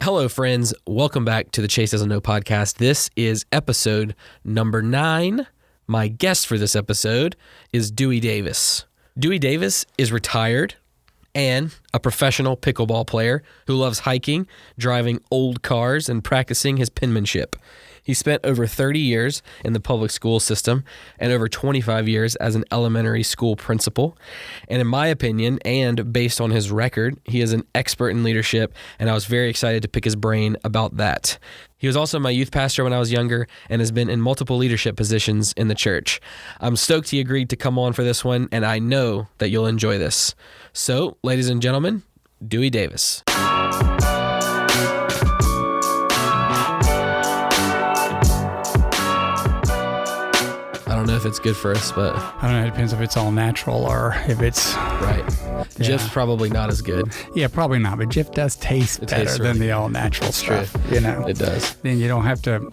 Hello, friends. Welcome back to the Chase Doesn't Know podcast. This is episode number 9. My guest for this episode is Dewey Davis. Dewey Davis is retired and a professional pickleball player who loves hiking, driving old cars, and practicing his penmanship. He spent over 30 years in the public school system and over 25 years as an elementary school principal. And in my opinion, and based on his record, he is an expert in leadership, and I was very excited to pick his brain about that. He was also my youth pastor when I was younger and has been in multiple leadership positions in the church. I'm stoked he agreed to come on for this one, and I know that you'll enjoy this. So, ladies and gentlemen, Dewey Davis. I don't know if it's good for us, but I don't know. It depends if it's all natural or if it's right. Yeah. Jif's probably not as good. Yeah, probably not. But Jif does taste better than the all natural stuff. True. You know, it does. Then you don't have to.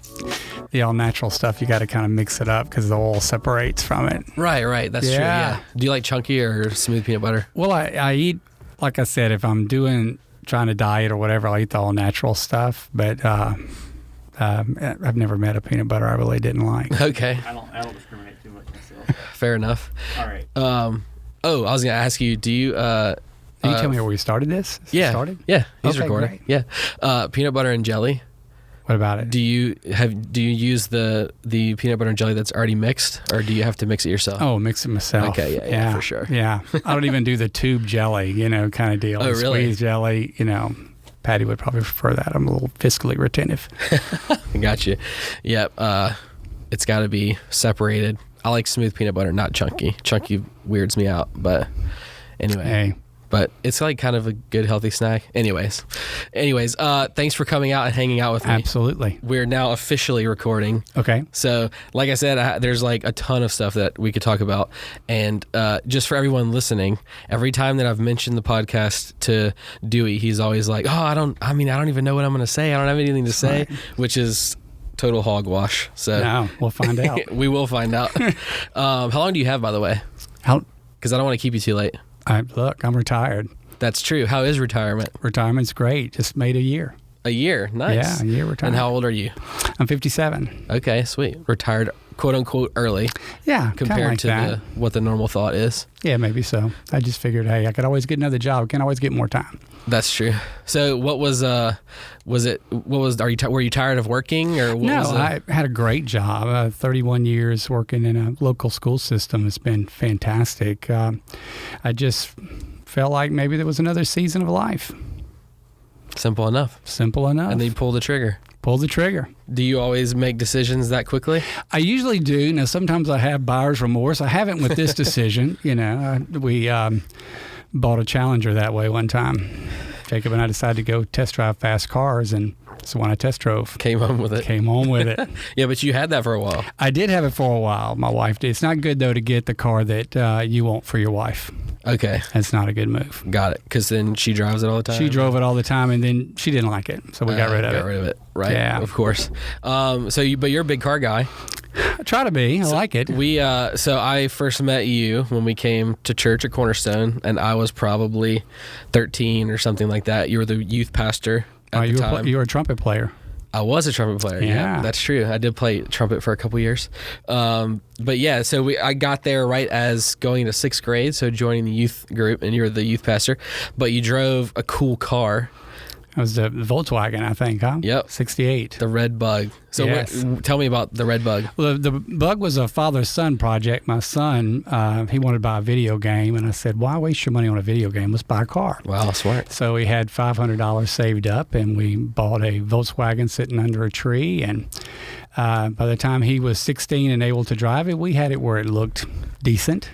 The all natural stuff, you got to kind of mix it up because the oil separates from it. Right. That's true. Yeah. Do you like chunky or smooth peanut butter? Well, I eat, like I said, if I'm trying to diet or whatever, I eat the all natural stuff. But I've never met a peanut butter I really didn't like. Okay. I don't discriminate too much myself. Fair enough. All right. I was going to ask you, do you... Can you tell me where we started this? Yeah. Yeah, he's okay, recording. Great. Yeah. Peanut butter and jelly. What about it? Do you use the peanut butter and jelly that's already mixed, or do you have to mix it yourself? Oh, mix it myself. Okay, yeah, for sure. Yeah. I don't even do the tube jelly, kind of deal. Oh, really? Squeeze jelly, Patty would probably prefer that. I'm a little fiscally retentive. Got you. Yep. It's got to be separated. I like smooth peanut butter, not chunky. Chunky weirds me out, but anyway. Hey. But it's like kind of a good healthy snack. Anyways, thanks for coming out and hanging out with me. Absolutely. We're now officially recording. Okay. So, like I said, there's like a ton of stuff that we could talk about. And just for everyone listening, every time that I've mentioned the podcast to Dewey, he's always like, I don't even know what I'm going to say. I don't have anything to say, which is total hogwash. So no, we'll find out. We will find out. How long do you have, by the way? Because I don't want to keep you too late. Look, I'm retired. That's true. How is retirement? Retirement's great. Just made a year. A year? Nice. Yeah, a year retired. And how old are you? I'm 57. Okay, sweet. Retired, quote unquote, early. Yeah, compared like to what the normal thought is. Yeah, maybe so. I just figured, hey, I could always get another job. Can always get more time. That's true. So were you tired of working or what was it? I had a great job. 31 years working in a local school system. It's been fantastic. I just felt like maybe there was another season of life. Simple enough. And then you pull the trigger. Do you always make decisions that quickly? I usually do. Now, sometimes I have buyer's remorse. I haven't with this decision. We bought a Challenger that way one time. Jacob and I decided to go test drive fast cars, and so when I test drove. Came home with it. Yeah, but you had that for a while. I did have it for a while. My wife did. It's not good, though, to get the car that you want for your wife. Okay. That's not a good move. Got it. Because then she drives it all the time? She drove it all the time, and then she didn't like it, so we got rid of it. Right? Yeah. Of course. But you're a big car guy. I try to be. I like it. So I first met you when we came to church at Cornerstone, and I was probably 13 or something like that. You were the youth pastor at the time. You were a trumpet player. I was a trumpet player. Yeah, that's true. I did play trumpet for a couple years. But yeah, so I got there right as going into 6th grade, so joining the youth group, and you were the youth pastor. But you drove a cool car. It was the Volkswagen, I think, huh? Yep. 68. The red bug. So yes. Tell me about the red bug. Well, the bug was a father-son project. My son, he wanted to buy a video game, and I said, why waste your money on a video game? Let's buy a car. Wow, smart. So we had $500 saved up, and we bought a Volkswagen sitting under a tree, and by the time he was 16 and able to drive it, we had it where it looked decent.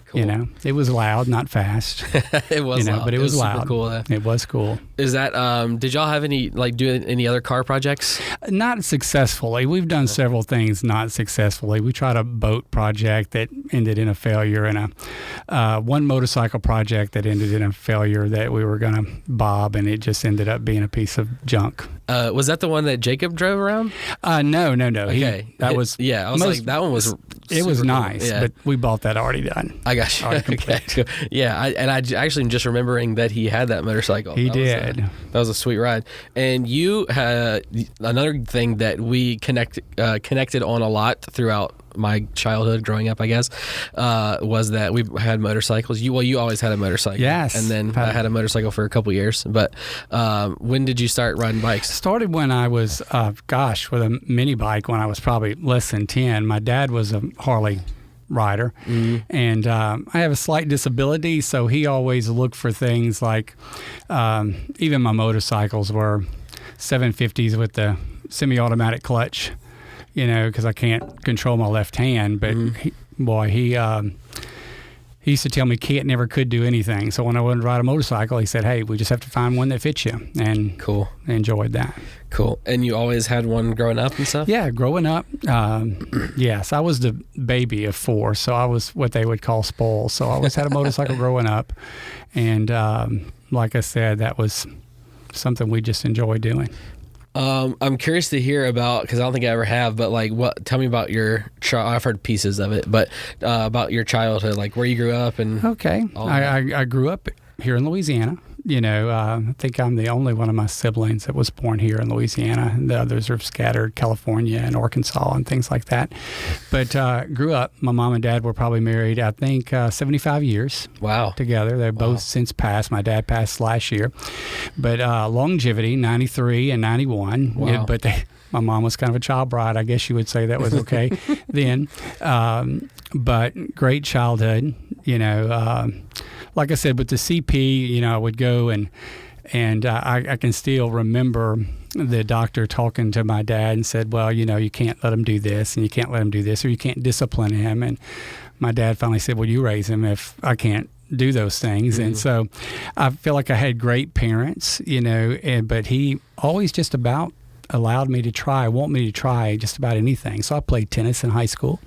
Cool. It was loud, not fast. It was loud. But it was loud. Super cool. It was cool. Is that, did y'all have do any other car projects? Not successfully. We've done several things not successfully. We tried a boat project that ended in a failure, and one motorcycle project that ended in a failure that we were going to bob, and it just ended up being a piece of junk. Was that the one that Jacob drove around? No. Okay. I was like, that one was It was super cool. Yeah. but we bought that already done. I got you. Already Okay, cool. Yeah, I actually am just remembering that he had that motorcycle. He That did. was a sweet ride. And you had another thing that we connected on a lot throughout my childhood growing up, I guess, was that we had motorcycles. You always had a motorcycle. Yes. And then I had a motorcycle for a couple years. But when did you start riding bikes? Started when I was, with a mini bike when I was probably less than 10. My dad was a Harley rider, and I have a slight disability, so he always looked for things like, even my motorcycles were 750s with the semi-automatic clutch, because I can't control my left hand. But he used to tell me can't never could do anything. So when I wanted to ride a motorcycle, he said, hey, we just have to find one that fits you. And cool. I enjoyed that. Cool. And you always had one growing up and stuff? Yeah, growing up, yes. I was the baby of 4, so I was what they would call spoiled. So I always had a motorcycle growing up. And like I said, that was something we just enjoyed doing. I'm curious to hear about, because I don't think I ever have, but like, tell me about your I've heard pieces of it, but about your childhood, like where you grew up and. Okay. I grew up here in Louisiana. I think I'm the only one of my siblings that was born here in Louisiana. The others are scattered California and Arkansas and things like that. But grew up, my mom and dad were probably married, I think, 75 years. Wow. Together. They've both since passed. My dad passed last year. But longevity, 93 and 91. Wow. Yeah, but my mom was kind of a child bride. I guess you would say that was okay then. But great childhood, like I said, with the CP, I would go and I can still remember the doctor talking to my dad and said, well, you can't let him do this and you can't let him do this, or you can't discipline him. And my dad finally said, well, you raise him if I can't do those things. And so I feel like I had great parents, but he always just about allowed me to want me to try just about anything. So I played tennis in high school,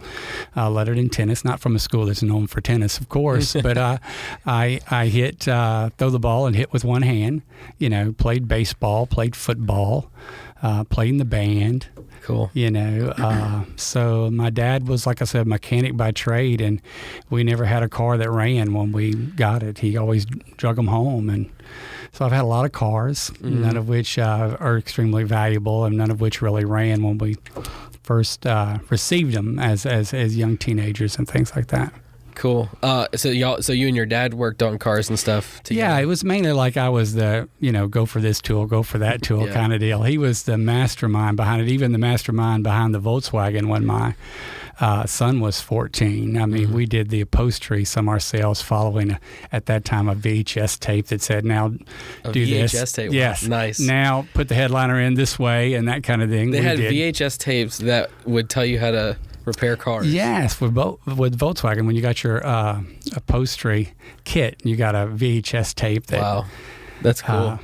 lettered in tennis, not from a school that's known for tennis, of course, but I hit, throw the ball and hit with one hand, played baseball, played football, played in the band. Cool. So my dad was, like I said, mechanic by trade, and we never had a car that ran when we got it. He always drug them home, and so I've had a lot of cars, none of which are extremely valuable, and none of which really ran when we first received them as young teenagers and things like that. Cool. So you and your dad worked on cars and stuff together? Yeah, it was mainly like I was the, go for this tool, go for that tool kind of deal. He was the mastermind behind it, even the mastermind behind the Volkswagen when my son was 14. I mean, we did the upholstery some ourselves following, at that time, a VHS tape that said, now do this. VHS tape? Yes. Nice. Now put the headliner in this way and that kind of thing. They had VHS tapes that would tell you how to repair cars. Yes, with Volkswagen, when you got your upholstery kit, you got a VHS tape. Wow, that's cool.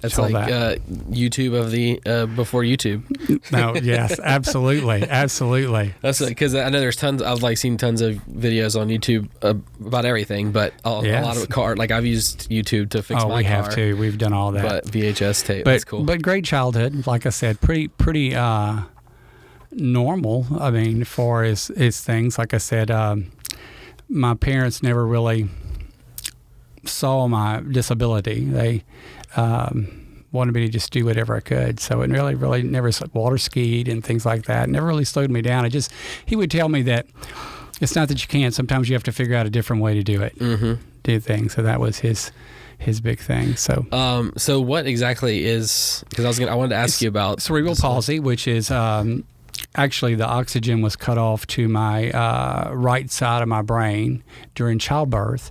That's like YouTube of the before YouTube. No, yes, absolutely. That's because I know there's tons. I've seen tons of videos on YouTube about everything, but a lot of car. Like I've used YouTube to fix my car. We have too. We've done all that. But VHS tape. That's cool. But great childhood. Like I said, pretty. Normal. I mean, as far as things, like I said, my parents never really saw my disability. They wanted me to just do whatever I could. So it really never water skied and things like that. Never really slowed me down. He would tell me that it's not that you can't. Sometimes you have to figure out a different way to do it. Do things. So that was his big thing. So so what exactly is, because I wanted to ask you about cerebral palsy, which is actually the oxygen was cut off to my right side of my brain during childbirth,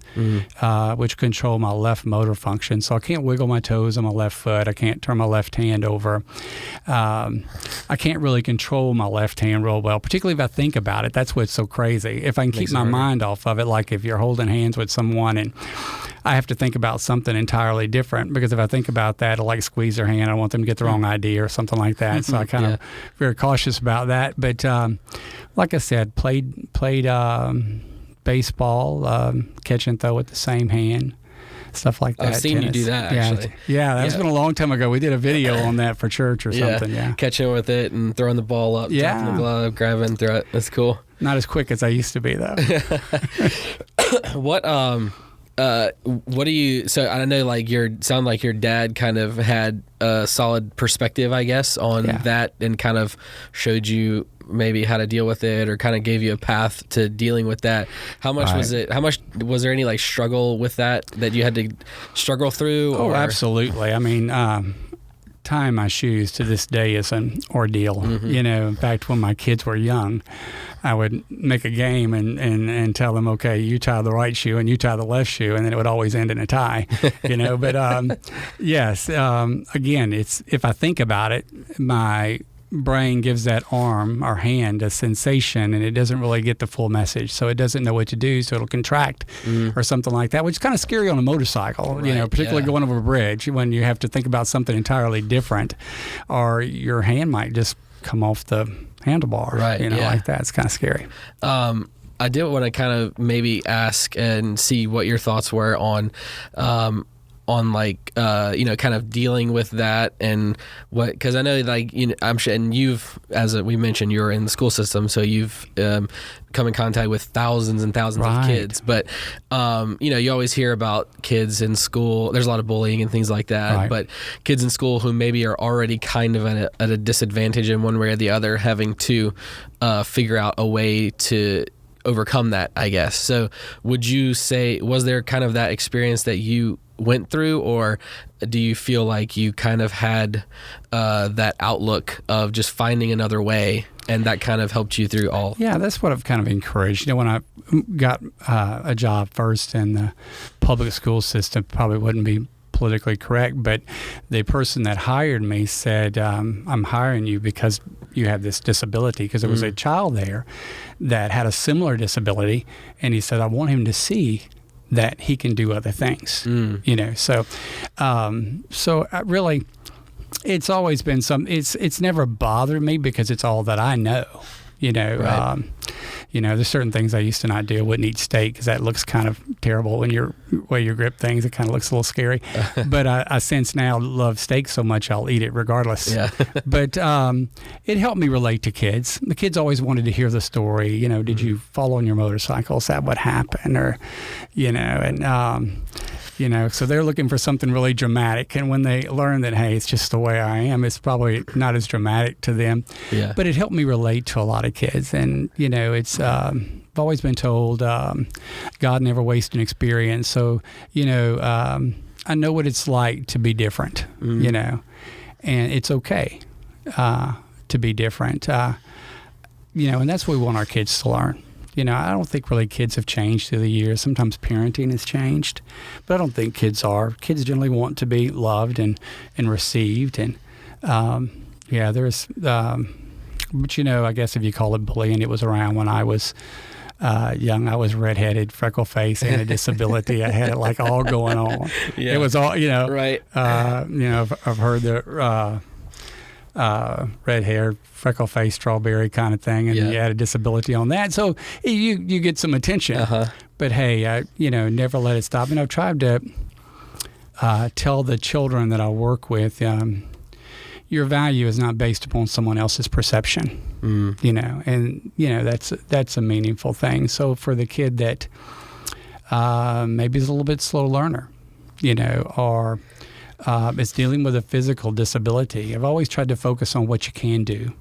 which controlled my left motor function. So I can't wiggle my toes on my left foot. I can't turn my left hand over. I can't really control my left hand real well, particularly if I think about it. That's what's so crazy. If I can keep my mind off of it, like if you're holding hands with someone and I have to think about something entirely different, because if I think about that, I'll squeeze their hand. I don't want them to get the wrong idea or something like that. So I kind of very cautious about that. But like I said, played baseball, catch and throw with the same hand, stuff like that. I've seen you do that, actually. Yeah, that's been a long time ago. We did a video on that for church or something. Yeah, catching with it and throwing the ball up, dropping the glove, grabbing, throw it. That's cool. Not as quick as I used to be, though. What do you? So I know, like, sound like your dad kind of had a solid perspective, I guess, on that, and kind of showed you maybe how to deal with it, or kind of gave you a path to dealing with that. How much was it? How much was there any like struggle with that you had to struggle through? Oh, absolutely. I mean, tying my shoes to this day is an ordeal. You know, in fact, when my kids were young, I would make a game and tell them, okay, you tie the right shoe and you tie the left shoe, and then it would always end in a tie, you know. But yes, again, it's, if I think about it, my brain gives that arm or hand a sensation, and it doesn't really get the full message, so it doesn't know what to do, so it'll contract or something like that, which is kind of scary on a motorcycle, you know, particularly going over a bridge when you have to think about something entirely different, or your hand might just come off the handlebar, you know, like that. It's kind of scary. I did want to kind of maybe ask and see what your thoughts were on like, you know, kind of dealing with that, and what, because I know, like, you know, I'm sure, and you've, we mentioned, you're in the school system, so you've come in contact with thousands and thousands of kids, but you know, you always hear about kids in school, there's a lot of bullying and things like that, but kids in school who maybe are already kind of at a disadvantage in one way or the other, having to figure out a way to overcome that, I guess. So would you say, was there kind of that experience that you went through, or do you feel like you kind of had that outlook of just finding another way, and that kind of helped you through all? Yeah, that's what I've kind of encouraged. You know, when I got a job first in the public school system, probably wouldn't be politically correct, but the person that hired me said, I'm hiring you because you have this disability, because there was a child there that had a similar disability, and he said, I want him to see that he can do other things, you know. So I really, it's always been it's never bothered me, because it's all that I know, you know. You know, there's certain things I used to not do. I wouldn't eat steak because that looks kind of terrible when way you grip things. It kind of looks a little scary. But I since now love steak so much I'll eat it regardless. But it helped me relate to kids. The kids always wanted to hear the story. You know, did you fall on your motorcycle? Is that what happened? Or, you know, and you know, so they're looking for something really dramatic. And when they learn that, hey, it's just the way I am, it's probably not as dramatic to them. But it helped me relate to a lot of kids. And, you know, it's, I've always been told, God never wastes an experience. So, you know, I know what it's like to be different, you know, and it's okay to be different. You know, and that's what we want our kids to learn. You know, I don't think really kids have changed through the years. Sometimes parenting has changed, but I don't think kids are. Kids generally want to be loved and received. And, there's, but, you know, I guess if you call it bullying, it was around when I was young. I was redheaded, freckle face, and a disability. I had it like all going on. It was all, you know. You know, I've heard the red hair, freckle face, strawberry kind of thing, and you add a disability on that, so you get some attention. But hey, you know, never let it stop. And I've tried to tell the children that I work with, your value is not based upon someone else's perception. You know, and you know, that's a meaningful thing. So for the kid that maybe is a little bit slow learner, you know, or is dealing with a physical disability, I've always tried to focus on what you can do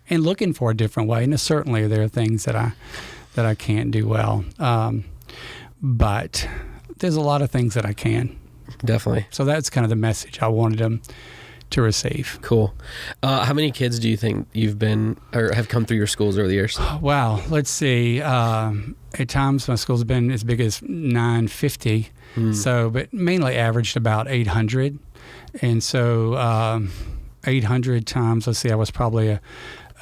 and looking for a different way. And certainly there are things that I can't do well, but there's a lot of things that I can. Definitely. So that's kind of the message I wanted them to receive. Cool. How many kids do you think you've been or have come through your schools over the years? Wow. Let's see. At times my school's been as big as 950. So, but mainly averaged about 800. And so 800 times, let's see, I was probably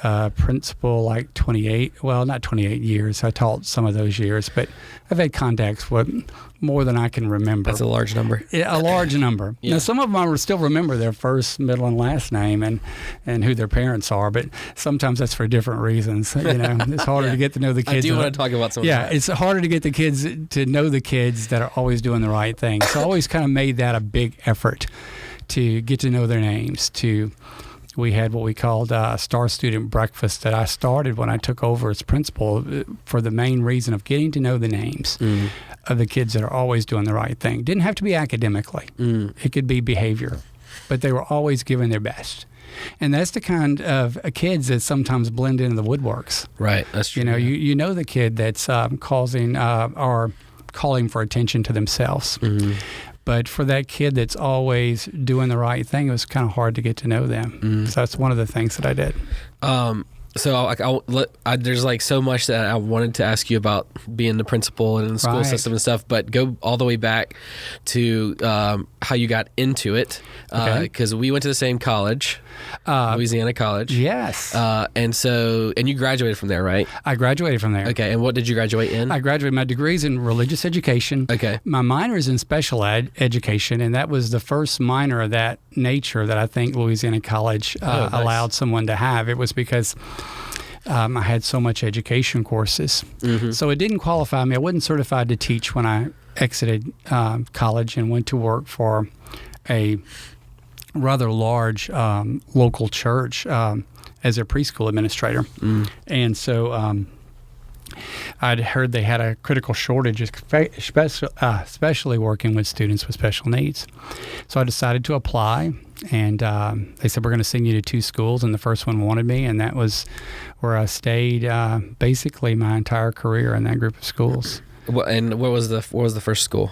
a principal like 28, well, not 28 years. I taught some of those years, but I've had contacts with more than I can remember. That's a large number. Yeah, a large number. Now, some of them I still remember their first, middle, and last name and who their parents are, but sometimes that's for different reasons. You know, it's harder to get to know the kids. I do want to talk about some of that. It's harder to get the kids to know the kids that are always doing the right thing. So I always kind of made that a big effort to get to know their names, to we had what we called Star Student Breakfast that I started when I took over as principal for the main reason of getting to know the names of the kids that are always doing the right thing. Didn't have to be academically. It could be behavior, but they were always giving their best. And that's the kind of kids that sometimes blend into the woodworks. Right, that's true. You know the kid that's causing or calling for attention to themselves. But for that kid that's always doing the right thing, it was kind of hard to get to know them. So that's one of the things that I did. So there's like so much that I wanted to ask you about being the principal and the school system and stuff, but go all the way back to how you got into it, because we went to the same college, Louisiana College. Yes. And you graduated from there, right? I graduated from there. Okay. And what did you graduate in? I graduated. My degree's in religious education. Okay. My minor is in special education, and that was the first minor of that nature that I think Louisiana College nice. allowed someone to have. It was because I had so much education courses. So it didn't qualify me. I wasn't certified to teach when I exited college and went to work for a rather large local church as a preschool administrator. And so I'd heard they had a critical shortage, especially working with students with special needs. So I decided to apply, and they said, we're going to send you to 2 schools, and the first one wanted me, and that was where I stayed basically my entire career in that group of schools. And what was the first school?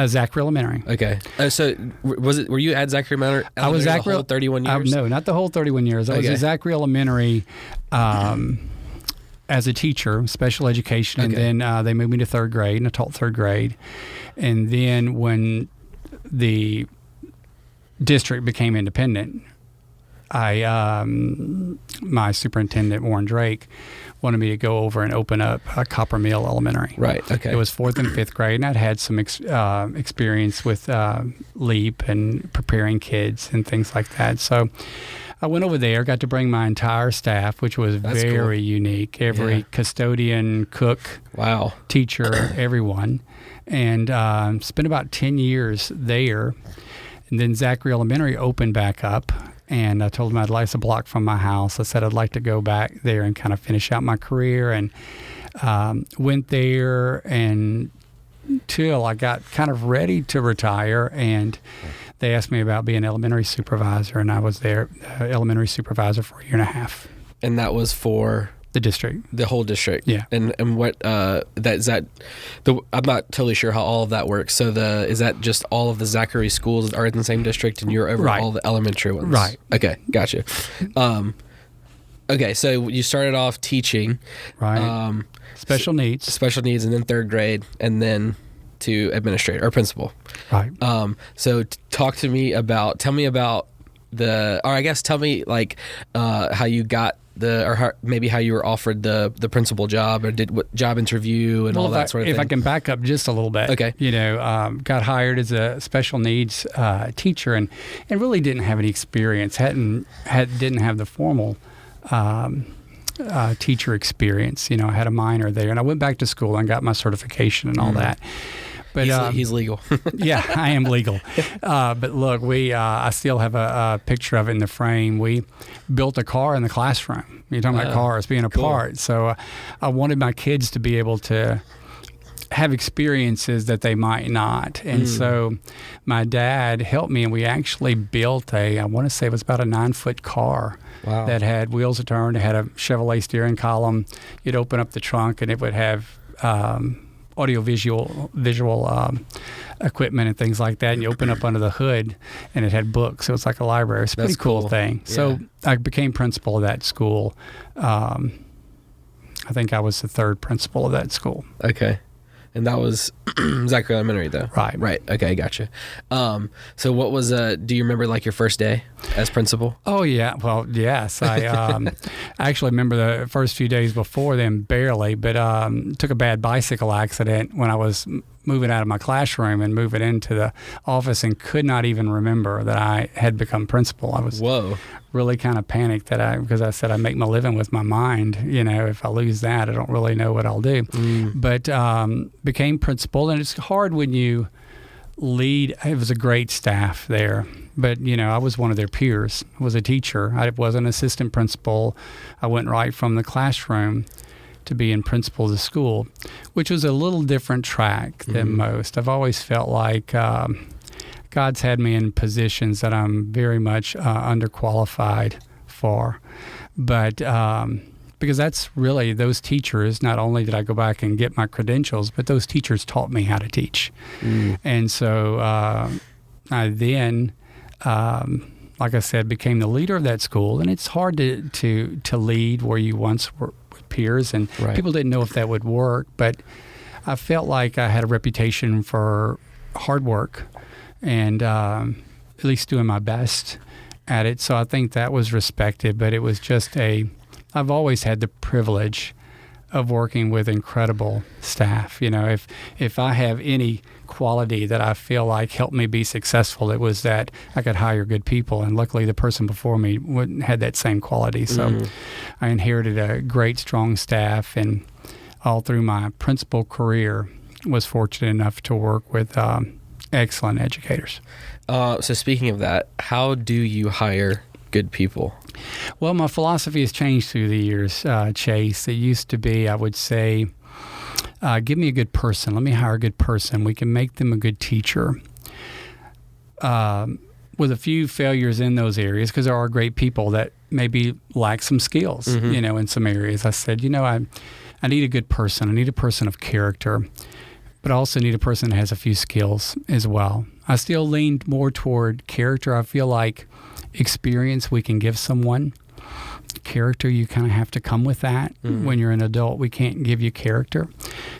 Zachary Elementary. Okay. So were you at Zachary Elementary? I was the whole 31 years? No, not the whole 31 years. I was at Zachary Elementary as a teacher, special education, and then they moved me to 3rd grade, and I taught 3rd grade. And then when the district became independent, my superintendent, Warren Drake, wanted me to go over and open up Copper Mill Elementary. Right, okay. It was 4th and 5th grade, and I'd had some experience with LEAP and preparing kids and things like that. So I went over there, got to bring my entire staff, which was very unique. Every custodian, cook, teacher, everyone. And spent about 10 years there. And then Zachary Elementary opened back up. And I told them I'd like a block from my house. I said I'd like to go back there and kind of finish out my career. And went there until I got kind of ready to retire. And they asked me about being elementary supervisor, and I was there elementary supervisor for a year and a half. And that was for the district, the whole district. Yeah. And what I'm not totally sure how all of that works. So is that just all of the Zachary schools are in the same district, and you're over all the elementary ones? Right. Okay, gotcha. Okay, so you started off teaching, right? Special needs, and then 3rd grade, and then to administrator or principal. Right. So tell me about tell me like how you got how you were offered the principal job, or did what job interview and all that sort of thing. If I can back up just a little bit. Okay. Got hired as a special needs teacher and really didn't have any experience, didn't have the formal teacher experience. I had a minor there, and I went back to school and got my certification and all that. But he's legal. Yeah, I am legal. But look, I still have a picture of it in the frame. We built a car in the classroom. You're talking about cars being a part. So I wanted my kids to be able to have experiences that they might not. And so my dad helped me, and we actually built I want to say it was about a 9-foot car. Wow. That had wheels that turned. It had a Chevrolet steering column. You'd open up the trunk, and it would have visual equipment and things like that, and you open up under the hood and it had books. So it's like a library. It's a pretty cool thing. Yeah. So I became principal of that school. I think I was the 3rd principal of that school. Okay. And that was Zachary Elementary, though. Right. Right. Okay, gotcha. So what was, do you remember like your first day as principal? Oh, yeah. Well, yes. I actually remember the first few days before then, barely, but took a bad bicycle accident when I was moving out of my classroom and moving into the office, and could not even remember that I had become principal. I was really kind of panicked because I said I make my living with my mind. If I lose that, I don't really know what I'll do. But became principal, and it's hard when you lead. It was a great staff there, but I was one of their peers. I was a teacher. I was an assistant principal. I went right from the classroom to being principal of the school, which was a little different track than most. I've always felt like God's had me in positions that I'm very much underqualified for, but because that's really those teachers. Not only did I go back and get my credentials, but those teachers taught me how to teach. And so I then, like I said, became the leader of that school. And it's hard to lead where you once were with peers, and people didn't know if that would work. But I felt like I had a reputation for hard work and at least doing my best at it. So I think that was respected, but it was just I've always had the privilege of working with incredible staff. If I have any quality that I feel like helped me be successful, it was that I could hire good people, and luckily the person before me had that same quality. So I inherited a great, strong staff, and all through my principal career was fortunate enough to work with excellent educators. So speaking of that, how do you hire good people? Well, my philosophy has changed through the years, Chase. It used to be, I would say, give me a good person. Let me hire a good person. We can make them a good teacher. With a few failures in those areas, because there are great people that maybe lack some skills, in some areas. I said, I need a good person. I need a person of character, but I also need a person that has a few skills as well. I still leaned more toward character. I feel like experience we can give someone. Character, you kind of have to come with that. When you're an adult, we can't give you character.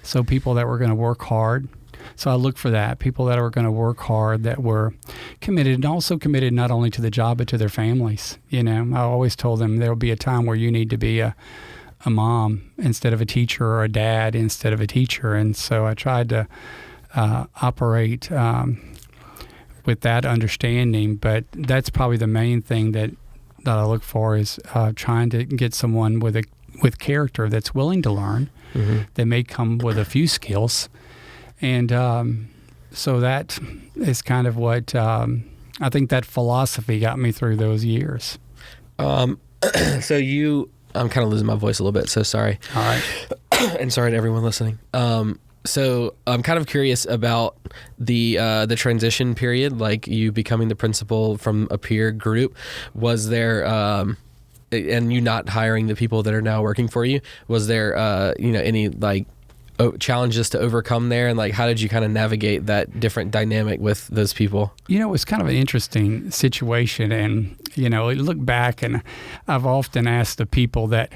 So people that were going to work hard. So I look for that. People that are going to work hard, that were committed, and also committed not only to the job, but to their families. I always told them there will be a time where you need to be a mom instead of a teacher, or a dad instead of a teacher. And so I tried to operate with that understanding. But that's probably the main thing that I look for, is trying to get someone with character that's willing to learn. They may come with a few skills. And so that is kind of what I think that philosophy got me through those years. So I'm kind of losing my voice a little bit, so sorry. All right. And sorry to everyone listening. So I'm kind of curious about the transition period, like you becoming the principal from a peer group. Was there, and you not hiring the people that are now working for you, was there, any challenges to overcome there? And how did you kind of navigate that different dynamic with those people? It was kind of an interesting situation. And, look back, and I've often asked the people that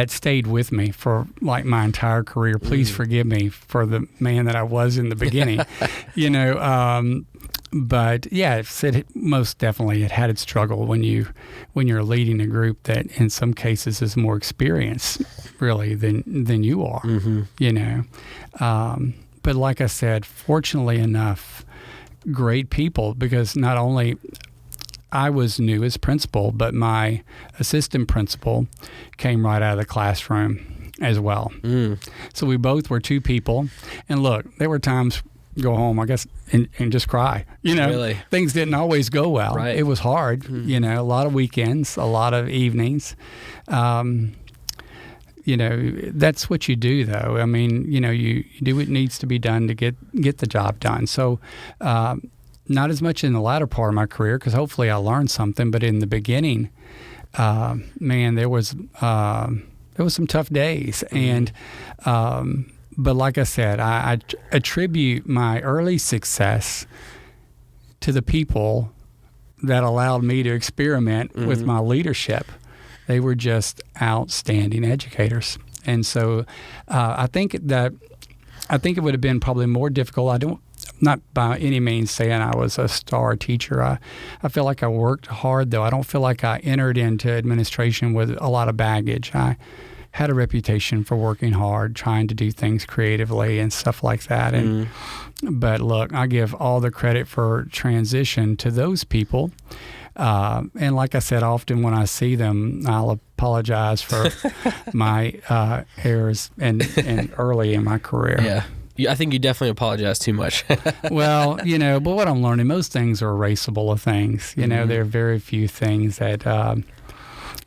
stayed with me for my entire career, please forgive me for the man that I was in the beginning, but yeah, most definitely it had its struggle when you're leading a group that in some cases is more experienced really than you are, but like I said, fortunately enough, great people, because not only I was new as principal, but my assistant principal came right out of the classroom as well. So we both were two people. And look, there were times go home, I guess, and just cry. Really? Things didn't always go well. Right. It was hard, a lot of weekends, a lot of evenings. That's what you do, though. I mean, you do what needs to be done to get the job done. So, not as much in the latter part of my career, because hopefully I learned something. But in the beginning, there was some tough days, and but like I said, I attribute my early success to the people that allowed me to experiment with my leadership. They were just outstanding educators, and so I think it would have been probably more difficult. Not by any means saying I was a star teacher. I feel like I worked hard, though. I don't feel like I entered into administration with a lot of baggage. I had a reputation for working hard, trying to do things creatively and stuff like that. But look, I give all the credit for transition to those people. And like I said, often when I see them, I'll apologize for my errors and early in my career. Yeah. I think you definitely apologize too much. Well, but what I'm learning, most things are erasable of things. There are very few things that,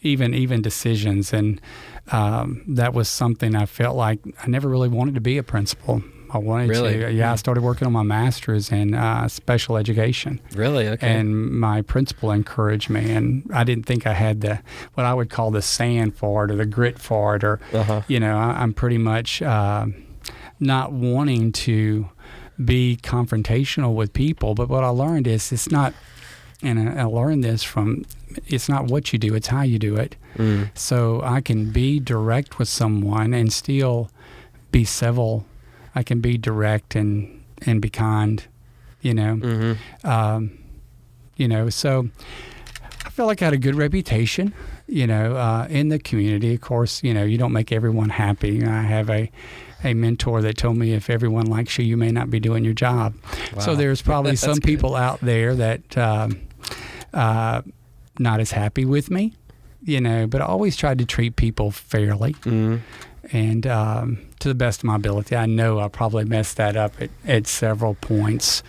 even decisions, and that was something I felt like I never really wanted to be a principal. I wanted to. Yeah, I started working on my master's in special education. Really? Okay. And my principal encouraged me, and I didn't think I had what I would call the sand for it or the grit for it, or I'm pretty much not wanting to be confrontational with people. But what I learned is it's not, and I learned this from, it's not what you do, it's how you do it. So I can be direct with someone and still be civil. I can be direct and be kind, So I feel like I had a good reputation, in the community. Of course, you don't make everyone happy. I have a mentor that told me if everyone likes you, you may not be doing your job. Wow. So there's probably some people out there that not as happy with me, but I always tried to treat people fairly. And to the best of my ability. I know I probably messed that up at several points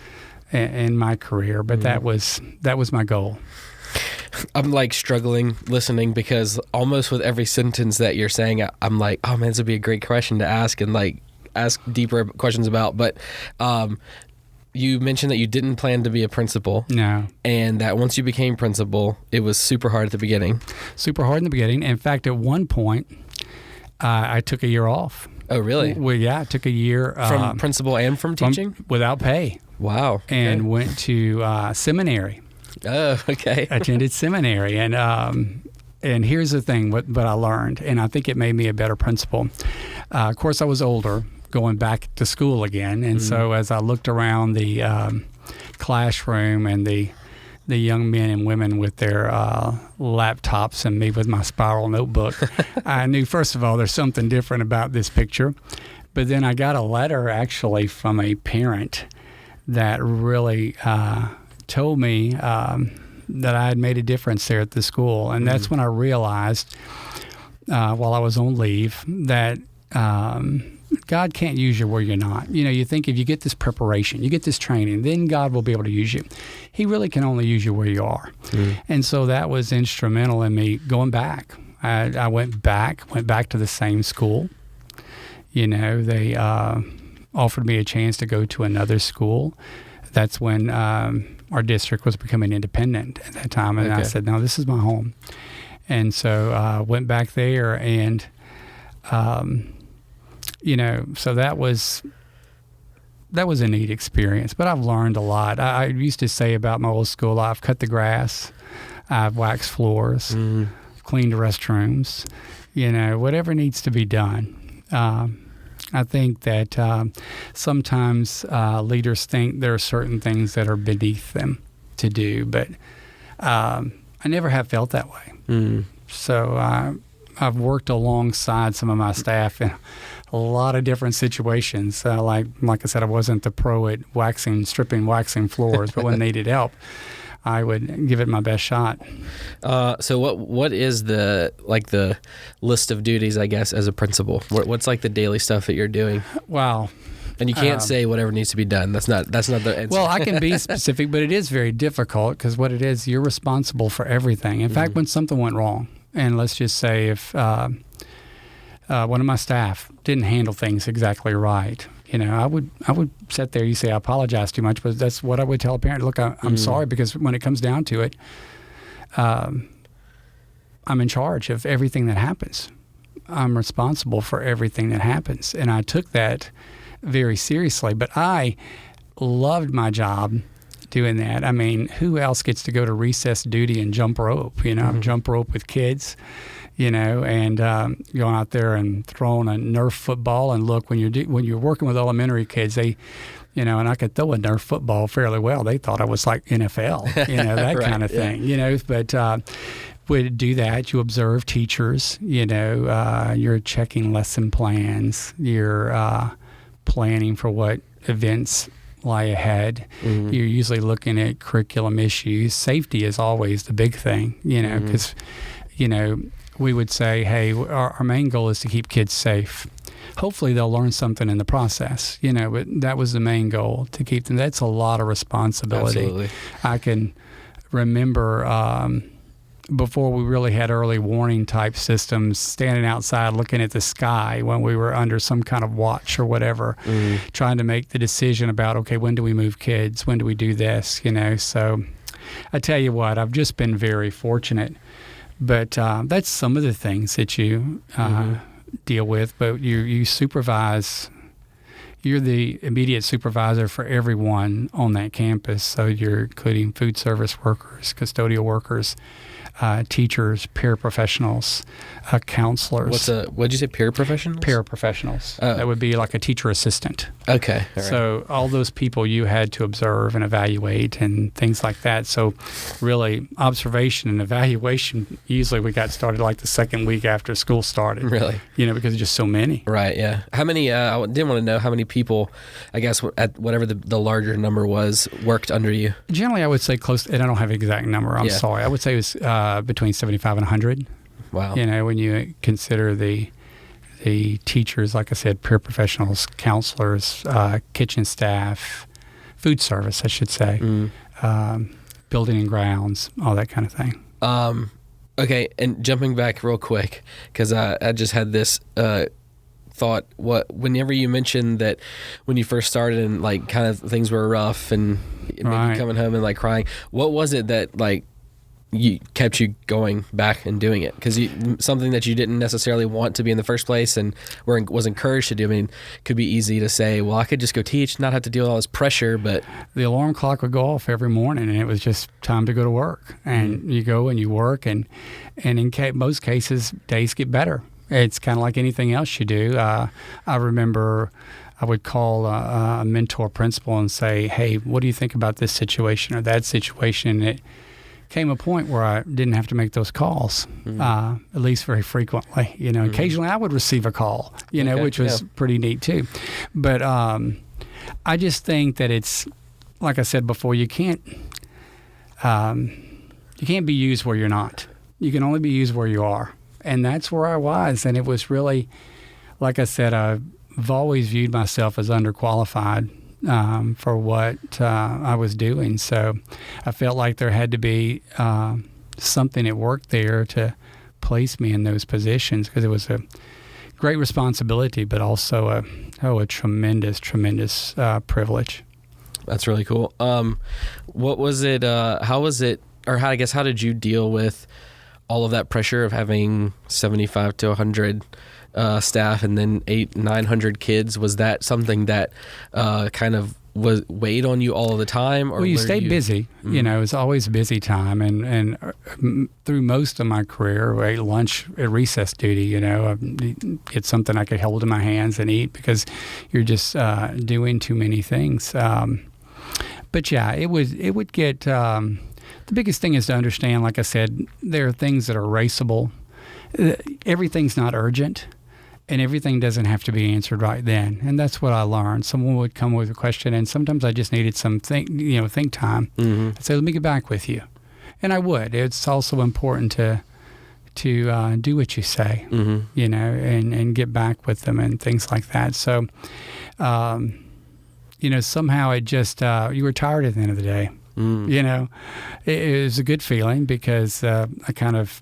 in my career, but that was my goal. I'm like struggling listening because almost with every sentence that you're saying, I'm like, oh man, this would be a great question to ask and like ask deeper questions about. But you mentioned that you didn't plan to be a principal. No. And that once you became principal, it was super hard at the beginning. Super hard in the beginning. In fact, at one point, I took a year off. Oh, really? Well, yeah, I took a year. From principal and from teaching? Without pay. Wow. Okay. And went to seminary. Oh, okay. Attended seminary. And here's the thing, what I learned, and I think it made me a better principal. Of course, I was older, going back to school again. And so as I looked around the classroom and the young men and women with their laptops and me with my spiral notebook, I knew, first of all, there's something different about this picture. But then I got a letter actually from a parent that really told me that I had made a difference there at the school. And that's when I realized, while I was on leave, that God can't use you where you're not. You think if you get this preparation, you get this training, then God will be able to use you. He really can only use you where you are. And so that was instrumental in me going back. I went back to the same school. They offered me a chance to go to another school. That's when our district was becoming independent at that time. And I said, no, this is my home. And so I went back there and so that was a neat experience, but I've learned a lot. I used to say about my old school, I've cut the grass, I've waxed floors, cleaned restrooms, whatever needs to be done. I think that sometimes leaders think there are certain things that are beneath them to do, but I never have felt that way. So I've worked alongside some of my staff in a lot of different situations. Like I said, I wasn't the pro at stripping waxing floors, but when needed help, I would give it my best shot. So what is the list of duties, I guess, as a principal? What's like the daily stuff that you're doing? Wow. And you can't say whatever needs to be done. That's not the answer. Well, I can be specific, but it is very difficult because what it is, you're responsible for everything. In fact, when something went wrong, and let's just say if one of my staff didn't handle things exactly right, I would sit there. You say I apologize too much, but that's what I would tell a parent. Look, I'm sorry, because when it comes down to it, I'm in charge of everything that happens. I'm responsible for everything that happens, and I took that very seriously. But I loved my job doing that. I mean, who else gets to go to recess duty and jump rope? Jump rope with kids. And going out there and throwing a Nerf football. And look, when you're working with elementary kids, they, and I could throw a Nerf football fairly well. They thought I was like NFL, that right, kind of thing, But would do that. You observe teachers, you're checking lesson plans, you're planning for what events lie ahead. You're usually looking at curriculum issues. Safety is always the big thing, because, we would say, hey, our main goal is to keep kids safe. hopefully they'll learn something in the process, but that was the main goal, to keep them. That's a lot of responsibility. Absolutely. I can remember before we really had early warning type systems, standing outside looking at the sky when we were under some kind of watch or whatever, trying to make the decision about, okay, when do we move kids? When do we do this? So I tell you what, I've just been very fortunate. But that's some of the things that you deal with. But you supervise. You're the immediate supervisor for everyone on that campus. So you're including food service workers, custodial workers, teachers, paraprofessionals, counselors. What'd you say, paraprofessionals? Paraprofessionals. Oh. That would be like a teacher assistant. Okay. All right. So all those people you had to observe and evaluate and things like that. So really, observation and evaluation, usually we got started like the second week after school started. Really? Because there's just so many. Right, yeah. How many, I didn't want to know how many people, I guess, at whatever the larger number was, worked under you. Generally, I would say close, and I don't have an exact number, I'm sorry. I would say it was between 75 and 100. Wow. When you consider the teachers, like I said, paraprofessionals, counselors, kitchen staff, food service, I should say, building and grounds, all that kind of thing. Okay, and jumping back real quick, because I just had this thought. Whenever you mentioned that when you first started and like kind of things were rough and maybe coming home and like crying, what was it that like you kept you going back and doing it? Because something that you didn't necessarily want to be in the first place and was encouraged to do. I mean, it could be easy to say, well, I could just go teach, not have to deal with all this pressure, but the alarm clock would go off every morning and it was just time to go to work. And you go and you work, and in most cases, days get better. It's kind of like anything else you do. I remember I would call a mentor principal and say, hey, what do you think about this situation or that situation? And it came a point where I didn't have to make those calls, at least very frequently. Occasionally I would receive a call, which was pretty neat too. But I just think that it's, like I said before, you can't be used where you're not. You can only be used where you are. And that's where I was. And it was really, like I said, I've always viewed myself as underqualified for what I was doing. So I felt like there had to be something at work there to place me in those positions, because it was a great responsibility, but also a tremendous privilege. That's really cool. What was it? How was it? Or how did you deal with all of that pressure of having 75 to 100 staff and then 800-900 kids? Was that something that kind of weighed on you all of the time? Or well, you stayed busy. It was always a busy time, and through most of my career, at lunch, at recess duty, it's something I could hold in my hands and eat, because you're just doing too many things. But yeah, it would get. The biggest thing is to understand, like I said, there are things that are erasable. Everything's not urgent, and everything doesn't have to be answered right then. And that's what I learned. Someone would come with a question, and sometimes I just needed some think time. I'd say, let me get back with you. And I would. It's also important to do what you say, and get back with them and things like that. So, somehow it just, you were tired at the end of the day. It was a good feeling, because I kind of,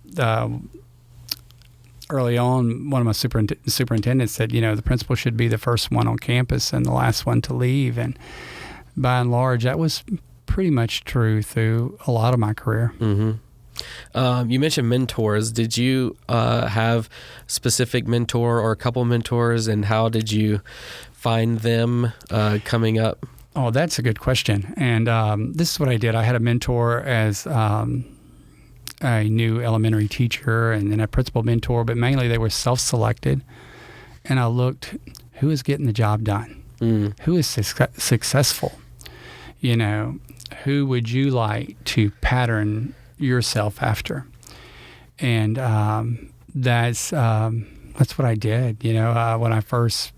early on, one of my superintendents said, the principal should be the first one on campus and the last one to leave. And by and large, that was pretty much true through a lot of my career. You mentioned mentors. Did you have specific mentor or a couple mentors, and how did you find them coming up? Oh, that's a good question. And this is what I did. I had a mentor as a new elementary teacher, and then a principal mentor, but mainly they were self-selected. And I looked, who is getting the job done? Who is successful? Who would you like to pattern yourself after? And that's that's what I did. When I first,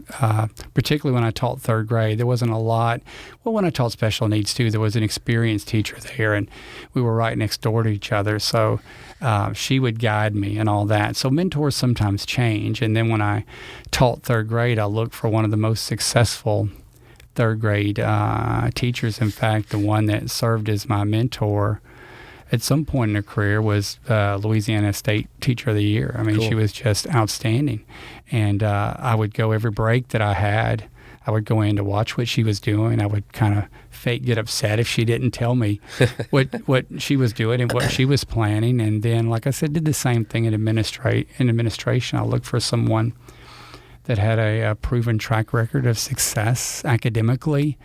particularly when I taught third grade, there wasn't a lot. Well, when I taught special needs too, there was an experienced teacher there, and we were right next door to each other. So she would guide me and all that. So mentors sometimes change. And then when I taught third grade, I looked for one of the most successful third grade teachers. In fact, the one that served as my mentor at some point in her career was Louisiana State Teacher of the Year. I mean, Cool. She was just outstanding. And I would go every break that I had. I would go in to watch what she was doing. I would kind of fake get upset if she didn't tell me what she was doing and what she was planning. And then, like I said, did the same thing in administration. I looked for someone that had a proven track record of success academically,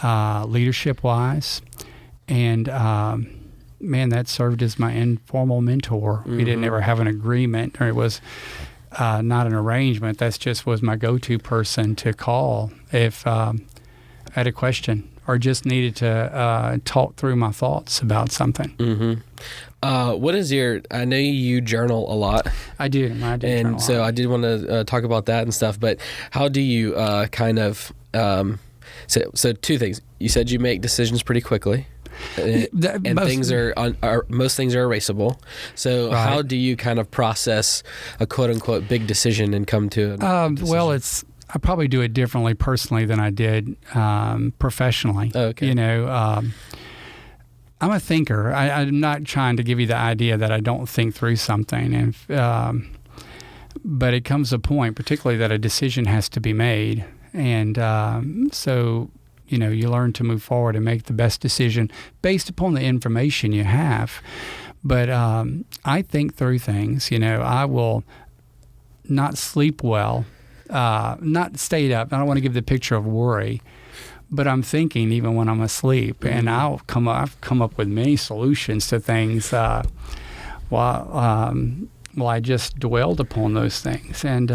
leadership-wise. And man, that served as my informal mentor. We didn't ever have an agreement, or it was not an arrangement. That's just was my go-to person to call if I had a question or just needed to talk through my thoughts about something. What is I know you journal a lot. I do. And so I did want to talk about that and stuff, but how do you so two things. You said you make decisions pretty quickly. And most things are most things are erasable. So Right. how do you kind of process a quote unquote big decision and come to a decision? Well, I probably do it differently personally than I did professionally. Okay. I'm a thinker. I'm not trying to give you the idea that I don't think through something, but it comes a point, particularly that a decision has to be made, and so you learn to move forward and make the best decision based upon the information you have. But I think through things. I will not sleep well, not stay up. I don't want to give the picture of worry, but I'm thinking even when I'm asleep, and I've come up with many solutions to things while I just dwelled upon those things. And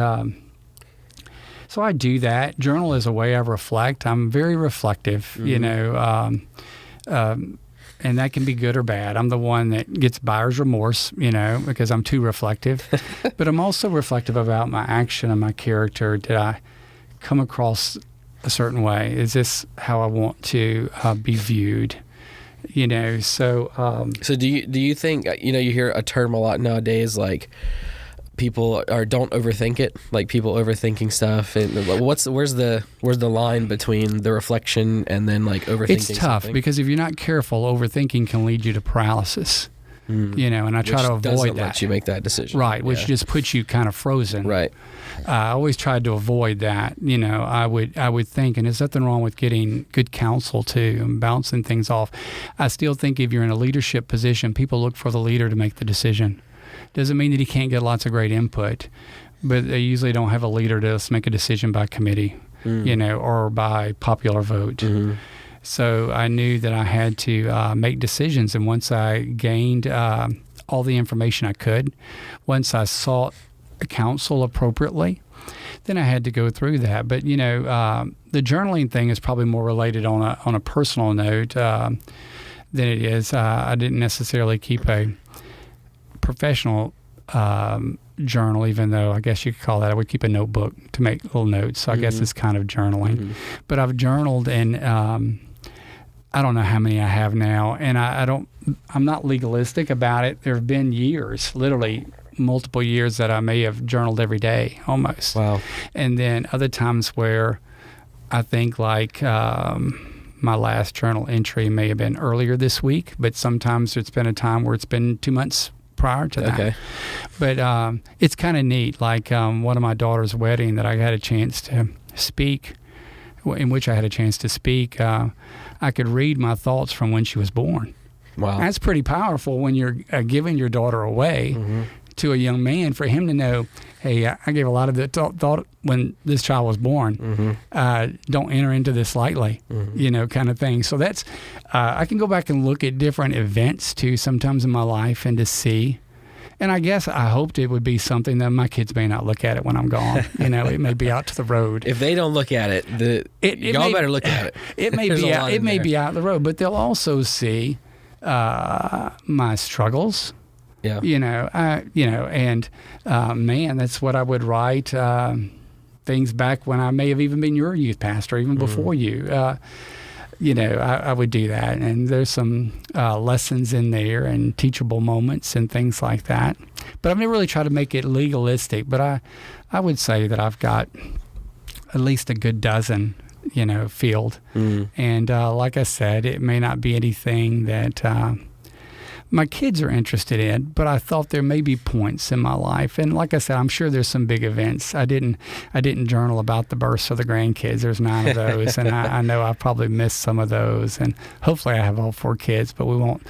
so I do that. Journal is a way I reflect. I'm very reflective, and that can be good or bad. I'm the one that gets buyer's remorse, because I'm too reflective. But I'm also reflective about my action and my character. Did I come across a certain way? Is this how I want to be viewed? So do you think you hear a term a lot nowadays, like people don't overthink it, like people overthinking stuff, and where's the line between the reflection and then like overthinking? It's tough something? because if you're not careful, overthinking can lead you to paralysis. And I try to avoid doesn't that. let you make that decision, Right, which just puts you kind of frozen. Right. I always tried to avoid that. I would think, and there's nothing wrong with getting good counsel too and bouncing things off. I still think if you're in a leadership position, people look for the leader to make the decision. Doesn't mean that he can't get lots of great input, but they usually don't have a leader to make a decision by committee, or by popular vote. So I knew that I had to make decisions, and once I gained all the information I could, once I sought counsel appropriately, then I had to go through that. But the journaling thing is probably more related on a personal note than it is. I didn't necessarily keep a professional journal, even though I guess you could call that. I would keep a notebook to make little notes. So I guess it's kind of journaling. But I've journaled, and I don't know how many I have now, and I'm not legalistic about it. There have been years, literally multiple years, that I may have journaled every day almost. Wow. And then other times where I think like my last journal entry may have been earlier this week, but sometimes it's been a time where it's been 2 months prior to that. Okay. But it's kind of neat. Like one of my daughter's wedding that I had a chance to speak, in which I had a chance to speak, I could read my thoughts from when she was born. Wow. That's pretty powerful when you're giving your daughter away to a young man, for him to know, hey, I gave a lot of the thought when this child was born. Don't enter into this lightly, kind of thing. So that's, I can go back and look at different events too sometimes in my life and to see. And I guess I hoped it would be something that my kids may not look at it when I'm gone. It may be out to the road. If they don't look at it, y'all better look at it. It may be out. It may be out the road, but they'll also see my struggles, Yeah. And man, that's what I would write. Things back when I may have even been your youth pastor, even before you. I would do that. And there's some lessons in there and teachable moments and things like that. But I've never really tried to make it legalistic. But I would say that I've got at least a good dozen, field. And like I said, it may not be anything that my kids are interested in, but I thought there may be points in my life. And like I said, I'm sure there's some big events. I didn't journal about the births of the grandkids. There's 9 of those, and I know I probably missed some of those. And hopefully I have all 4 kids, but we won't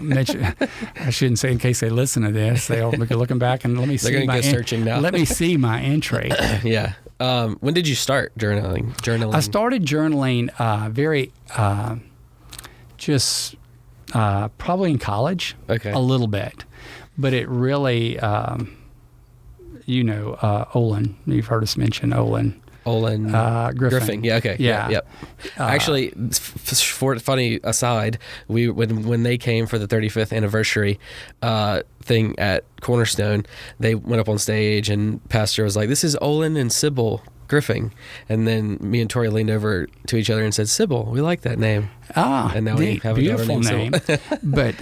mention. I shouldn't say in case they listen to this. They'll be looking back and let me see. They're going to go searching now. Let me see my entry. Yeah. When did you start journaling? I started journaling probably in college, a little bit, but it really, Olin, you've heard us mention Olin. Griffin. Yeah. Okay. Yeah. Yep. Actually, for funny aside, when they came for the 35th anniversary thing at Cornerstone, they went up on stage and Pastor was like, "This is Olin and Sybil Griffin," and then me and Tori leaned over to each other and said, "Sybil, we like that name." And now we have a beautiful daughter named name. But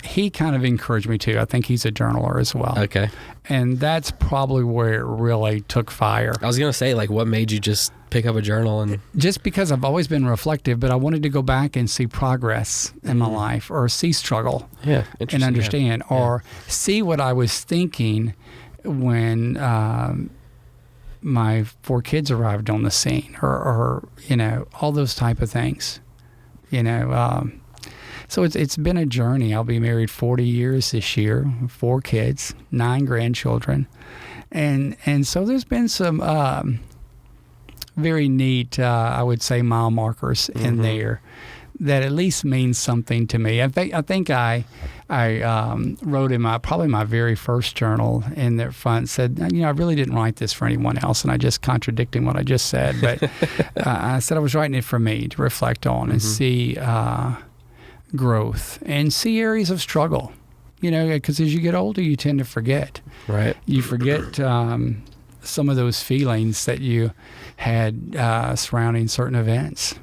he kind of encouraged me to. I think he's a journaler as well. Okay. And that's probably where it really took fire. I was gonna say, what made you just pick up a journal? And just because I've always been reflective, but I wanted to go back and see progress in my life, or see struggle, and understand, or see what I was thinking when my 4 kids arrived on the scene, or all those type of things. So it's been a journey. I'll be married 40 years this year, 4 kids, 9 grandchildren. And so there's been some very neat, I would say, mile markers in there that at least means something to me. I think I wrote in my very first journal in the front, said, I really didn't write this for anyone else, and I just contradicting what I just said. But I said I was writing it for me to reflect on and see growth and see areas of struggle. Because as you get older, you tend to forget. Right. You forget some of those feelings that you had surrounding certain events.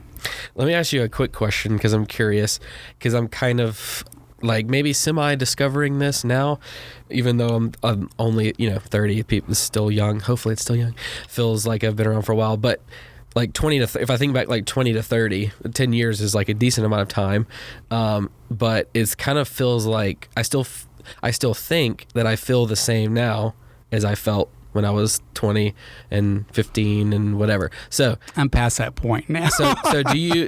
Let me ask you a quick question, because I'm curious, because I'm kind of maybe semi-discovering this now, even though I'm only 30. People still young. Hopefully it's still young. Feels like I've been around for a while, but 20 to if I think back 20 to 30, 10 years is a decent amount of time, but it kind of feels like I still think that I feel the same now as I felt when I was 20 and 15 and whatever. So I'm past that point now. so do you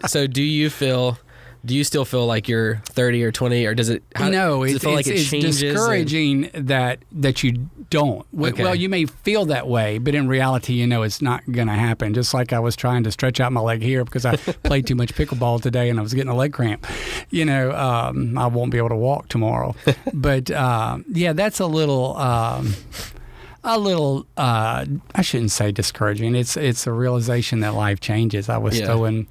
still feel like you're 30 or 20, or does it? Does it feel like it changes? It's discouraging that you don't. Okay. Well, you may feel that way, but in reality, it's not going to happen. Just like I was trying to stretch out my leg here because I played too much pickleball today and I was getting a leg cramp. I won't be able to walk tomorrow. But that's a little. I shouldn't say discouraging. It's a realization that life changes. I was throwing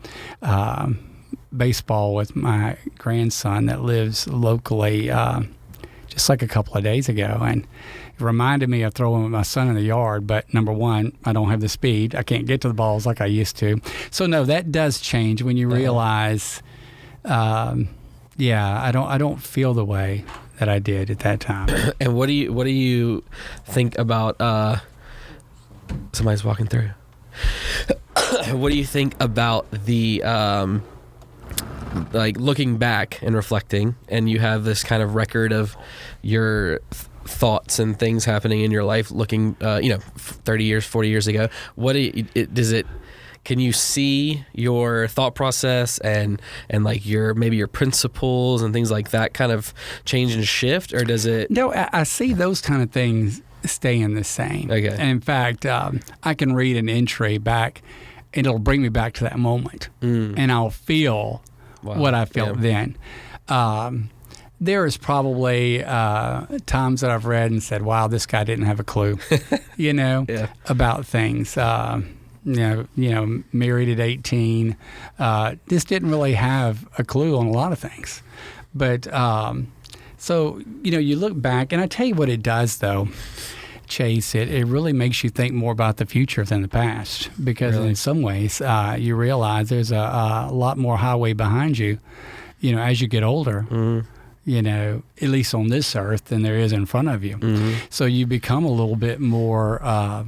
baseball with my grandson that lives locally just a couple of days ago, and it reminded me of throwing with my son in the yard. But number one, I don't have the speed. I can't get to the balls like I used to. So no, that does change when you realize I don't feel the way that I did at that time. And what do you think about somebody's walking through? What do you think about the looking back and reflecting, and you have this kind of record of your thoughts and things happening in your life looking 30 years, 40 years ago? Can you see your thought process and your principles and things like that kind of change and shift, or does it? No, I see those kind of things staying the same. Okay. And in fact, I can read an entry back, and it'll bring me back to that moment, and I'll feel what I felt then. There is probably times that I've read and said, "Wow, this guy didn't have a clue," about things. Married at 18, just didn't really have a clue on a lot of things. But So, you look back, and I tell you what it does, though, Chase, it really makes you think more about the future than the past, because in some ways you realize there's a lot more highway behind you, as you get older, at least on this earth, than there is in front of you. So you become a little bit more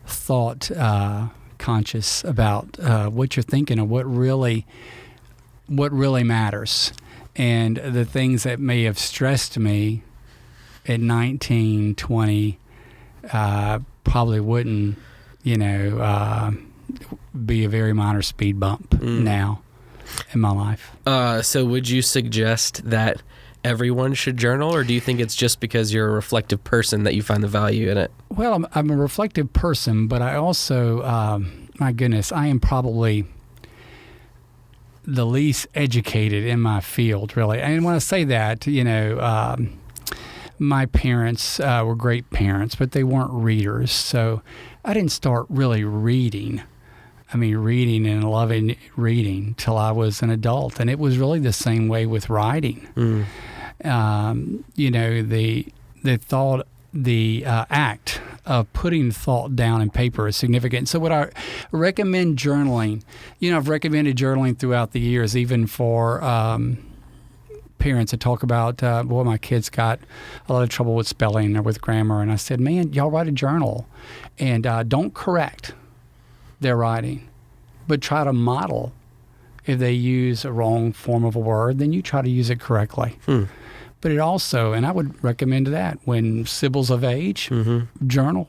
thought conscious about what you're thinking and what really matters. And the things that may have stressed me at 19, 20, probably wouldn't, be a very minor speed bump now in my life. So would you suggest that everyone should journal, or do you think it's just because you're a reflective person that you find the value in it? Well, I'm a reflective person, but I also, my goodness, I am probably the least educated in my field, really. And when I say that, my parents were great parents, but they weren't readers. So I didn't start really reading. Reading and loving reading till I was an adult. And it was really the same way with writing. The thought, the act of putting thought down in paper is significant. So would I recommend journaling? I've recommended journaling throughout the years, even for parents that talk about, my kids got a lot of trouble with spelling or with grammar. And I said, man, y'all write a journal and don't correct their writing, but try to model. If they use a wrong form of a word, then you try to use it correctly. But it also, and I would recommend that when Sybil's of age, journal,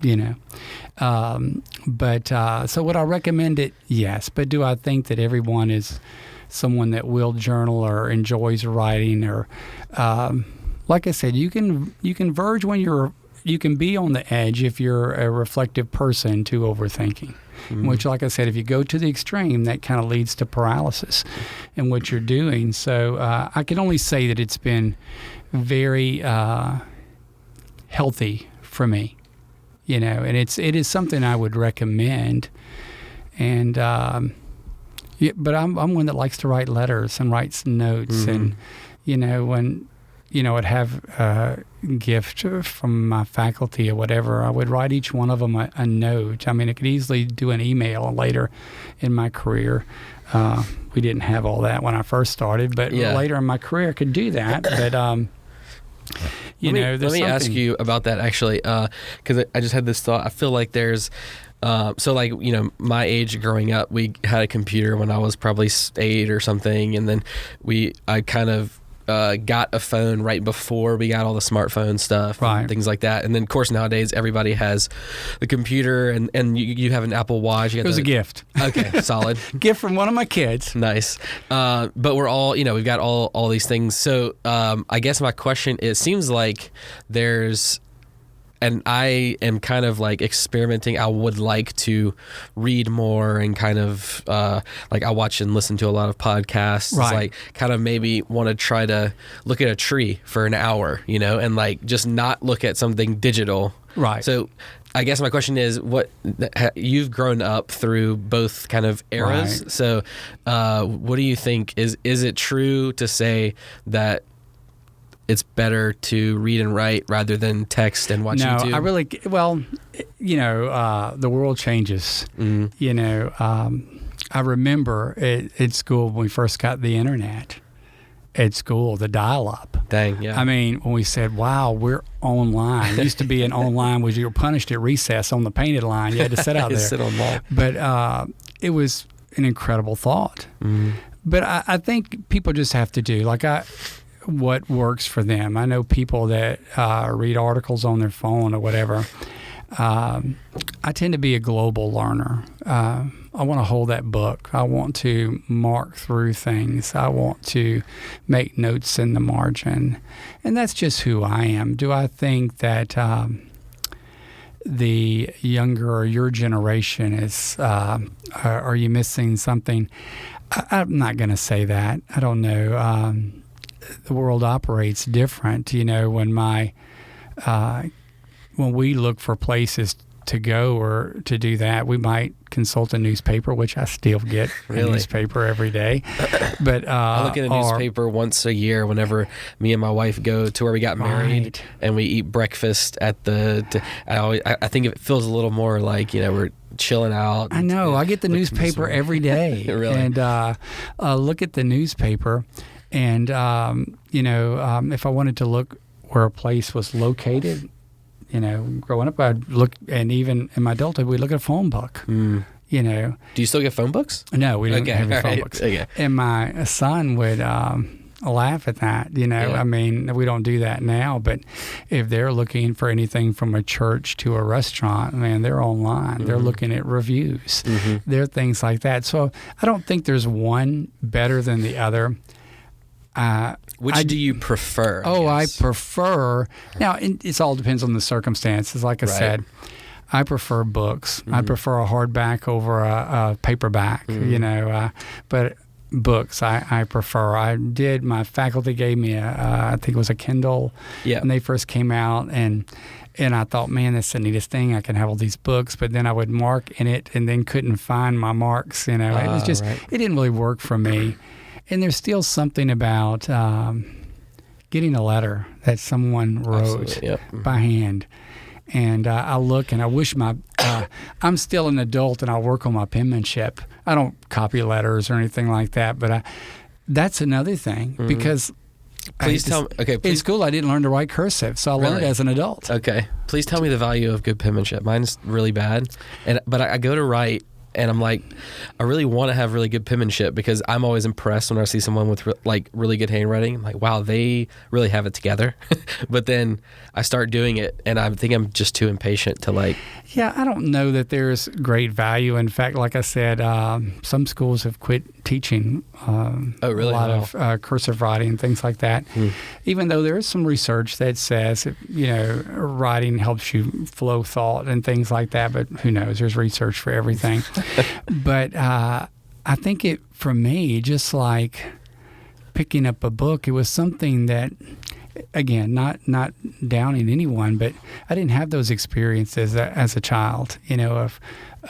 So would I recommend it? Yes. But do I think that everyone is someone that will journal or enjoys writing? Or, like I said, you can verge when you can be on the edge if you're a reflective person to overthinking. Which, like I said, if you go to the extreme, that kind of leads to paralysis in what you're doing. So I can only say that it's been very healthy for me, and it is something I would recommend. And but I'm one that likes to write letters and writes notes, and when I'd have a gift from my faculty or whatever, I would write each one of them a note. I could easily do an email later in my career. We didn't have all that when I first started, but later in my career I could do that. But, let me ask you about that, actually, because I just had this thought. I feel like there's my age growing up, we had a computer when I was probably 8 or something, and then I kind of got a phone right before we got all the smartphone stuff, and things like that. And then, of course, nowadays everybody has the computer, and you have an Apple Watch. It was a gift. Okay, solid. Gift from one of my kids. Nice. But we're all, we've got all these things. So I guess my question is, it seems like there's, and I am kind of like experimenting. I would like to read more and kind of I watch and listen to a lot of podcasts. Right. Like kind of maybe want to try to look at a tree for an hour, and like just not look at something digital. Right. So I guess my question is, you've grown up through both kind of eras. Right. So what do you think? Is it true to say that it's better to read and write rather than text and watch YouTube? The world changes. I remember at school when we first got the internet, at school, the dial-up. Dang, yeah. When we said, wow, we're online. It used to be an online was you were punished at recess on the painted line. You had to sit out there. Sit on that. But it was an incredible thought. But I think people just have to do, what works for them. I know people that read articles on their phone or whatever. I tend to be a global learner. I want to hold that book. I want to mark through things. I want to make notes in the margin. And that's just who I am. Do I think that the younger or your generation is, are you missing something? I'm not going to say that. I don't know. The world operates different. When we look for places to go or to do that, we might consult a newspaper, which I still get Really? a newspaper every day. But I look at a newspaper once a year whenever me and my wife go to where we got married, Right. and we eat breakfast at I think it feels a little more like, we're chilling out. I know. I get the Look at newspaper this every day. Really? And look at the newspaper. And, if I wanted to look where a place was located, growing up, I'd look, and even in my adulthood, we'd look at a phone book. Mm. Do you still get phone books? No, we didn't Okay, have any all phone right. books. Okay. And my son would laugh at that. Yeah. I mean, we don't do that now, but if they're looking for anything from a church to a restaurant, man, they're online. They're looking at reviews. There are things like that. So I don't think there's one better than the other. Which do you prefer? I guess? prefer. Now, it all depends on the circumstances. Like I Right. said, I prefer books. I prefer a hardback over a paperback, but books I prefer. My faculty gave me I think it was a Kindle Yeah. when they first came out, and I thought, man, that's the neatest thing. I can have all these books, but then I would mark in it and then couldn't find my marks. It was just, right. it didn't really work for me. And there's still something about getting a letter that someone wrote Absolutely, yep. by hand. And I look and I wish I'm still an adult and I work on my penmanship. I don't copy letters or anything like that, but that's another thing because Please tell me. Okay, in please. school I didn't learn to write cursive, so I learned Really? as an adult. Okay, please tell me the value of good penmanship. Mine's really bad, but I go to write, and I'm like, I really want to have really good penmanship because I'm always impressed when I see someone with really good handwriting. I'm like, wow, they really have it together. But then I start doing it, and I think I'm just too impatient to Yeah, I don't know that there's great value. In fact, like I said, some schools have quit teaching Oh, really? a lot Wow. of cursive writing and things like that. Even though there is some research that says, writing helps you flow thought and things like that. But who knows? There's research for everything. But I think for me, just like picking up a book, it was something that, again, not downing anyone, but I didn't have those experiences as a child,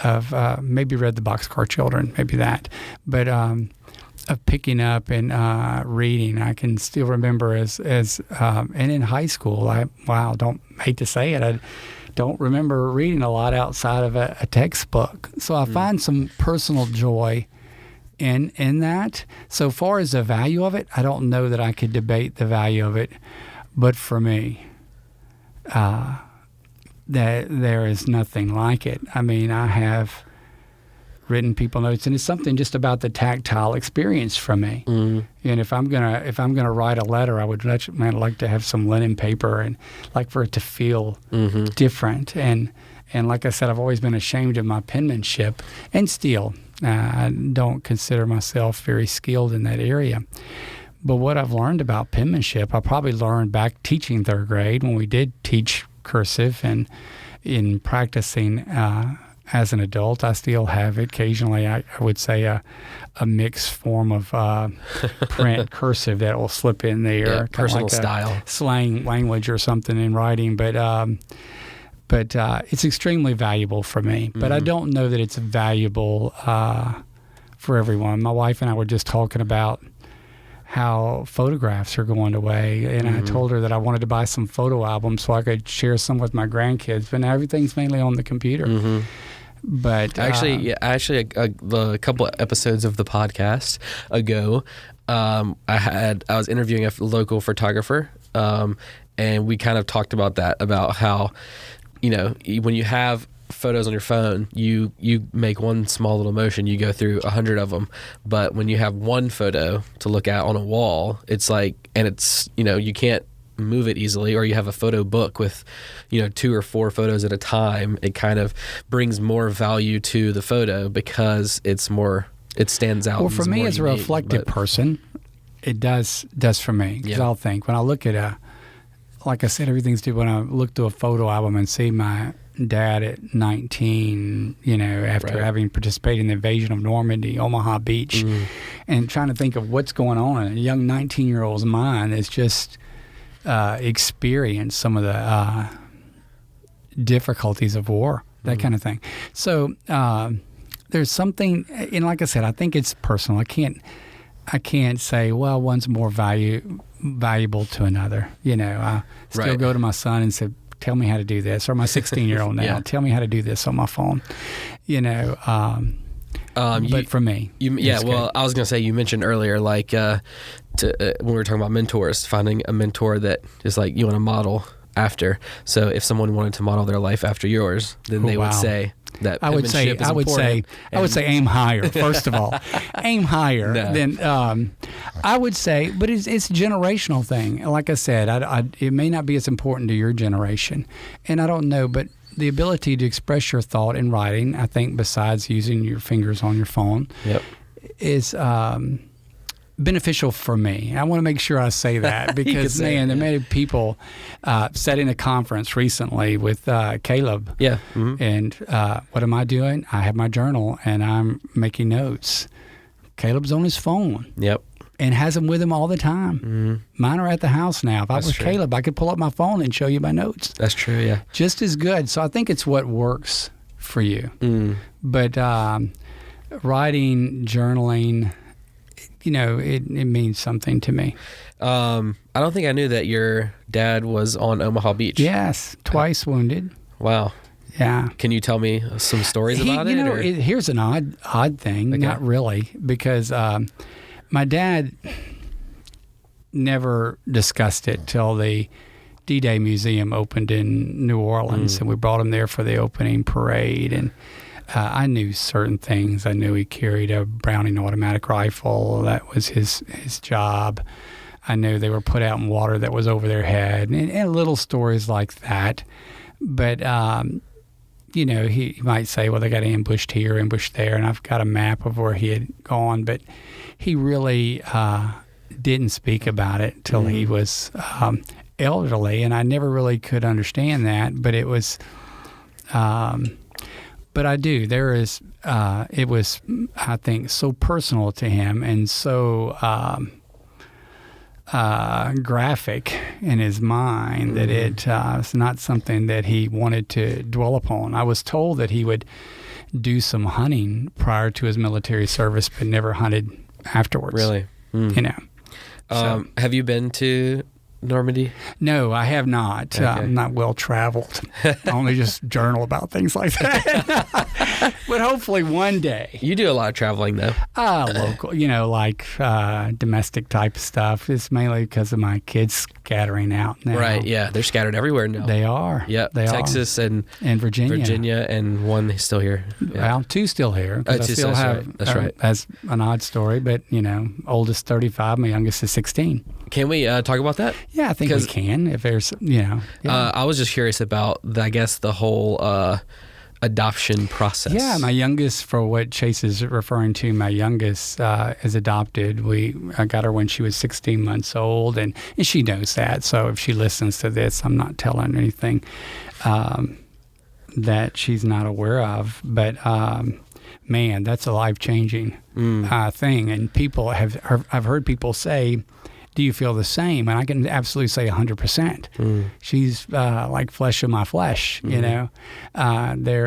of maybe read the Boxcar Children, maybe that, but of picking up and reading. I can still remember and in high school, don't hate to say it, I don't remember reading a lot outside of a textbook. So I find some personal joy in that. So far as the value of it, I don't know that I could debate the value of it. But for me, that there is nothing like it. I mean, I have written people notes, and it's something just about the tactile experience for me. And if I'm gonna write a letter, I would like to have some linen paper and like for it to feel different. And like I said, I've always been ashamed of my penmanship, and still. I don't consider myself very skilled in that area. But what I've learned about penmanship, I probably learned back teaching third grade when we did teach cursive, and in practicing as an adult, I still have occasionally, I would say, a mixed form of print cursive that will slip in there. Yeah, kinda personal like a style. slang language or something in writing. But it's extremely valuable for me. But I don't know that it's valuable for everyone. My wife and I were just talking about how photographs are going away, and I told her that I wanted to buy some photo albums so I could share some with my grandkids. But now everything's mainly on the computer. But Actually, a couple episodes of the podcast ago, I was interviewing a local photographer, and we kind of talked about that, about how, when you have photos on your phone, you make one small little motion, you go through 100 of them. But when you have one photo to look at on a wall, it's like, and it's, you can't move it easily, or you have a photo book with 2 or 4 photos at a time, it kind of brings more value to the photo because it stands out. Well, for me as a reflective person, it does for me. Because I'll think, when I look at like I said, everything's due. When I look through a photo album and see my dad at 19, after having participated in the invasion of Normandy, Omaha Beach, and trying to think of what's going on in a young 19-year-old's mind that's just experienced some of the difficulties of war. that kind of thing. So there's something, and like I said, I think it's personal. I can't say, well, one's more valuable to another. I still go to my son and say, tell me how to do this, or my 16-year-old now, tell me how to do this on my phone. But for me, I was gonna say, you mentioned earlier, like when we were talking about mentors, finding a mentor that is like you want to model after. So if someone wanted to model their life after yours, then they would say that I would say aim higher. First of all, aim higher. No. Then I would say, but it's a generational thing. Like I said, it may not be as important to your generation, and I don't know, but the ability to express your thought in writing, I think, besides using your fingers on your phone, is beneficial for me. I want to make sure I say that because, man, there are many people sat in a conference recently with Caleb. Yeah. And what am I doing? I have my journal and I'm making notes. Caleb's on his phone. Yep. And has them with him all the time. Mine are at the house now. If I was Caleb, I could pull up my phone and show you my notes. That's true, yeah. Just as good. So I think it's what works for you. But writing, journaling, it means something to me. I don't think I knew that your dad was on Omaha Beach. Yes, twice wounded. Wow. Yeah. Can you tell me some stories about it? Here's an odd thing. Okay. Not really, because my dad never discussed it till the D-Day Museum opened in New Orleans, and we brought him there for the opening parade. And I knew certain things. I knew he carried a Browning automatic rifle. That was his job. I knew they were put out in water that was over their head, and little stories like that. But he might say, well, they got ambushed here, ambushed there, and I've got a map of where he had gone. But he really didn't speak about it till he was elderly, and I never really could understand that. But it was, but I do. There is, it was, I think, so personal to him and so graphic in his mind that it's not something that he wanted to dwell upon. I was told that he would do some hunting prior to his military service, but never hunted afterwards. Really? So, have you been to Normandy? No, I have not. Okay. I'm not well traveled. I only just journal about things like that. But hopefully one day. You do a lot of traveling, though. Local, like domestic type stuff. It's mainly because of my kids scattering out now. Right, yeah. They're scattered everywhere now. They are. Yeah, Texas and Virginia. And one is still here. Yeah. Well, two still here. Oh, I still have, right. That's right. That's an odd story, but, oldest 35, my youngest is 16. Can we talk about that? Yeah, I think we can. If there's, I was just curious about, the whole adoption process. Yeah, my youngest, for what Chase is referring to, my youngest is adopted. I got her when she was 16 months old, and she knows that. So if she listens to this, I'm not telling her anything that she's not aware of. But man, that's a life-changing thing. And I've heard people say, do you feel the same? And I can absolutely say 100%. She's like flesh of my flesh, There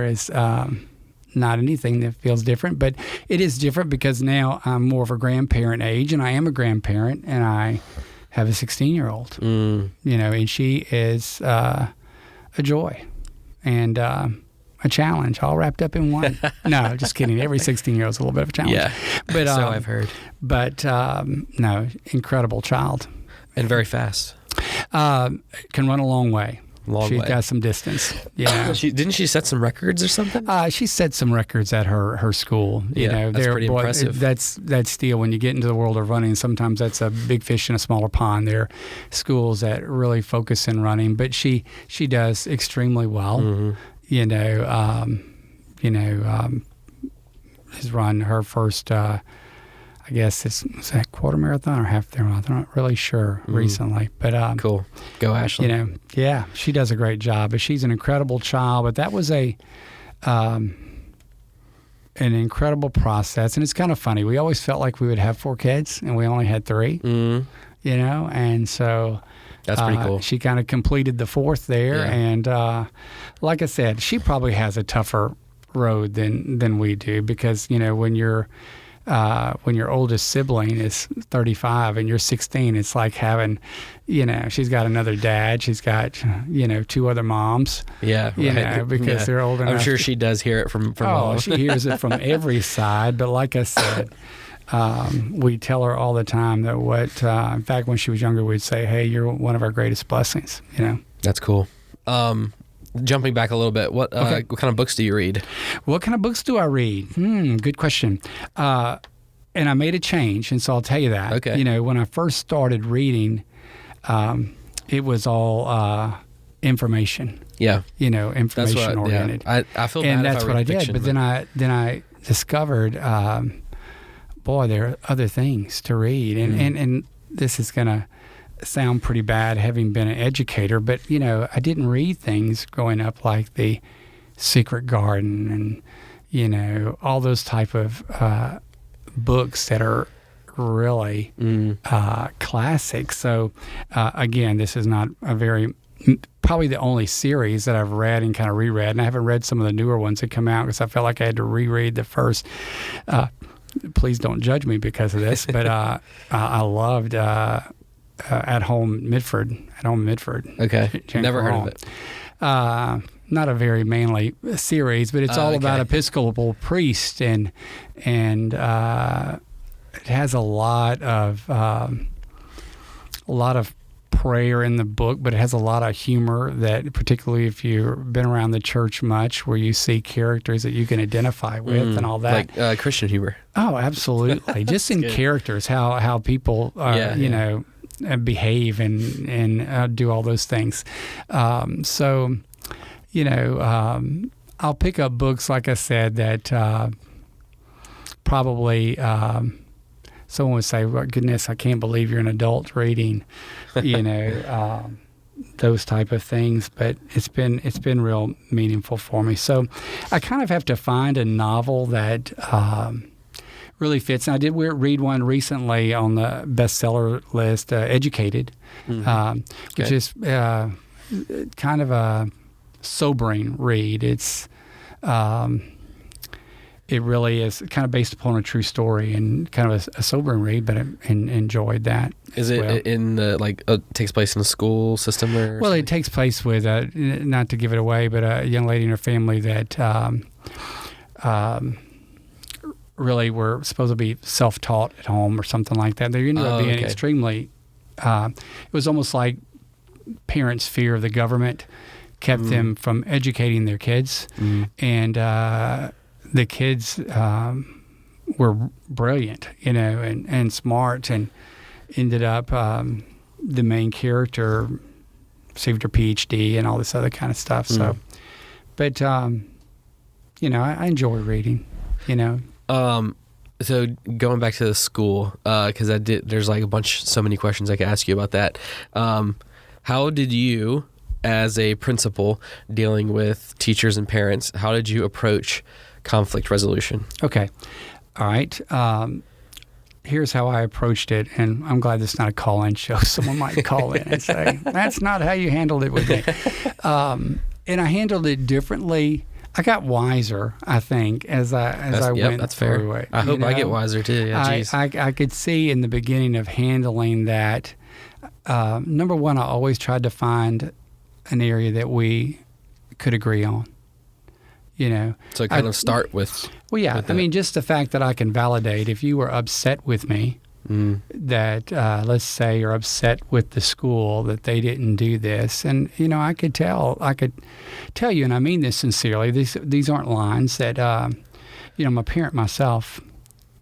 is not anything that feels different, but it is different because now I'm more of a grandparent age, and I am a grandparent, and I have a 16-year-old, and she is a joy and a challenge, all wrapped up in one. No, just kidding. Every 16-year-old is a little bit of a challenge. Yeah, but so I've heard. But no, incredible child. And very fast. Can run a long way. She's got some distance. Yeah. Didn't she set some records or something? She set some records at her school. That's pretty impressive. That's still, when you get into the world of running, sometimes that's a big fish in a smaller pond. There are schools that really focus in running, but she does extremely well. Has run her first, I guess was that quarter marathon or half marathon? I'm not really sure recently, but cool. Go Ashley. Yeah, she does a great job. But she's an incredible child. But that was an incredible process, and it's kind of funny. We always felt like we would have 4 kids, and we only had 3. And so That's pretty cool. She kind of completed the fourth there. Yeah. And like I said, she probably has a tougher road than we do, because, when your oldest sibling is 35 and you're 16, it's like having, she's got another dad. She's got, 2 other moms. Yeah. Right. Because they're old enough. I'm sure she does hear it from all. She hears it from every side. But like I said, we tell her all the time that in fact, when she was younger, we'd say, hey, you're one of our greatest blessings, That's cool. Jumping back a little bit, what kind of books do you read? What kind of books do I read? Good question. And I made a change, and so I'll tell you that. Okay. When I first started reading, it was all information. Yeah. Information oriented. Yeah. I feel bad and if that's I what read I did. fiction, But then I discovered, boy, there are other things to read, and this is gonna sound pretty bad having been an educator, but I didn't read things growing up like The Secret Garden and all those type of books that are really classic. So again, this is not probably the only series that I've read and kind of reread, and I haven't read some of the newer ones that come out because I felt like I had to reread the first. Please don't judge me because of this, but I loved At Home Midford. Okay. Never heard of it. Not a very manly series, but it's all about Episcopal priest, and it has a lot of prayer in the book, but it has a lot of humor, that particularly if you've been around the church much, where you see characters that you can identify with and all that. Like Christian humor. Oh, absolutely. Just in characters, how people behave and do all those things. I'll pick up books, like I said, that probably someone would say, well, goodness, I can't believe you're an adult reading, those type of things. But it's been real meaningful for me. So I kind of have to find a novel that really fits. And I did read one recently on the bestseller list, Educated, which is kind of a sobering read. It's it really is kind of based upon a true story and kind of a sobering read, but I enjoyed that. Is it in the takes place in a school system or? Well, something? it takes place with not to give it away, but a young lady and her family that really were supposed to be self-taught at home or something like that. They ended up being extremely. It was almost like parents' fear of the government kept them from educating their kids, and the kids were brilliant, and smart, and ended up the main character received her PhD and all this other kind of stuff. So, but I enjoy reading, So going back to the school, because there's so many questions I could ask you about that. How did you, as a principal dealing with teachers and parents, how did you approach conflict resolution? Okay. All right. Here's how I approached it, and I'm glad this is not a call-in show. Someone might call in and say, that's not how you handled it with me. And I handled it differently. I got wiser, I think, as I went through it. I hope I get wiser too. Yeah, geez. I could see in the beginning of handling that, number one, I always tried to find an area that we could agree on. So kind of start with. Well, yeah. I mean, just the fact that I can validate if you were upset with me, that let's say you're upset with the school that they didn't do this, and I could tell you, and I mean this sincerely. These aren't lines that I'm a parent myself.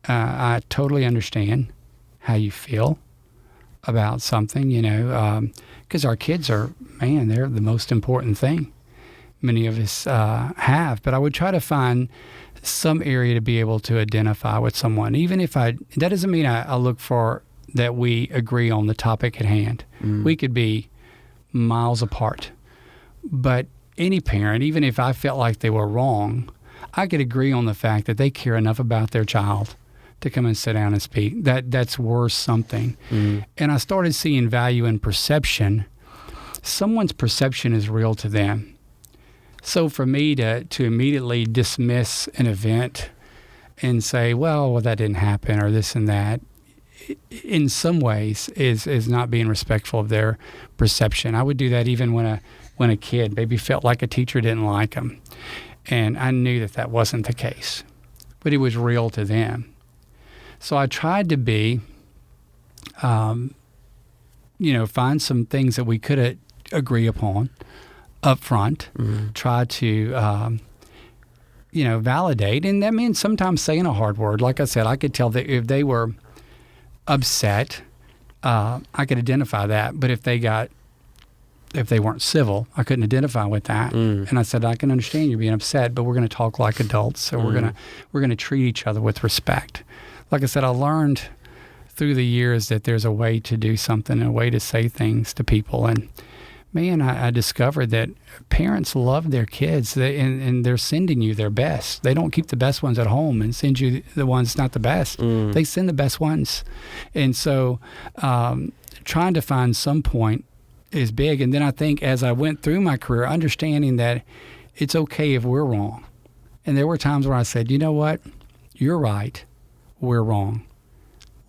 I totally understand how you feel about something, because our kids are, they're the most important thing many of us have. But I would try to find some area to be able to identify with someone, even if that doesn't mean I look for that we agree on the topic at hand. We could be miles apart. But any parent, even if I felt like they were wrong, I could agree on the fact that they care enough about their child to come and sit down and speak. That's worth something. And I started seeing value in perception. Someone's perception is real to them. So for me to immediately dismiss an event and say, well, that didn't happen, or this and that, in some ways is not being respectful of their perception. I would do that even when a kid maybe felt like a teacher didn't like them. And I knew that wasn't the case, but it was real to them. So I tried to be, find some things that we could agree upon up front, try to, validate. And that means sometimes saying a hard word. Like I said, I could tell that if they were upset, I could identify that. But if they weren't civil, I couldn't identify with that. And I said, I can understand you being upset, but we're going to talk like adults. So we're going to treat each other with respect. Like I said, I learned through the years that there's a way to do something, a way to say things to people. And man, I discovered that parents love their kids, and they're sending you their best. They don't keep the best ones at home and send you the ones not the best. They send the best ones. And so trying to find some point is big. And then I think as I went through my career, understanding that it's okay if we're wrong. And there were times where I said, you know what? You're right. We're wrong.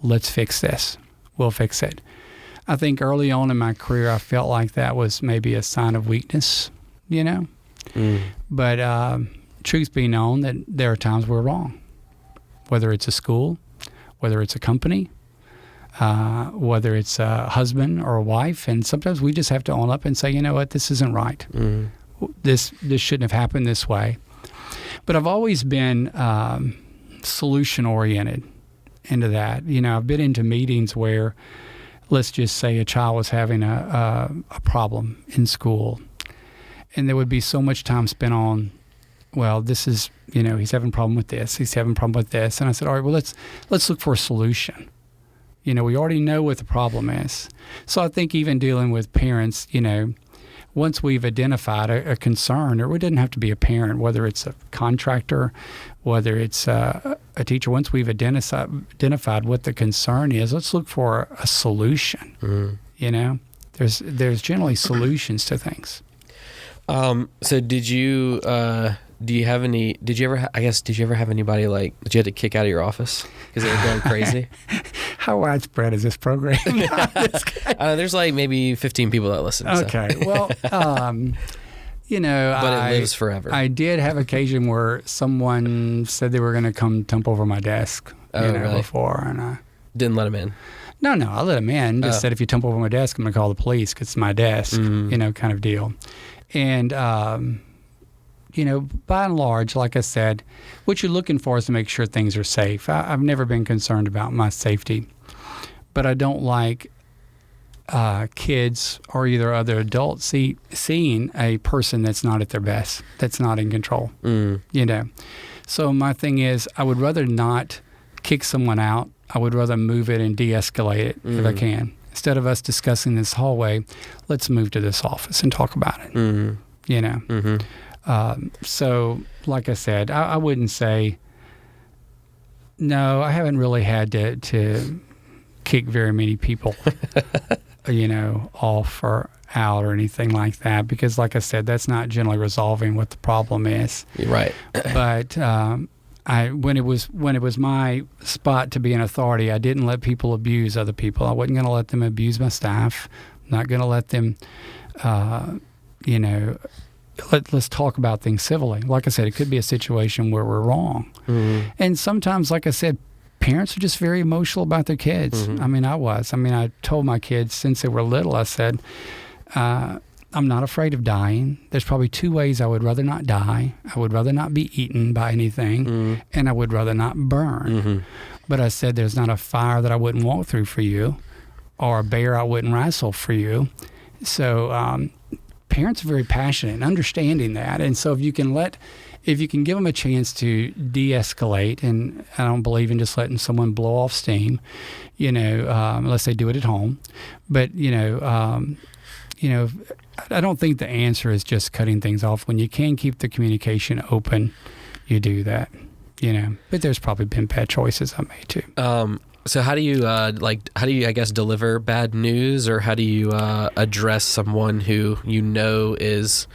Let's fix this. We'll fix it. I think early on in my career, I felt like that was maybe a sign of weakness, But truth be known, that there are times we're wrong, whether it's a school, whether it's a company, whether it's a husband or a wife. And sometimes we just have to own up and say, you know what, this isn't right. This shouldn't have happened this way. But I've always been solution-oriented into that. I've been into meetings where, let's just say a child was having a problem in school, and there would be so much time spent on, well, this is, he's having a problem with this, he's having a problem with this. And I said, all right, well, let's look for a solution. We already know what the problem is. So I think even dealing with parents, once we've identified a concern, or it doesn't have to be a parent, whether it's a contractor, whether it's a teacher, once we've identified what the concern is, let's look for a solution. There's generally solutions to things. So did you ever have anybody that you had to kick out of your office because they were going crazy? How widespread is this program? There's maybe 15 people that listen. Okay. So. Well, but it lives forever. I did have occasion where someone said they were going to come dump over my desk, really? Before, and I didn't let them in. No, I let them in. Just said, if you dump over my desk, I'm going to call the police because it's my desk, kind of deal. And, by and large, like I said, what you're looking for is to make sure things are safe. I've never been concerned about my safety, but I don't like kids or either other adults seeing a person that's not at their best, that's not in control, So my thing is, I would rather not kick someone out. I would rather move it and de-escalate it if I can. Instead of us discussing this hallway, let's move to this office and talk about it, So, like I said, I wouldn't say, no, I haven't really had to kick very many people, off or out or anything like that, because like I said, that's not generally resolving what the problem is. You're right. But when it was my spot to be an authority, I didn't let people abuse other people. I wasn't going to let them abuse my staff. I'm not going to let them, let's talk about things civilly. Like I said, it could be a situation where we're wrong. And sometimes, like I said, parents are just very emotional about their kids. I told my kids since they were little, I said, I'm not afraid of dying. There's probably two ways I would rather not die. I would rather not be eaten by anything, and I would rather not burn. But I said, there's not a fire that I wouldn't walk through for you, or a bear I wouldn't wrestle for you. So parents are very passionate and understanding that. And so if you can give them a chance to de-escalate, and I don't believe in just letting someone blow off steam, unless they do it at home. But, I don't think the answer is just cutting things off. When you can keep the communication open, you do that. But there's probably been bad choices I made too. So how do you I guess deliver bad news, or how do you address someone who is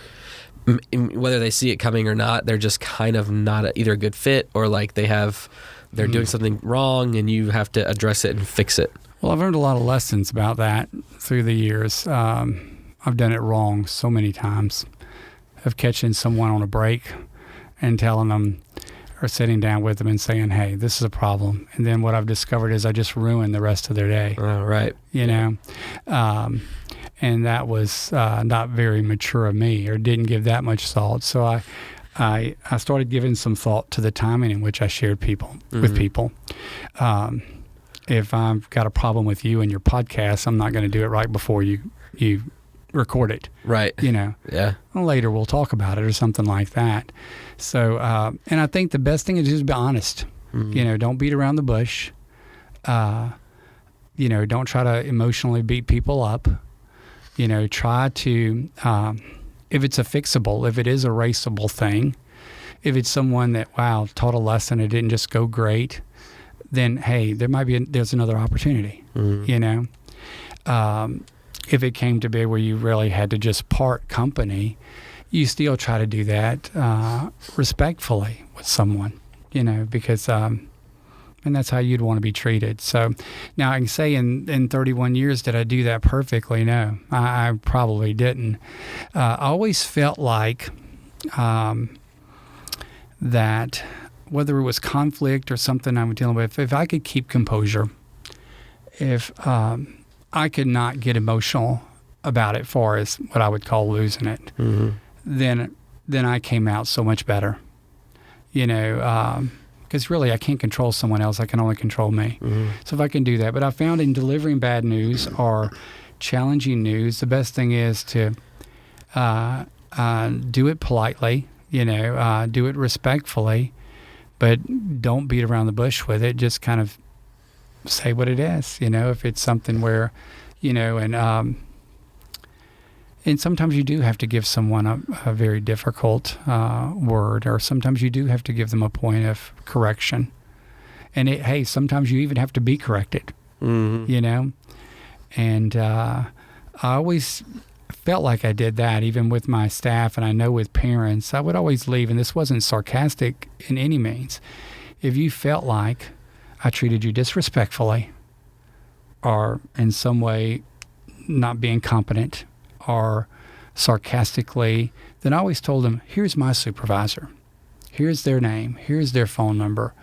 whether they see it coming or not, they're just kind of not either a good fit, or like they're doing something wrong and you have to address it and fix it? Well, I've learned a lot of lessons about that through the years. I've done it wrong so many times, of catching someone on a break and telling them, or sitting down with them and saying, hey, this is a problem. And then what I've discovered is I just ruined the rest of their day. Oh, right. And that was not very mature of me, or didn't give that much thought. So I started giving some thought to the timing in which I shared with people. If I've got a problem with you and your podcast, I'm not going to do it right before you record it. Right. Yeah. Later we'll talk about it or something like that. So, and I think the best thing is just be honest. Don't beat around the bush. Don't try to emotionally beat people up. Try to, if it's a fixable, if it is a erasable thing, if it's someone that, taught a lesson, it didn't just go great, then, hey, there's another opportunity, if it came to be where you really had to just part company, you still try to do that respectfully with someone, because, and that's how you'd want to be treated. So now I can say in 31 years, did I do that perfectly? No, I probably didn't. I always felt like that whether it was conflict or something I was dealing with, if I could keep composure, if I could not get emotional about it far as what I would call losing it, then I came out so much better, because really I can't control someone else. I can only control me. So if I can do that. But I found in delivering bad news or challenging news, the best thing is to do it politely, do it respectfully, but don't beat around the bush with it. Just kind of say what it is, if it's something where, and sometimes you do have to give someone a very difficult word, or sometimes you do have to give them a point of correction. And sometimes you even have to be corrected, And I always felt like I did that, even with my staff, and I know with parents, I would always leave, and this wasn't sarcastic in any means. If you felt like I treated you disrespectfully, or in some way not being competent, or sarcastically, then I always told them, here's my supervisor. Here's their name. Here's their phone number.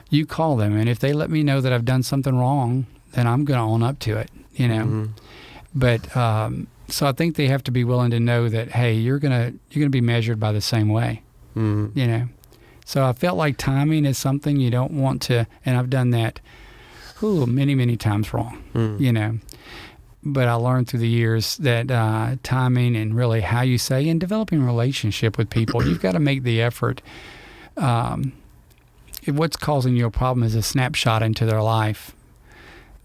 You call them, and if they let me know that I've done something wrong, then I'm going to own up to it, But so I think they have to be willing to know that, hey, you're gonna be measured by the same way, So I felt like timing is something you don't want to, and I've done that many, many times wrong, But I learned through the years that timing and really how you say, and developing a relationship with people, you've got to make the effort. If what's causing you a problem is a snapshot into their life,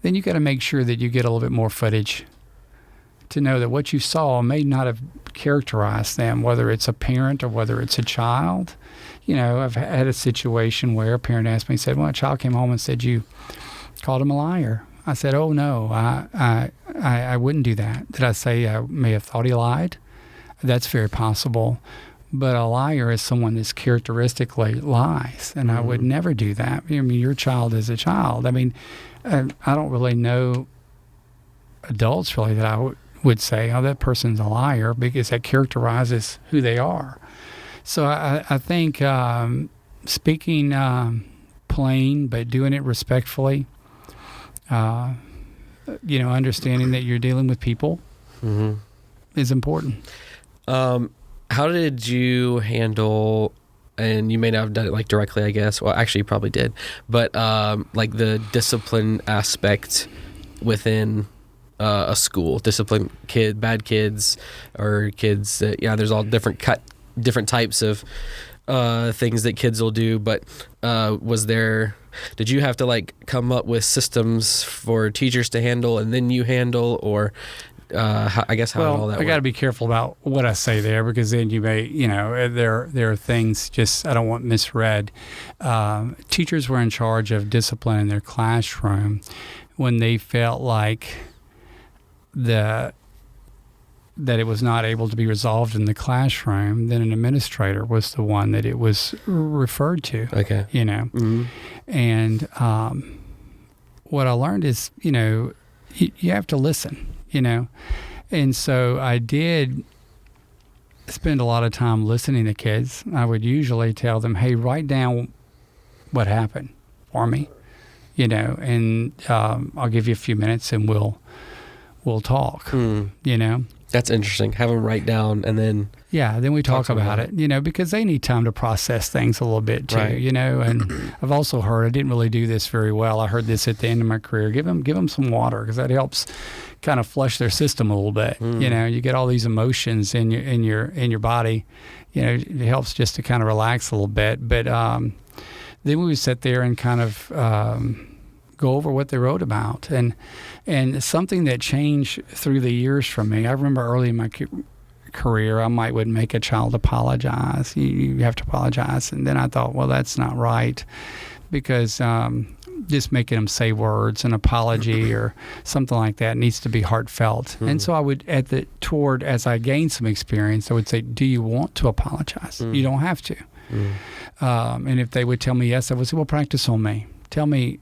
then you've got to make sure that you get a little bit more footage to know that what you saw may not have characterized them, whether it's a parent or whether it's a child. I've had a situation where a parent asked me, said, well, a child came home and said, you called him a liar. I said, oh, no, I wouldn't do that. Did I say I may have thought he lied? That's very possible. But a liar is someone that's characteristically lies, and I would never do that. I mean, your child is a child. I mean, I don't really know adults really that I would say, oh, that person's a liar, because that characterizes who they are. So I think speaking plain but doing it respectfully, understanding that you're dealing with people is important. How did you handle, and you may not have done it like directly, I guess. Well, actually, you probably did. But like the discipline aspect within a school, discipline bad kids, or kids that, there's all different types of things that kids will do. But did you have to like come up with systems for teachers to handle and then you handle, or I guess how did all that I work? got to be careful about what I say there, because then you may, there are things just I don't want misread. Teachers were in charge of discipline in their classroom when they felt like that it was not able to be resolved in the classroom. Then an administrator was the one that it was referred to. Okay. And what I learned is, you have to listen. And so I did spend a lot of time listening to kids. I would usually tell them, hey, write down what happened for me, and I'll give you a few minutes and we'll talk, That's interesting. Have them write down and then... Yeah, then we talk about it, because they need time to process things a little bit too, Right. And I've also heard, I didn't really do this very well. I heard this at the end of my career. Give them some water, because that helps kind of flush their system a little bit. You get all these emotions in your body. It helps just to kind of relax a little bit. But then we would sit there and kind of go over what they wrote about, and something that changed through the years for me. I remember early in my career, I would make a child apologize. You have to apologize. And then I thought, well, that's not right, because just making them say words, an apology or something like that needs to be heartfelt. And so I would, as I gained some experience, I would say, do you want to apologize? You don't have to. And if they would tell me yes, I would say, well, practice on me. Tell me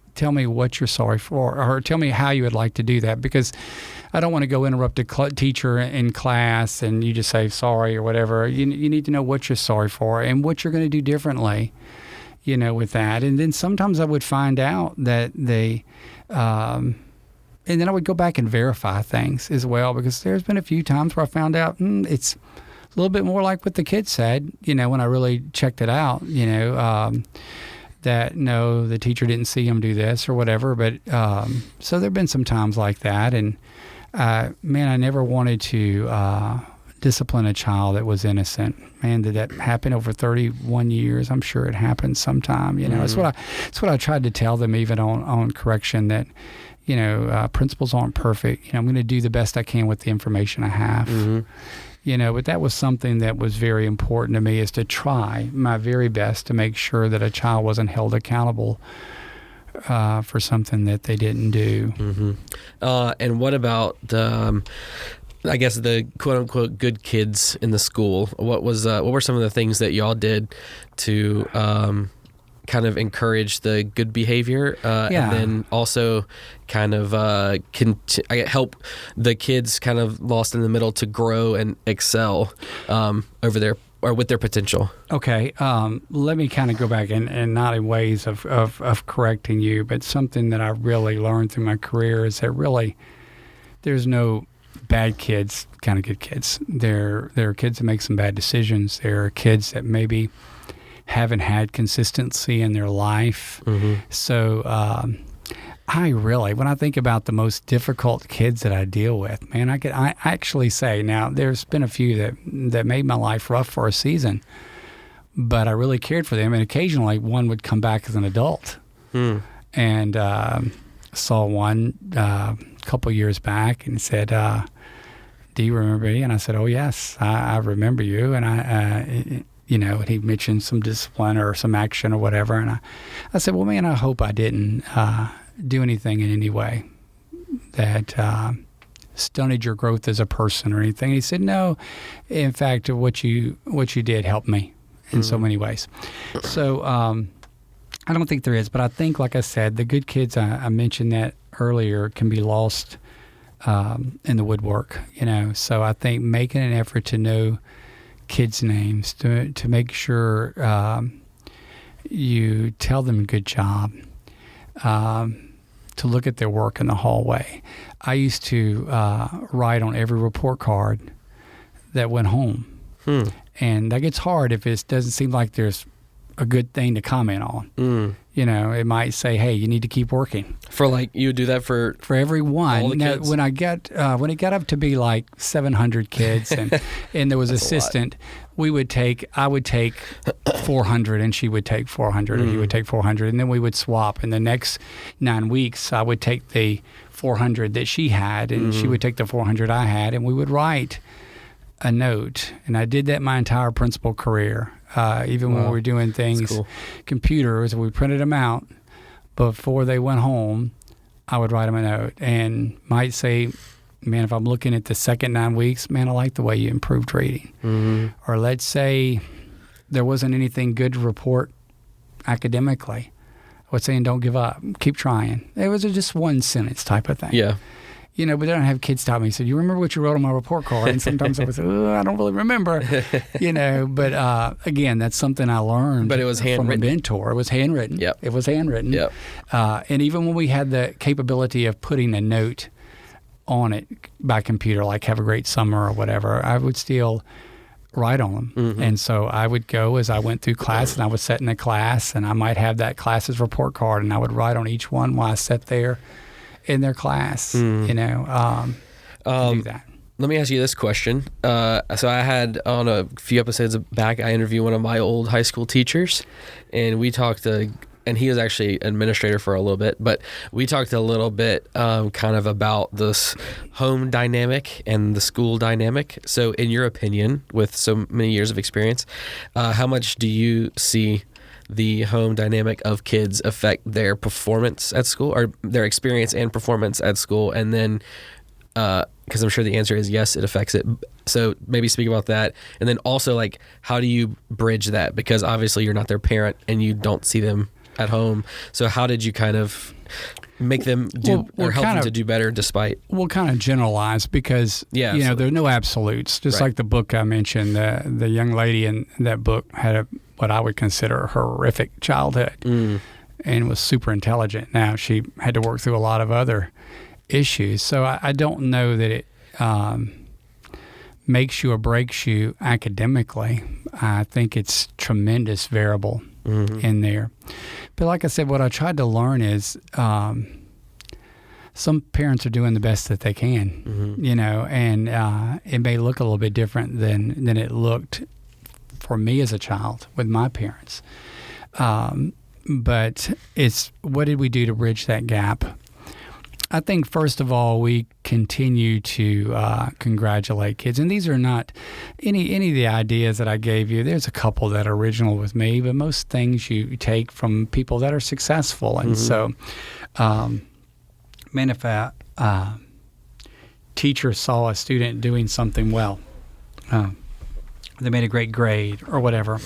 what you're sorry for, or tell me how you would like to do that, because I don't want to go interrupt a teacher in class and you just say sorry or whatever. You need to know what you're sorry for and what you're going to do differently, with that. And then sometimes I would find out that they, and then I would go back and verify things as well, because there's been a few times where I found out it's a little bit more like what the kid said, when I really checked it out, that no, the teacher didn't see him do this or whatever. But so there have been some times like that. And man, I never wanted to discipline a child that was innocent. Man, did that happen over 31 years? I'm sure it happened sometime. It's what I tried to tell them, even on correction, that principals aren't perfect. I'm going to do the best I can with the information I have. But that was something that was very important to me, is to try my very best to make sure that a child wasn't held accountable for something that they didn't do. And what about I guess the quote unquote good kids in the school? What were some of the things that y'all did to kind of encourage the good behavior, and then also kind of help the kids kind of lost in the middle to grow and excel over their or with their potential? Okay, let me kind of go back and not in ways of correcting you, but something that I really learned through my career is that really there's no bad kids, kind of good kids. There are kids that make some bad decisions. There are kids that maybe haven't had consistency in their life. So when I think about the most difficult kids that I deal with, man, I actually say, now there's been a few that made my life rough for a season, but I really cared for them, and occasionally one would come back as an adult. And saw one a couple years back and said, do you remember me? And I said, oh yes, I remember you. And and he mentioned some discipline or some action or whatever. And I said, well, man, I hope I didn't do anything in any way that stunted your growth as a person or anything. And he said, no, in fact, what you did helped me in so many ways. So I don't think there is, but I think, like I said, the good kids, I mentioned that earlier, can be lost in the woodwork, So I think making an effort to know kids' names, to make sure you tell them good job, to look at their work in the hallway. I used to write on every report card that went home. And that gets hard if it doesn't seem like there's a good thing to comment on. It might say, hey, you need to keep working. You would do that for everyone. All the kids? When it got up to be like 700 kids and there was assistant, I would take 400 and she would take 400 or he would take 400, and then we would swap. In the next 9 weeks, I would take the 400 that she had and she would take the 400 I had, and we would write a note. And I did that my entire principal career. Even when we were doing things, computers, we printed them out. Before they went home, I would write them a note and might say, man, if I'm looking at the second 9 weeks, man, I like the way you improved reading. Or let's say there wasn't anything good to report academically. I would say, don't give up, keep trying. It was just one sentence type of thing. Yeah. But I don't have kids tell me, so you remember what you wrote on my report card? And sometimes I would say, I don't really remember, But again, that's something I learned. But it was handwritten. From a mentor. It was handwritten. Yep. It was handwritten. Yep. And even when we had the capability of putting a note on it by computer, like have a great summer or whatever, I would still write on them. And so I would go as I went through class, and I would sit in a class, and I might have that class's report card, and I would write on each one while I sat there in their class, do that. Let me ask you this question. So I had on a few episodes back, I interviewed one of my old high school teachers, and we talked and he was actually administrator for a little bit, but we talked a little bit kind of about this home dynamic and the school dynamic. So in your opinion, with so many years of experience, how much do you see the home dynamic of kids affect their performance at school, or their experience and performance at school? And then, because I'm sure the answer is yes, it affects it. So maybe speak about that. And then also, like, how do you bridge that? Because obviously you're not their parent and you don't see them at home. So how did you kind of make them do or help them to do better despite? We'll kind of generalize because, there are no absolutes. Just like the book I mentioned, the young lady in that book had what I would consider a horrific childhood and was super intelligent. Now, she had to work through a lot of other issues. So I don't know that it makes you or breaks you academically. I think it's tremendous variable in there. But like I said, what I tried to learn is some parents are doing the best that they can, and it may look a little bit different than it looked for me as a child with my parents. But it's, what did we do to bridge that gap? I think, first of all, we continue to congratulate kids. And these are not any of the ideas that I gave you. There's a couple that are original with me, but most things you take from people that are successful. And so, if a teacher saw a student doing something well, they made a great grade or whatever,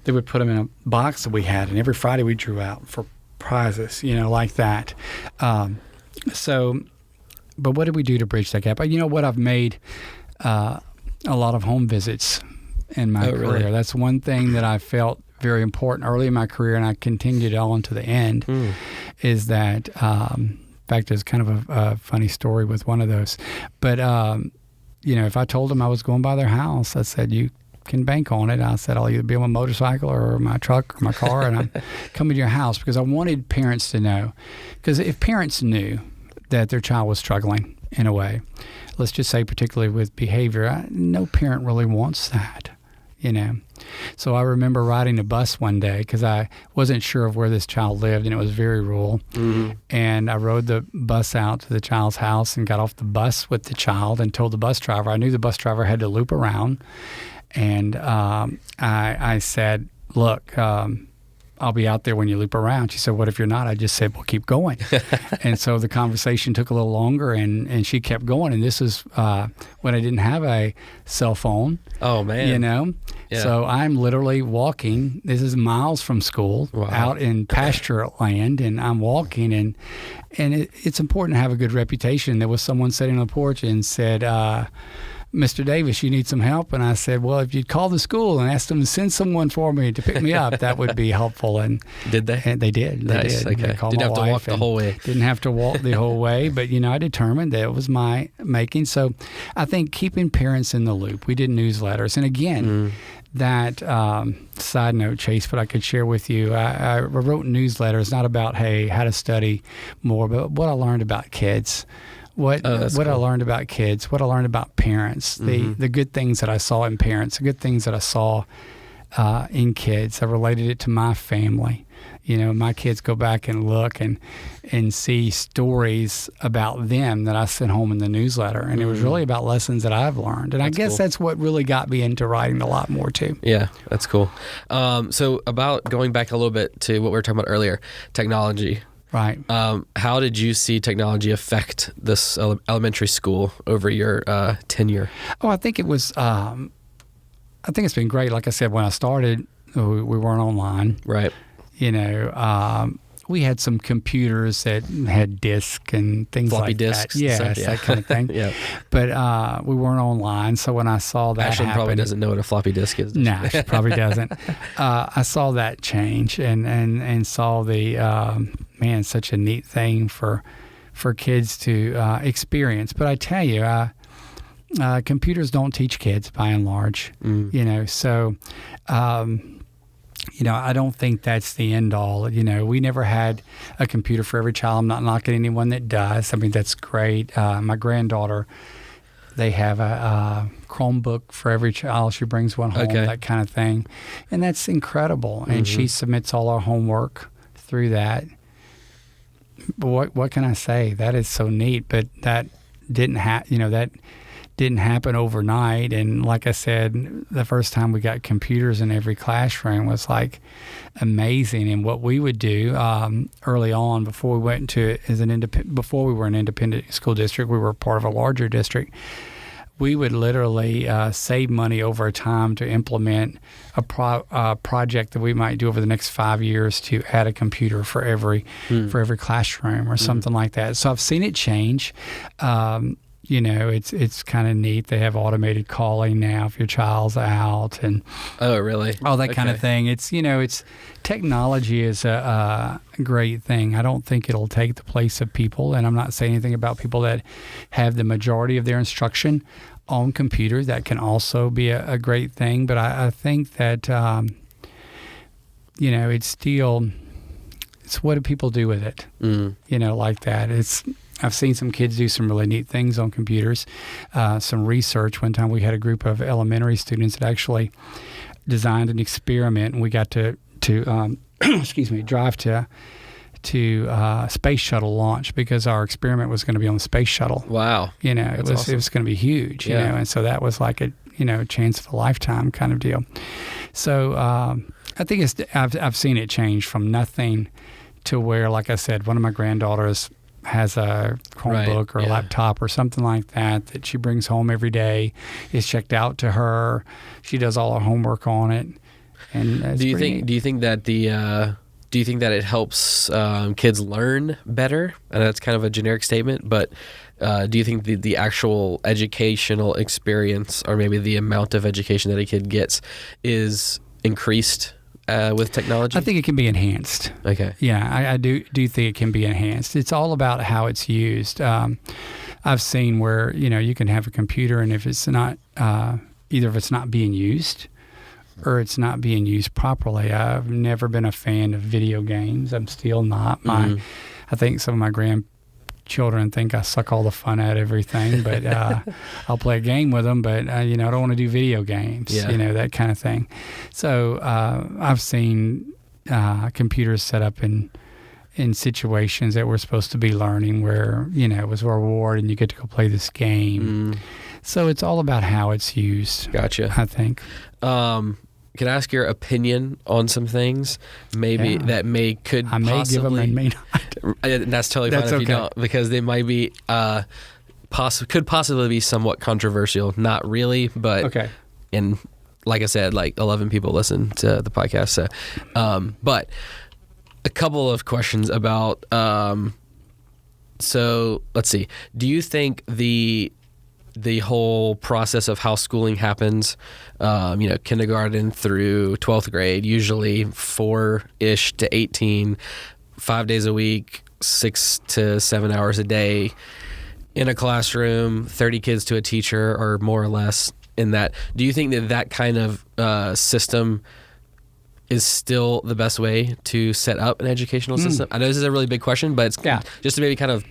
they would put them in a box that we had, and every Friday we drew out for prizes, like that. But what did we do to bridge that gap? You know what? I've made a lot of home visits in my career. Really? That's one thing that I felt very important early in my career, and I continued on to the end, is that, in fact, there's kind of a funny story with one of those. But, if I told them I was going by their house, I said, you can bank on it. I said, I'll either be on my motorcycle or my truck or my car, and I'm coming to your house, because I wanted parents to know. Because if parents knew that their child was struggling in a way, let's just say particularly with behavior, no parent really wants that, So I remember riding a bus one day because I wasn't sure of where this child lived, and it was very rural. And I rode the bus out to the child's house and got off the bus with the child and told the bus driver, I knew the bus driver had to loop around. And I said, look, I'll be out there when you loop around. She said, what if you're not? I just said, well, keep going. And so the conversation took a little longer, and she kept going. And this is when I didn't have a cell phone. Oh, man. Yeah. So I'm literally walking. This is miles from school, out in pasture land, and I'm walking. And it's important to have a good reputation. There was someone sitting on the porch and said, Mr. Davis, you need some help? And I said, well, if you'd call the school and ask them to send someone for me to pick me up, that would be helpful. And did they? And they did. Nice. They did. Okay. Didn't have to walk the whole way. Didn't have to walk the whole way. But, I determined that it was my making. So I think keeping parents in the loop. We did newsletters. And again, that side note, Chase, but I could share with you, I wrote newsletters, not about, hey, how to study more, but what I learned about kids. what Oh, I cool. learned about kids, what I learned about parents, the good things that I saw in parents, the good things that I saw in kids. I related it to my family. You know, my kids go back and look and see stories about them that I sent home in the newsletter. And it was really about lessons that I've learned. And I guess cool. that's what really got me into writing a lot more too. Yeah, that's cool. So about going back a little bit to what we were talking about earlier, technology. Right. How did you see technology affect this elementary school over your tenure? Oh, I think it was, I think it's been great. Like I said, when I started, we weren't online. Right. You know, we had some computers that had disk and things Floppy like disks that. and Yes, stuff, yeah. that kind of thing. Yeah. But we weren't online. So when I saw that Ashlyn happen, probably doesn't know what a floppy disk is. No, she probably doesn't. I saw that change and saw the, man, such a neat thing for kids to experience. But I tell you, computers don't teach kids by and large, you know, so, you know, I don't think that's the end all. You know, we never had a computer for every child. I'm not knocking anyone that does. I mean, that's great. My granddaughter, they have a Chromebook for every child. She brings one home, that kind of thing. And that's incredible. And she submits all our homework through that. But what can I say? That is so neat. But that didn't didn't happen overnight. And like I said, the first time we got computers in every classroom was like amazing. And what we would do early on, before we went to before we were an independent school district, we were part of a larger district. We would literally save money over time to implement a project that we might do over the next 5 years to add a computer for every classroom or something like that. So I've seen it change. You know, it's kind of neat. They have automated calling now if your child's out, and Oh, really? all that kind of thing. It's, you know, technology is a great thing. I don't think it'll take the place of people, and I'm not saying anything about people that have the majority of their instruction on computers. That can also be a great thing, but I think that you know, it's what do people do with it? You know, like that. I've seen some kids do some really neat things on computers. Some research. One time we had a group of elementary students that actually designed an experiment, and we got to excuse me, drive to space shuttle launch because our experiment was going to be on the space shuttle. Wow. You know, That's it awesome. was going to be huge. You know, and so that was like a chance of a lifetime kind of deal. So I think I've seen it change from nothing to where, like I said, one of my granddaughters has a Chromebook or a laptop or something like that she brings home every day. It's checked out to her. She does all her homework on it. And do you think that it helps kids learn better? And that's kind of a generic statement, but do you think the actual educational experience, or maybe the amount of education that a kid gets, is increased with technology? I think it can be enhanced. Okay. Yeah, I do think it can be enhanced. It's all about how it's used. I've seen where, you know, you can have a computer, and if it's not, either if it's not being used or it's not being used properly. I've never been a fan of video games. I'm still not. I think some of my grandchildren think I suck all the fun out of everything, but I'll play a game with them, but you know, I don't want to do video games, you know, that kind of thing. So I've seen computers set up in situations that we're supposed to be learning, where, you know, it was a reward and you get to go play this game. So it's all about how it's used. Gotcha. I think. Can I ask your opinion on some things? Maybe that could I may possibly give them and may not. That's totally fine if you don't, because they might be could possibly be somewhat controversial. Not really, but Okay. And like I said, like 11 people listen to the podcast. So, but a couple of questions about. So let's see. Do you think the whole process of how schooling happens, you know, kindergarten through 12th grade, usually 4-ish to 18, 5 days a week, 6 to 7 hours a day in a classroom, 30 kids to a teacher, or more or less in that. Do you think that kind of system is still the best way to set up an educational system? I know this is a really big question, but it's just to maybe kind of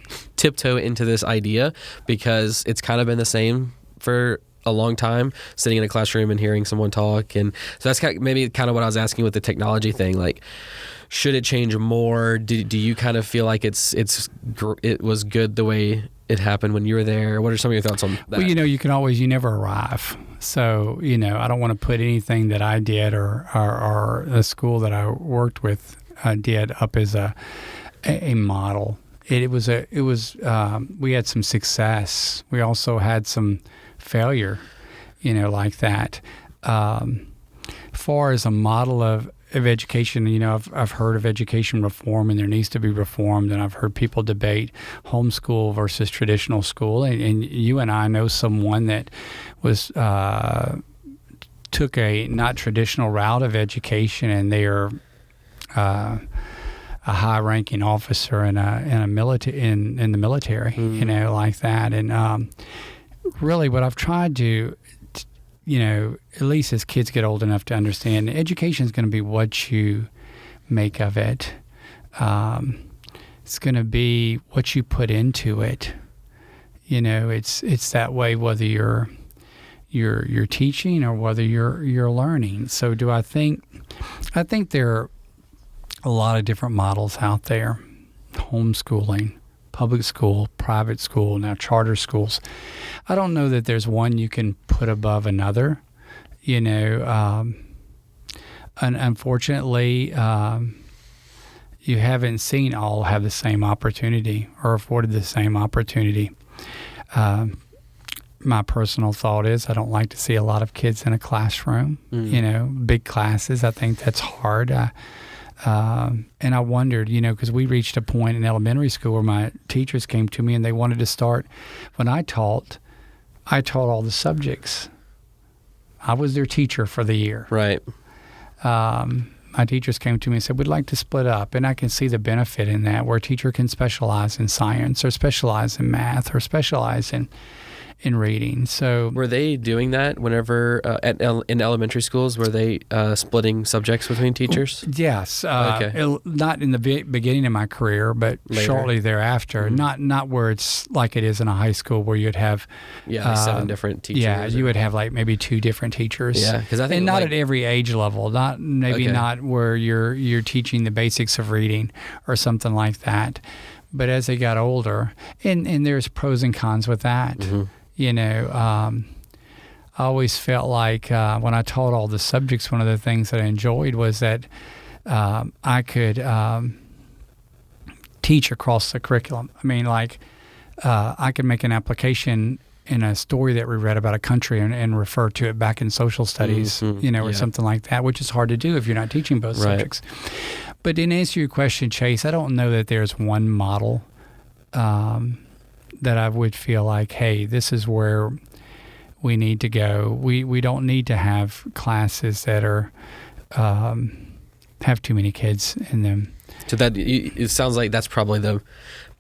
tiptoe into this idea because it's kind of been the same for a long time, sitting in a classroom and hearing someone talk. And so that's maybe kind of what I was asking with the technology thing. Like, should it change more? Do you kind of feel like it was good the way it happened when you were there? What are some of your thoughts on that? Well, you never arrive. So, I don't want to put anything that I did or the school that I worked with did up as a model. We had some success. We also had some failure, like that. Far as a model of education, I've heard of education reform, and there needs to be reform. And I've heard people debate homeschool versus traditional school. And you and I know someone that was took a not traditional route of education, and they are a high-ranking officer in the military, like that. And really, what I've tried to, at least as kids get old enough to understand, education is going to be what you make of it. It's going to be what you put into it. It's that way whether you're teaching or whether you're learning. So I think there are a lot of different models out there: homeschooling, public school, private school, now charter schools. I don't know that there's one you can put above another. Unfortunately, you haven't seen all have the same opportunity or afforded the same opportunity. My personal thought is I don't like to see a lot of kids in a classroom, big classes. I think that's hard. And I wondered, because we reached a point in elementary school where my teachers came to me and they wanted to start. When I taught all the subjects. I was their teacher for the year. Right. My teachers came to me and said, we'd like to split up. And I can see the benefit in that, where a teacher can specialize in science or specialize in math or specialize in reading. So were they doing that whenever in elementary schools? Were they splitting subjects between teachers? Yes. Okay. Not in the beginning of my career, but later, shortly thereafter. Mm-hmm. Not where it's like it is in a high school where you'd have like 7 different teachers. Yeah, you would have like maybe 2 different teachers. Yeah, because I think and not at every age level. Not where you're teaching the basics of reading or something like that. But as they got older, and there's pros and cons with that. Mm-hmm. I always felt like when I taught all the subjects, one of the things that I enjoyed was that I could teach across the curriculum. I mean, I could make an application in a story that we read about a country and refer to it back in social studies, or something like that, which is hard to do if you're not teaching both subjects. But in answer to your question, Chase, I don't know that there's one model that I would feel like, hey, this is where we need to go. We don't need to have classes that are have too many kids in them. So it sounds like that's probably the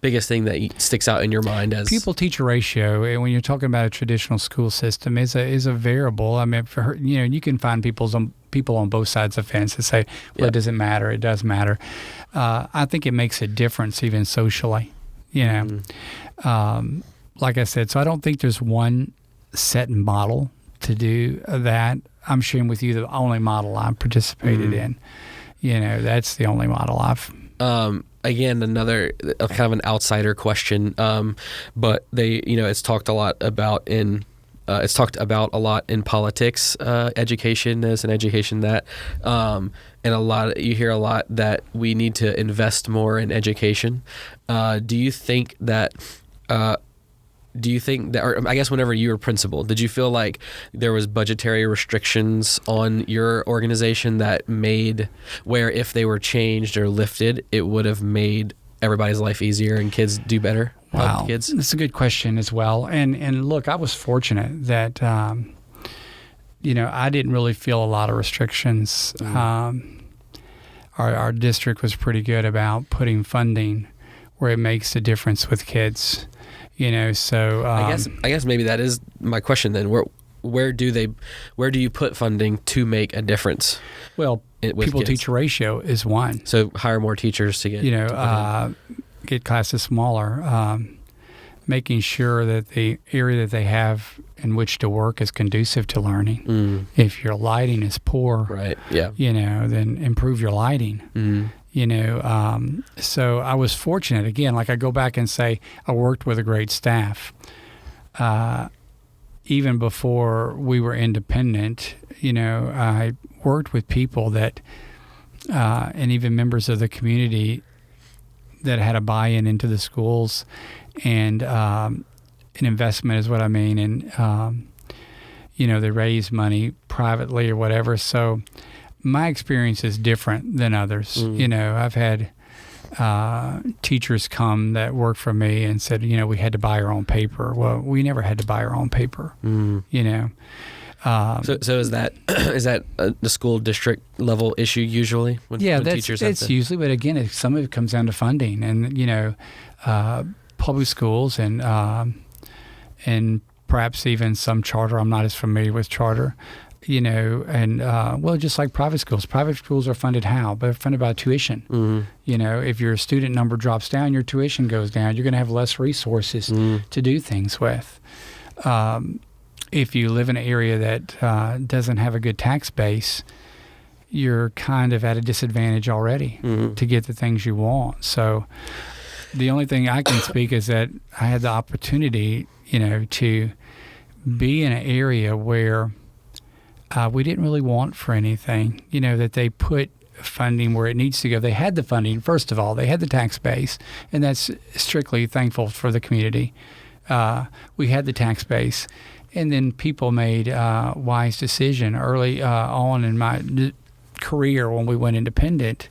biggest thing that sticks out in your mind as pupil-teacher ratio. And when you're talking about a traditional school system, is a variable. I mean, for her, you can find people on both sides of the fence that say, well, It doesn't matter. It does matter. I think it makes a difference even socially. Like I said, so I don't think there's one set model to do that. I'm sharing with you the only model I've participated in. That's the only model I've. Again, another kind of an outsider question, but it's talked a lot about in politics, education this and education that, and you hear a lot that we need to invest more in education. Do you think that, or I guess whenever you were principal, did you feel like there was budgetary restrictions on your organization that made where if they were changed or lifted, it would have made everybody's life easier and kids do better? Wow, kids? That's a good question as well. And look, I was fortunate that I didn't really feel a lot of restrictions. Our district was pretty good about putting funding where it makes a difference with kids. So I guess maybe that is my question then. Where do you put funding to make a difference? Well, pupil-teacher ratio is one. So hire more teachers to get get classes smaller. making sure that the area that they have in which to work is conducive to learning. If your lighting is poor, Right. Yeah. then improve your lighting. So I was fortunate. Again, like I go back and say, I worked with a great staff. Even before we were independent, I worked with people that, and even members of the community that had a buy-in into the schools, and an investment is what I mean. And, they raise money privately or whatever. So my experience is different than others. I've had teachers come that work for me and said, we had to buy our own paper. Well, we never had to buy our own paper, So is that the school district level issue usually? When teachers have that's usually. But again, some of it comes down to funding, and public schools and perhaps even some charter. I'm not as familiar with charter, and just like private schools. Private schools are funded how? They're funded by tuition. If your student number drops down, your tuition goes down. You're going to have less resources to do things with. If you live in an area that doesn't have a good tax base, you're kind of at a disadvantage already to get the things you want. So the only thing I can speak is that I had the opportunity, to be in an area where we didn't really want for anything, that they put funding where it needs to go. They had the funding, first of all. They had the tax base, and that's strictly thankful for the community. We had the tax base. And then people made a wise decision early on in my career when we went independent.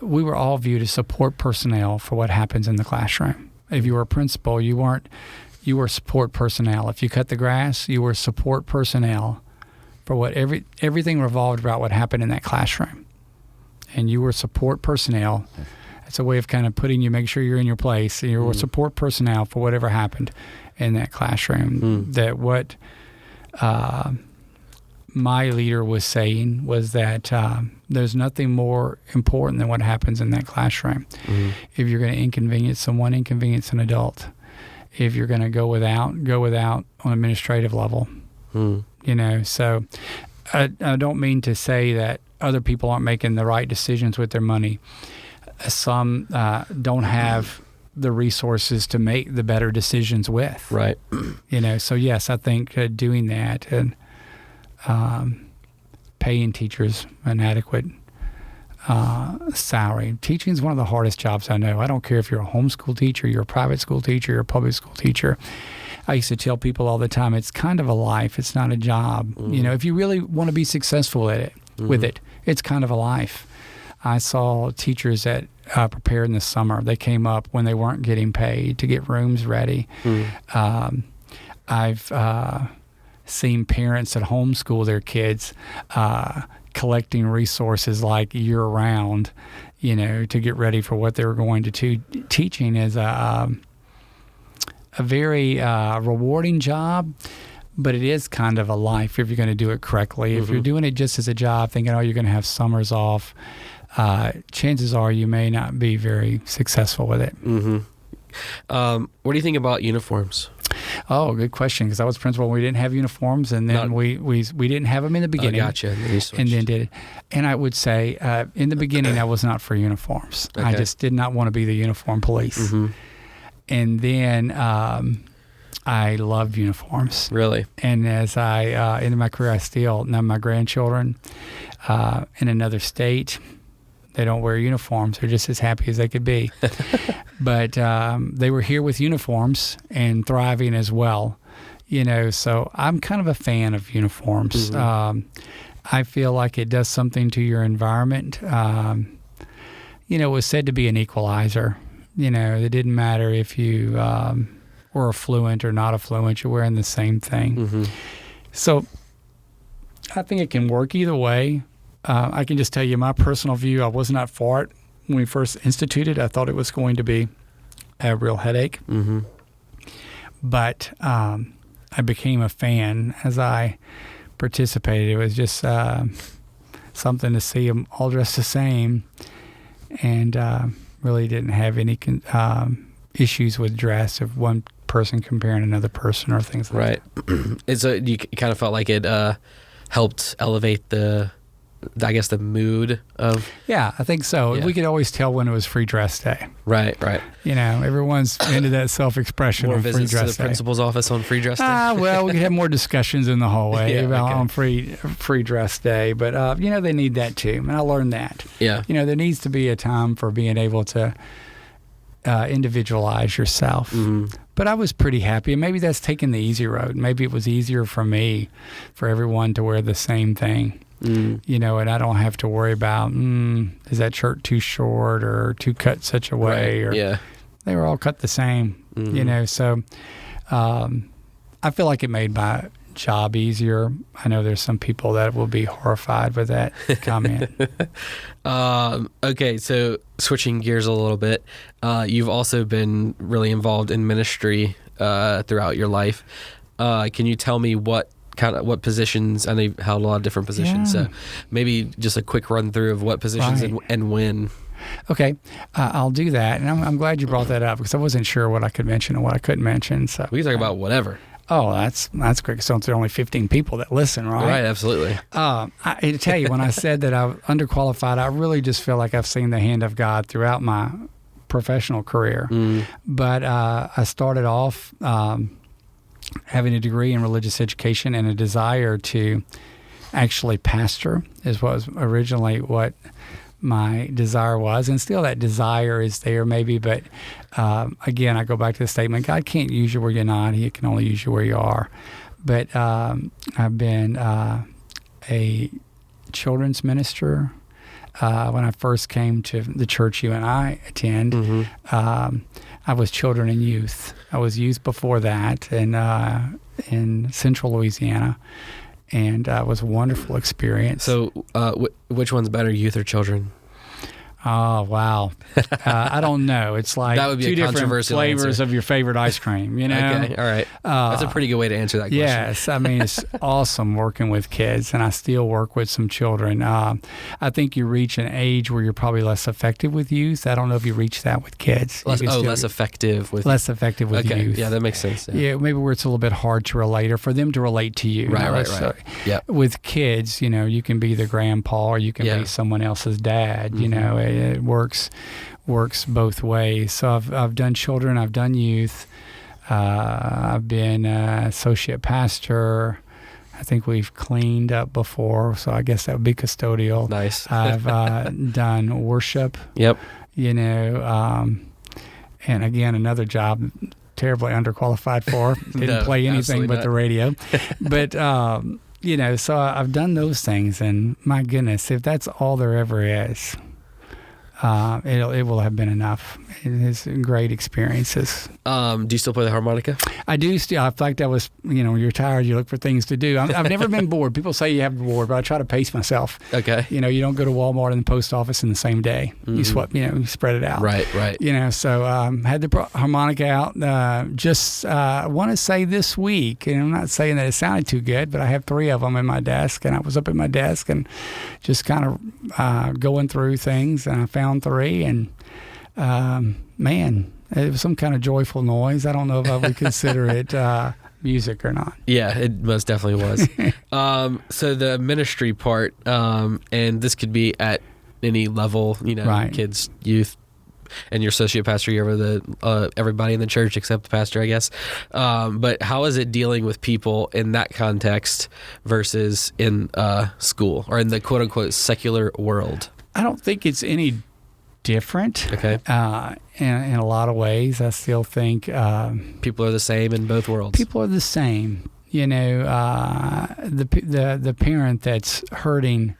We were all viewed as support personnel for what happens in the classroom. If you were a principal, you were support personnel. If you cut the grass, you were support personnel for what everything revolved about what happened in that classroom. And you were support personnel. It's a way of kind of putting you, make sure you're in your place. You were support personnel for whatever happened in that classroom. That what my leader was saying was that there's nothing more important than what happens in that classroom. If you're going to inconvenience someone, inconvenience an adult. If you're going to go without on administrative level. So I don't mean to say that other people aren't making the right decisions with their money. Some don't have the resources to make the better decisions with. Right. So yes, I think doing that and paying teachers an adequate salary. Teaching is one of the hardest jobs I know. I don't care if you're a homeschool teacher, you're a private school teacher, you're a public school teacher. I used to tell people all the time, it's kind of a life. It's not a job. If you really want to be successful at it, with it, it's kind of a life. I saw teachers that prepared in the summer. They came up when they weren't getting paid to get rooms ready. I've seen parents that homeschool their kids collecting resources like year-round, to get ready for what they were going to do. Teaching is a very rewarding job, but it is kind of a life if you're going to do it correctly. If you're doing it just as a job, thinking, you're going to have summers off, chances are you may not be very successful with it. What do you think about uniforms? Oh, good question. Because I was principal, we didn't have uniforms, and then we didn't have them in the beginning. Gotcha. And then did. And I would say in the beginning I was not for uniforms. Okay. I just did not want to be the uniform police. And then I loved uniforms. Really? And as I ended my career, I still, now my grandchildren in another state, they don't wear uniforms. They're just as happy as they could be. But they were here with uniforms and thriving as well. So I'm kind of a fan of uniforms. I feel like it does something to your environment. It was said to be an equalizer. It didn't matter if you were affluent or not affluent, you're wearing the same thing. So I think it can work either way. I can just tell you my personal view, I was not for it when we first instituted. I thought it was going to be a real headache. But I became a fan as I participated. It was just something to see them all dressed the same, and really didn't have any issues with dress of one person comparing another person or things like that. Right. You kind of felt like it helped elevate the mood of. Yeah, I think so. Yeah. We could always tell when it was free dress day. Right. Everyone's into that self-expression More on free visits dress to the day. principal's office on free dress day. Well, we could have more discussions in the hallway about okay. on free dress day, but they need that too, and I learned that. Yeah. There needs to be a time for being able to individualize yourself. Mm-hmm. But I was pretty happy, and maybe that's taking the easy road. Maybe it was easier for me, for everyone to wear the same thing. And I don't have to worry about, is that shirt too short or too cut such a way? Right. Or they were all cut the same, So I feel like it made my job easier. I know there's some people that will be horrified with that comment. Okay, so switching gears a little bit, you've also been really involved in ministry throughout your life. Can you tell me what positions? I know you've held a lot of different positions, so maybe just a quick run through of what positions and when. Okay, I'll do that, and I'm glad you brought that up because I wasn't sure what I could mention and what I couldn't mention. So we can talk about whatever. Oh, that's great. So there are only 15 people that listen, right? Right, absolutely. I tell you, when I said that I'm underqualified, I really just feel like I've seen the hand of God throughout my professional career. But I started off having a degree in religious education and a desire to actually pastor is what was originally what my desire was, and still that desire is there maybe, but again, I go back to the statement, God can't use you where you're not, He can only use you where you are. But I've been a children's minister. When I first came to the church you and I attend, I was children and youth. I was youth before that in central Louisiana. And it was a wonderful experience. So which one's better, youth or children? Oh, wow. I don't know. It's like that would be two a different controversial flavors answer. of your favorite ice cream, Okay, all right. That's a pretty good way to answer that question. Yes. I mean, it's awesome working with kids, and I still work with some children. I think you reach an age where you're probably less effective with youth. I don't know if you reach that with kids. Less effective with okay. youth. Yeah, that makes sense. Yeah, maybe where it's a little bit hard to relate or for them to relate to you. Right. So, yeah. With kids, you can be the grandpa or you can be someone else's dad. It works both ways. So I've done children, I've done youth. I've been associate pastor. I think we've cleaned up before, so I guess that would be custodial. Nice. I've done worship. Yep. And again, another job terribly underqualified for. Didn't play anything but the radio. But, so I've done those things, and my goodness, if that's all there ever is, it will have been enough. It is great experiences. Do you still play the harmonica? I do still. In fact, I was, when you're tired, you look for things to do. I've never been bored. People say you have been bored, but I try to pace myself. Okay. You don't go to Walmart and the post office in the same day. You you spread it out. Right. So had the harmonica out. I want to say this week, and I'm not saying that it sounded too good, but I have 3 of them in my desk, and I was up at my desk and just kind of going through things, and I found 3, and man, it was some kind of joyful noise. I don't know if I would consider it music or not. Yeah, it most definitely was. So the ministry part, and this could be at any level, right. Kids, youth, and your associate pastor, you're over the everybody in the church except the pastor, I guess. But how is it dealing with people in that context versus in school or in the quote unquote secular world? I don't think it's any different. Okay. In a lot of ways, I still think people are the same in both worlds. People are the same. The parent that's hurting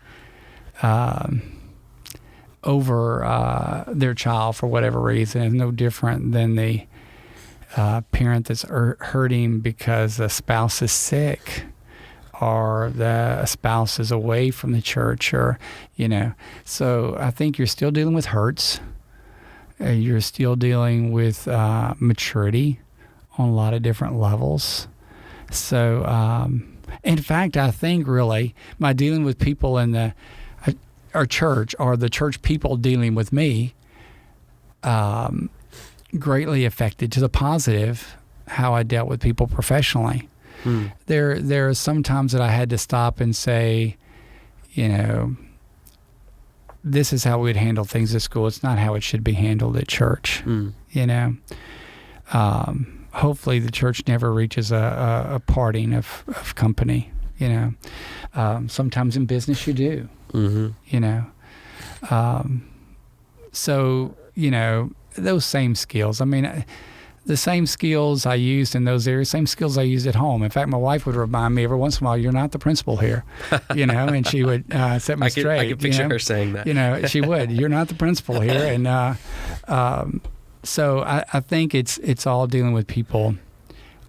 over their child for whatever reason is no different than the parent that's hurting because the spouse is sick or the spouse is away from the church, or So I think you're still dealing with hurts. You're still dealing with maturity on a lot of different levels. So, in fact, I think really by dealing with people in our church, or the church people dealing with me, greatly affected, to the positive, how I dealt with people professionally. There are some times that I had to stop and say, this is how we'd handle things at school. It's not how it should be handled at church. Hopefully the church never reaches a parting of company. Sometimes in business you do. So those same skills. I mean, the same skills I used in those areas, same skills I used at home. In fact, my wife would remind me every once in a while, "You're not the principal here," and she would set me straight. I could picture her saying that. She would. "You're not the principal here," and so I think it's all dealing with people.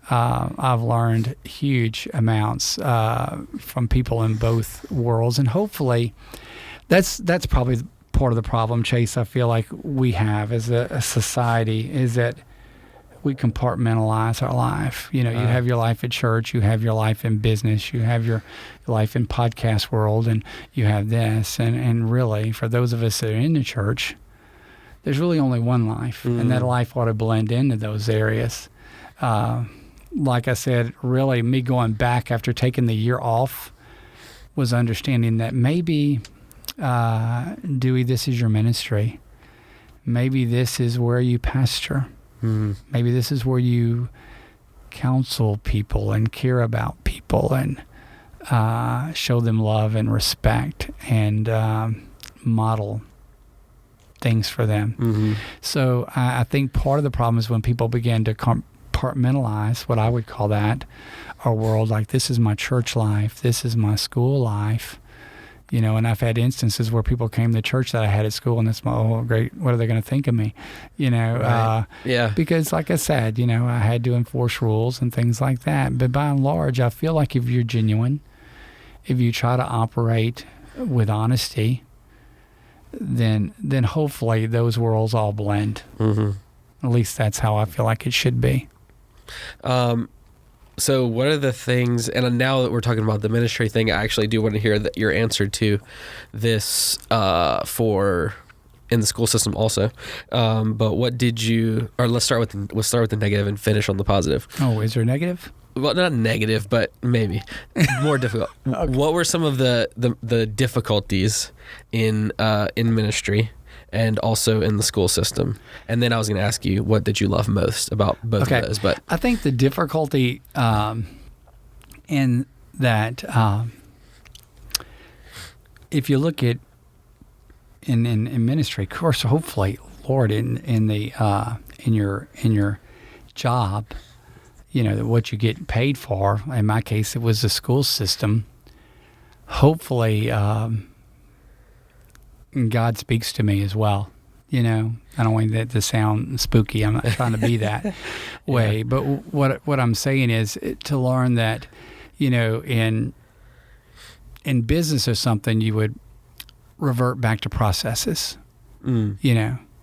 I've learned huge amounts from people in both worlds, and hopefully, that's probably part of the problem, Chase. I feel like we have as a society is that we compartmentalize our life. You have your life at church, you have your life in business, you have your life in podcast world, and you have this. And really, for those of us that are in the church, there's really only one life, and that life ought to blend into those areas. Like I said, really, me going back after taking the year off was understanding that maybe, Dewey, this is your ministry. Maybe this is where you pastor. Maybe this is where you counsel people and care about people and show them love and respect and model things for them. So I think part of the problem is when people begin to compartmentalize, what I would call that, our world, like this is my church life, this is my school life. And I've had instances where people came to church that I had at school, and it's great, what are they going to think of me? Right. Because like I said, I had to enforce rules and things like that. But by and large, I feel like if you're genuine, if you try to operate with honesty, then hopefully those worlds all blend. At least that's how I feel like it should be. So what are the things, and now that we're talking about the ministry thing, I actually do want to hear your answer to this for in the school system also. But what did you, or let's start with the negative and finish on the positive. Oh, is there a negative? Well, not negative, but maybe more difficult. Okay. What were some of the difficulties in ministry and also in the school system? And then I was going to ask you, what did you love most about both of those? But I think the difficulty in that, if you look at in ministry, of course, hopefully, Lord, in your job, what you get paid for. In my case, it was the school system. Hopefully, God speaks to me as well. I don't want that to sound spooky. I'm not trying to be that way. But what I'm saying is to learn that, in business or something, you would revert back to processes.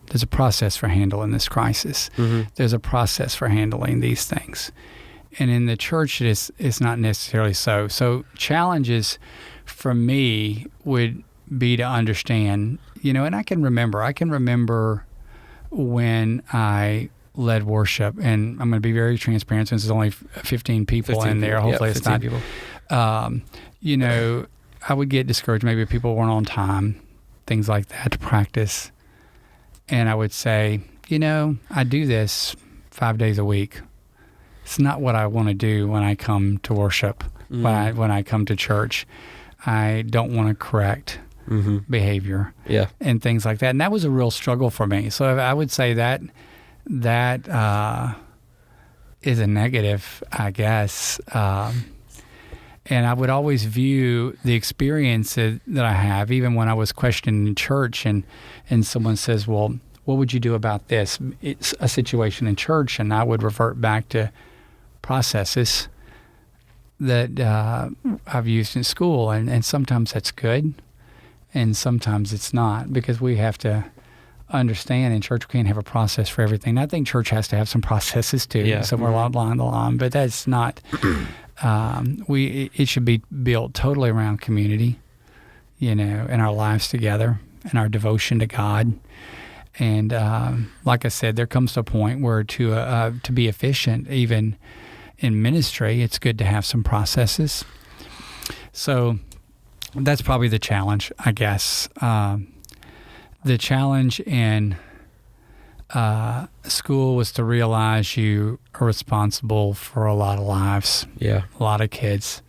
There's a process for handling this crisis. There's a process for handling these things. And in the church, it's not necessarily so. So challenges for me would be to understand, and I can remember when I led worship, and I'm going to be very transparent since there's only 15 people in there. Hopefully it's not. People. I would get discouraged. Maybe people weren't on time, things like that to practice. And I would say, I do this 5 days a week. It's not what I want to do when I come to worship, when I come to church. I don't want to correct behavior and things like that. And that was a real struggle for me. So I would say that is a negative, I guess. And I would always view the experience that I have, even when I was questioning in church and someone says, well, what would you do about this? It's a situation in church, and I would revert back to processes that I've used in school. And sometimes that's good, and sometimes it's not, because we have to understand in church we can't have a process for everything. I think church has to have some processes too, somewhere along the line, but that's not... it should be built totally around community, and our lives together and our devotion to God. And like I said, there comes to a point where to be efficient, even in ministry, it's good to have some processes. So that's probably the challenge, I guess. The challenge in school was to realize you are responsible for a lot of lives, Yeah. a lot of kids.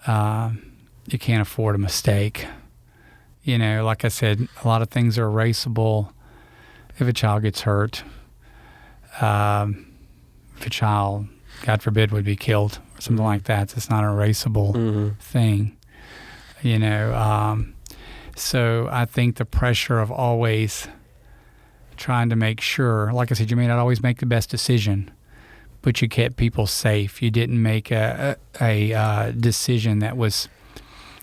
You can't afford a mistake. Like I said, a lot of things are erasable. If a child gets hurt, if a child, God forbid, would be killed or something like that, it's not an erasable thing. So I think the pressure of always trying to make sure, like I said, you may not always make the best decision, but you kept people safe. You didn't make a decision that was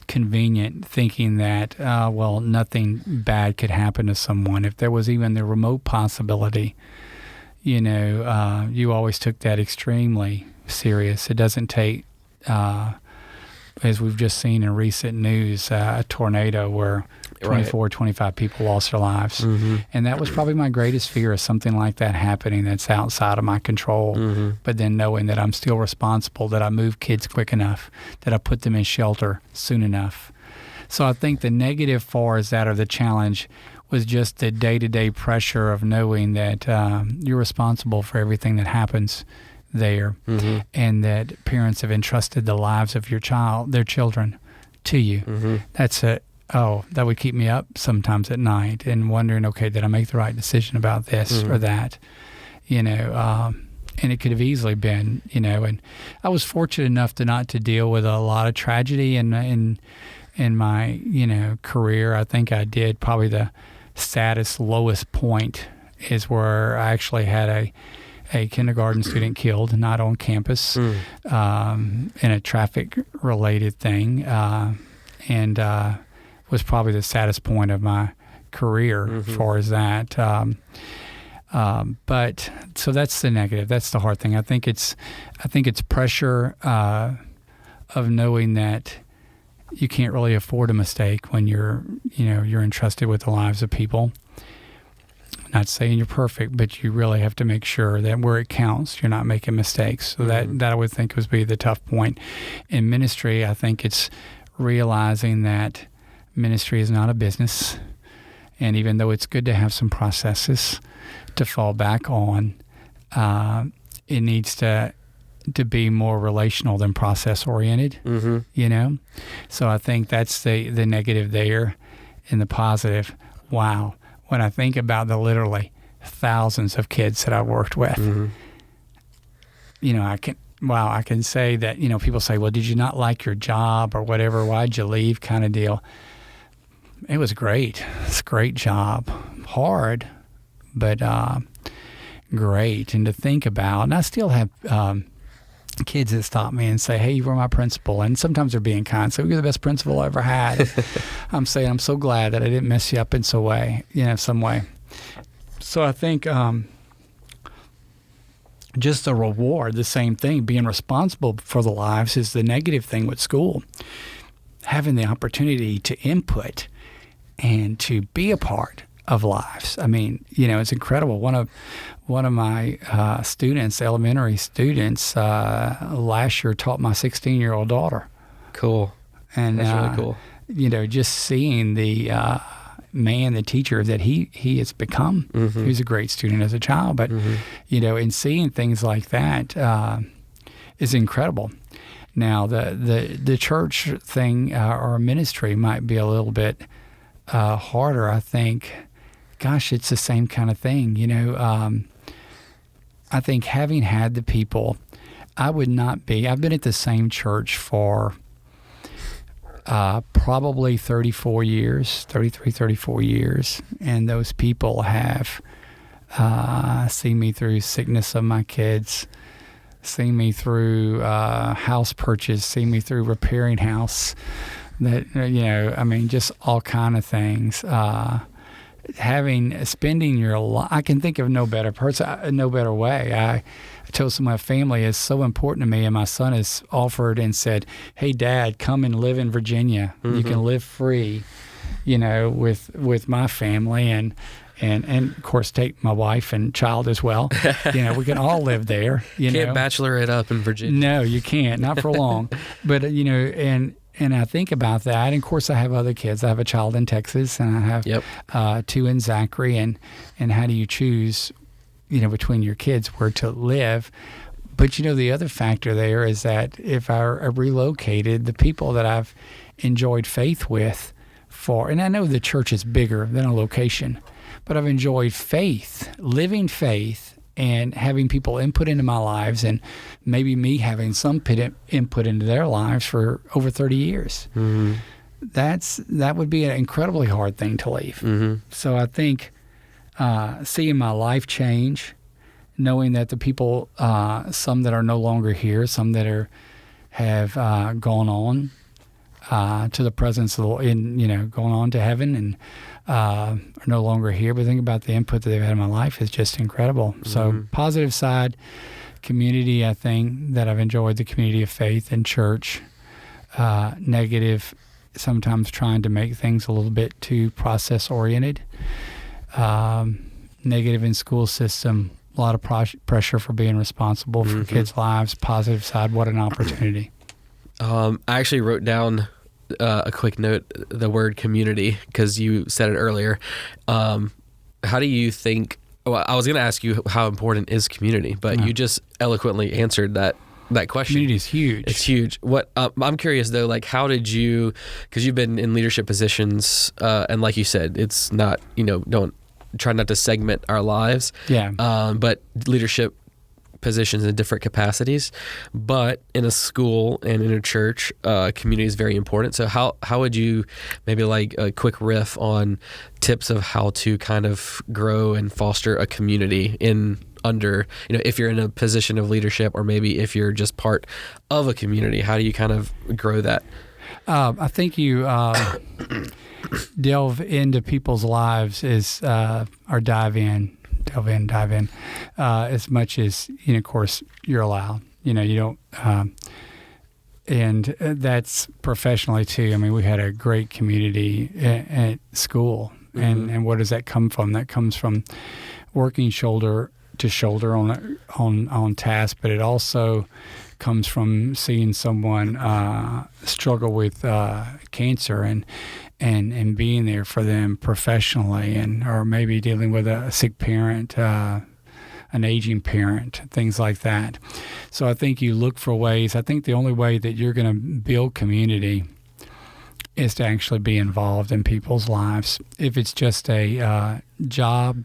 convenient, thinking that, nothing bad could happen to someone. If there was even the remote possibility, you always took that extremely serious. It doesn't take, as we've just seen in recent news, a tornado where 24, 25 people lost their lives. And that was probably my greatest fear, is something like that happening that's outside of my control. But then knowing that I'm still responsible, that I move kids quick enough, that I put them in shelter soon enough. So I think the negative far as that, or the challenge, was just the day-to-day pressure of knowing that you're responsible for everything that happens there, and that parents have entrusted the lives of their children to you. That would keep me up sometimes at night and wondering, okay, did I make the right decision about this or that? And it could have easily been, and I was fortunate enough not to deal with a lot of tragedy in my, career. I think I did. Probably the saddest, lowest point is where I actually had a kindergarten student killed, not on campus, in a traffic-related thing, and was probably the saddest point of my career as far as that. But so that's the negative. That's the hard thing. I think it's pressure of knowing that you can't really afford a mistake when you're entrusted with the lives of people. Not saying you're perfect, but you really have to make sure that where it counts, you're not making mistakes. So that I would think would be the tough point. In ministry, I think it's realizing that ministry is not a business. And even though it's good to have some processes to fall back on, it needs to be more relational than process-oriented, So I think that's the negative there. And the positive, wow. When I think about the literally thousands of kids that I worked with, I can say that, people say, well, did you not like your job or whatever? Why'd you leave, kind of deal? It was great. It's a great job. Hard, but great. And to think about, and I still have kids that stop me and say, hey, you were my principal. And sometimes they're being kind. So you're the best principal I ever had. I'm saying, I'm so glad that I didn't mess you up in some way. So I think just the reward, the same thing, being responsible for the lives is the negative thing with school. Having the opportunity to input and to be a part of lives. I mean, it's incredible. One of my students, elementary students, last year taught my 16-year-old daughter. Cool. And that's really cool. Just seeing the the teacher that he has become. He was a great student as a child, but and seeing things like that is incredible. Now the church thing or ministry might be a little bit harder, I think. Gosh, it's the same kind of thing, I think having had the people, I've been at the same church for probably 34 years, and those people have seen me through sickness of my kids, seen me through house purchase, seen me through repairing house, just all kind of things. Spending your life, I can think of no better way. I told some of my family is so important to me, and my son has offered and said, hey, Dad, come and live in Virginia. You can live free, with my family. And and of course take my wife and child as well. We can all live there. Can't bachelor it up in Virginia. No, you can't, not for long. But and I think about that. And of course, I have other kids. I have a child in Texas, and I have 2 in Zachary. And how do you choose, between your kids where to live? But the other factor there is that if I relocated, the people that I've enjoyed faith with and I know the church is bigger than a location, but I've enjoyed faith, living faith, and having people input into my lives, and maybe me having some input into their lives for over 30 years. Mm-hmm. That would be an incredibly hard thing to leave. Mm-hmm. So I think seeing my life change, knowing that the people, some that are no longer here, some that have gone on to the presence of the Lord, going on to heaven and are no longer here. But think about the input that they've had in my life is just incredible. Mm-hmm. So positive side, community, I think that I've enjoyed the community of faith and church. Negative, sometimes trying to make things a little bit too process oriented. Negative in school system, a lot of pressure for being responsible for kids' lives. Positive side, what an opportunity. I actually wrote down a quick note, the word community, because you said it earlier. How do you think, I was going to ask you how important is community, but you just eloquently answered that question. Community is huge. It's huge. What I'm curious though, like how did you, because you've been in leadership positions, and like you said, it's not, don't try not to segment our lives. Yeah. But leadership positions in different capacities, but in a school and in a church, community is very important. So how would you, maybe like a quick riff on tips of how to kind of grow and foster a community if you're in a position of leadership, or maybe if you're just part of a community, how do you kind of grow that? I think you delve into people's lives or dive in as much as, of course, you're allowed. You don't, and that's professionally too. I mean, we had a great community at school, and what does that come from? That comes from working shoulder to shoulder on task, but it also comes from seeing someone struggle with cancer and being there for them professionally, or maybe dealing with a sick parent, an aging parent, things like that. So I think you look for ways. I think the only way that you're going to build community is to actually be involved in people's lives. If it's just a job,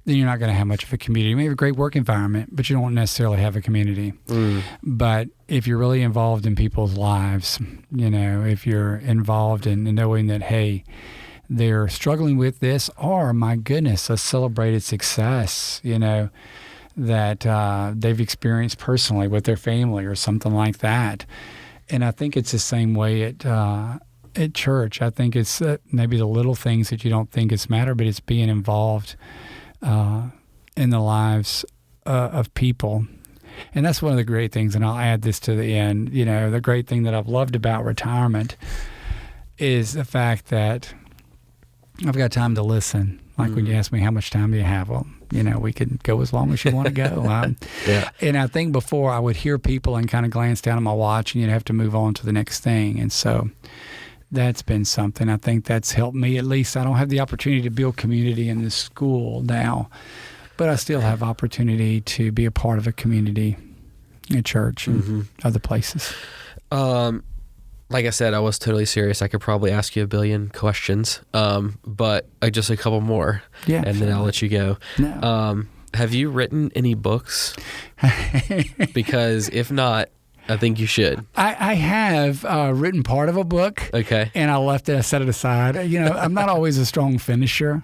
then you're not going to have much of a community. You may have a great work environment, but you don't necessarily have a community. But if you're really involved in people's lives, if you're involved in knowing that, hey, they're struggling with this, or my goodness, a celebrated success, that they've experienced personally with their family or something like that. And I think it's the same way at church. I think it's maybe the little things that you don't think is matter, but it's being involved in the lives of people. And that's one of the great things, and I'll add this to the end, the great thing that I've loved about retirement is the fact that I've got time to listen. Like when you ask me how much time do you have, well, we can go as long as you want to go. Yeah. And I think before I would hear people and kind of glance down at my watch, and you'd have to move on to the next thing. And so that's been something. I think that's helped me. At least I don't have the opportunity to build community in this school now, but I still have opportunity to be a part of a community in church and other places. Like I said, I was totally serious. I could probably ask you a billion questions, but just a couple more, and then I'll let you go. No. Have you written any books? Because if not, I think you should. I have written part of a book. Okay. And I set it aside. I'm not always a strong finisher.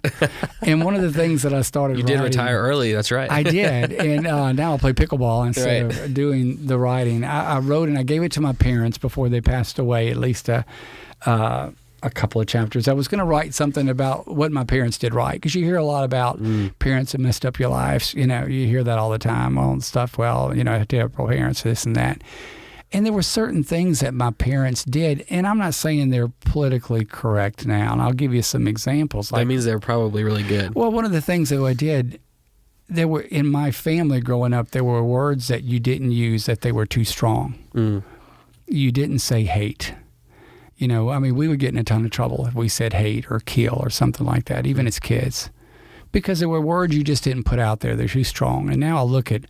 And one of the things that I started You did retire early, that's right. I did. And now I play pickleball instead of doing the writing. I wrote and I gave it to my parents before they passed away, at least a couple of chapters. I was going to write something about what my parents did right, because you hear a lot about parents that messed up your lives. You hear that all the time on stuff. Well, I have terrible parents, this and that. And there were certain things that my parents did, and I'm not saying they're politically correct now, and I'll give you some examples. That means they're probably really good. Well, one of the things that I did, there were in my family growing up, there were words that you didn't use that they were too strong. You didn't say hate. You know, I mean, we would get in a ton of trouble if we said hate or kill or something like that, even as kids, because there were words you just didn't put out there. They're too strong. And now I'll look at,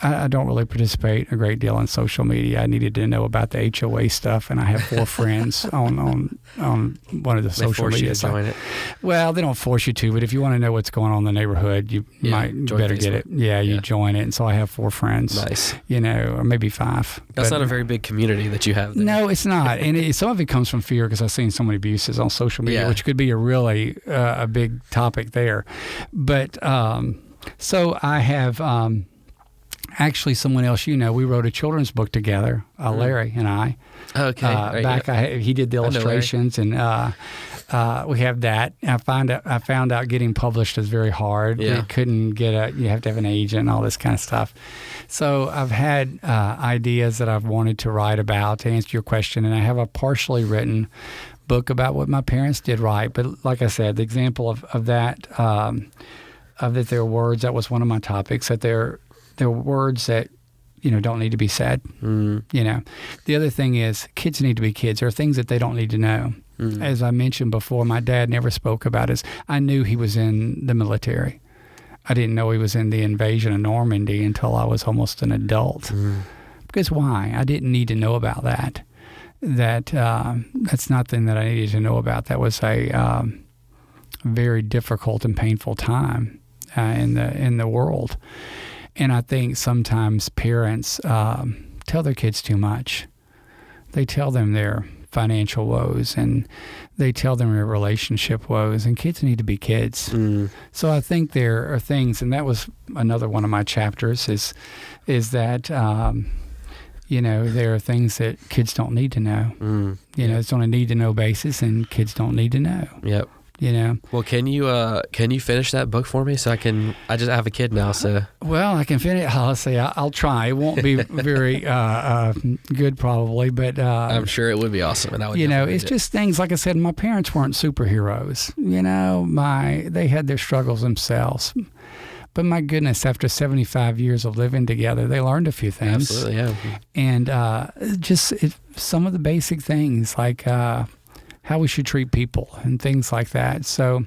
I don't really participate a great deal on social media. I needed to know about the HOA stuff, and I have 4 friends on one of the social media sites. Join it. Well, they don't force you to, but if you want to know what's going on in the neighborhood, you might better Facebook. Get it. Yeah, you join it. And so I have 4 friends. Nice. You know, or maybe 5. That's not a very big community that you have there. No, it's not. And some of it comes from fear, because I've seen so many abuses on social media, which could be a really a big topic there. But so I have... actually, someone else, you know, we wrote a children's book together, Larry and I. Okay. He did the illustrations, and we have that. I found out getting published is very hard. Yeah. You couldn't get you have to have an agent and all this kind of stuff. So I've had ideas that I've wanted to write about, to answer your question, and I have a partially written book about what my parents did right. But like I said, the example of that, that there are words, that was one of my topics, that there are words that, you know, don't need to be said. You know, the other thing is kids need to be kids. There are things that they don't need to know. As I mentioned before, my dad never spoke about his. I knew he was in the military. I didn't know he was in the invasion of Normandy until I was almost an adult. Because why? I didn't need to know about that. That's nothing that I needed to know about. That was a very difficult and painful time in the world. And I think sometimes parents tell their kids too much. They tell them their financial woes, and they tell them their relationship woes, and kids need to be kids. So I think there are things, and that was another one of my chapters, is that, you know, there are things that kids don't need to know. You know, it's on a need-to-know basis, and kids don't need to know. Yep. You know. Well, can you finish that book for me so I just have a kid now, so. Well, I can finish. I'll try. It won't be very good probably, but I'm sure it would be awesome, and I would. You know, it's just things like I said. My parents weren't superheroes. You know, they had their struggles themselves. But my goodness, after 75 years of living together, they learned a few things. Absolutely, yeah. And some of the basic things like. How we should treat people and things like that. So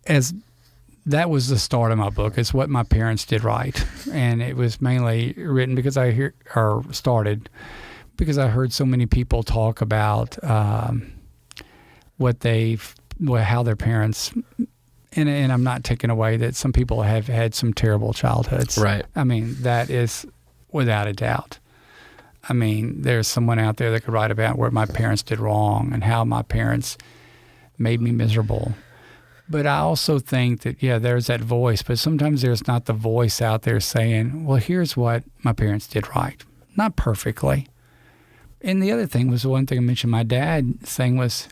that was the start of my book. It's what my parents did right. And it was mainly written because started because I heard so many people talk about how their parents, and I'm not taking away that some people have had some terrible childhoods. Right. I mean, that is without a doubt. I mean, there's someone out there that could write about what my parents did wrong and how my parents made me miserable. But I also think that, there's that voice, but sometimes there's not the voice out there saying, well, here's what my parents did right. Not perfectly. And the other thing was, the one thing I mentioned, my dad saying was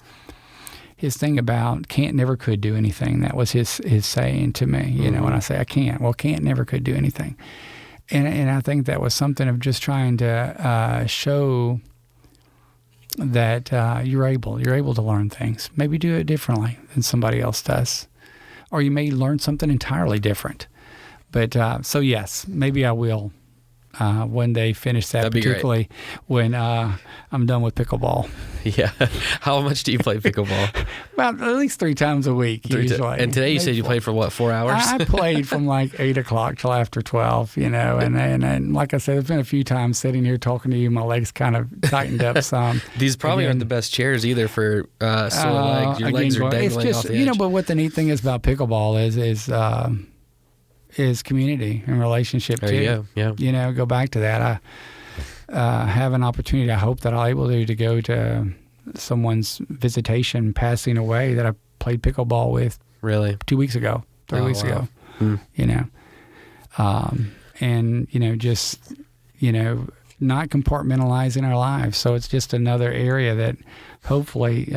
his thing about can't, never, could do anything. That was his saying to me, you know, when I say I can't. Well, can't, never, could do anything. And I think that was something of just trying to show that you're able to learn things. Maybe do it differently than somebody else does. Or you may learn something entirely different. But so yes, maybe I will when they finish that. That'd be particularly great. When I'm done with pickleball. Yeah. How much do you play pickleball? About at least 3 times a week, usually. And today you said you played for what, 4 hours? I played from like 8 o'clock till after 12, you know, and like I said, there's been a few times sitting here talking to you, my legs kind of tightened up some. These probably aren't the best chairs either for sore legs. Your legs are dangling off the edge. You know, but what the neat thing is about pickleball is community and relationship too. There you go. Yeah. You know, go back to that. I have an opportunity, I hope that I'll be able to go to someone's visitation passing away that I played pickleball with. Really? 2 weeks ago, 3 weeks ago. You know, and you know, just not compartmentalizing our lives. So it's just another area that hopefully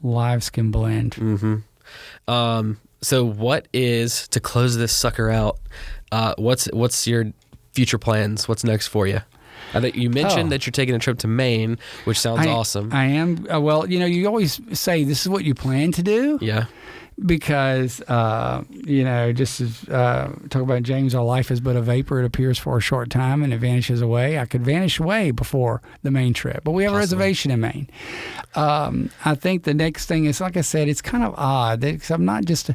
lives can blend. Mm-hmm. So what is, to close this sucker out, what's your future plans? What's next for you? I think you mentioned that you're taking a trip to Maine, which sounds awesome. I am. Well, you always say this is what you plan to do. Yeah. Because, just as talk about James, our life is but a vapor. It appears for a short time and it vanishes away. I could vanish away before the Maine trip, but we have a reservation in Maine. I think the next thing is, like I said, it's kind of odd because I'm not just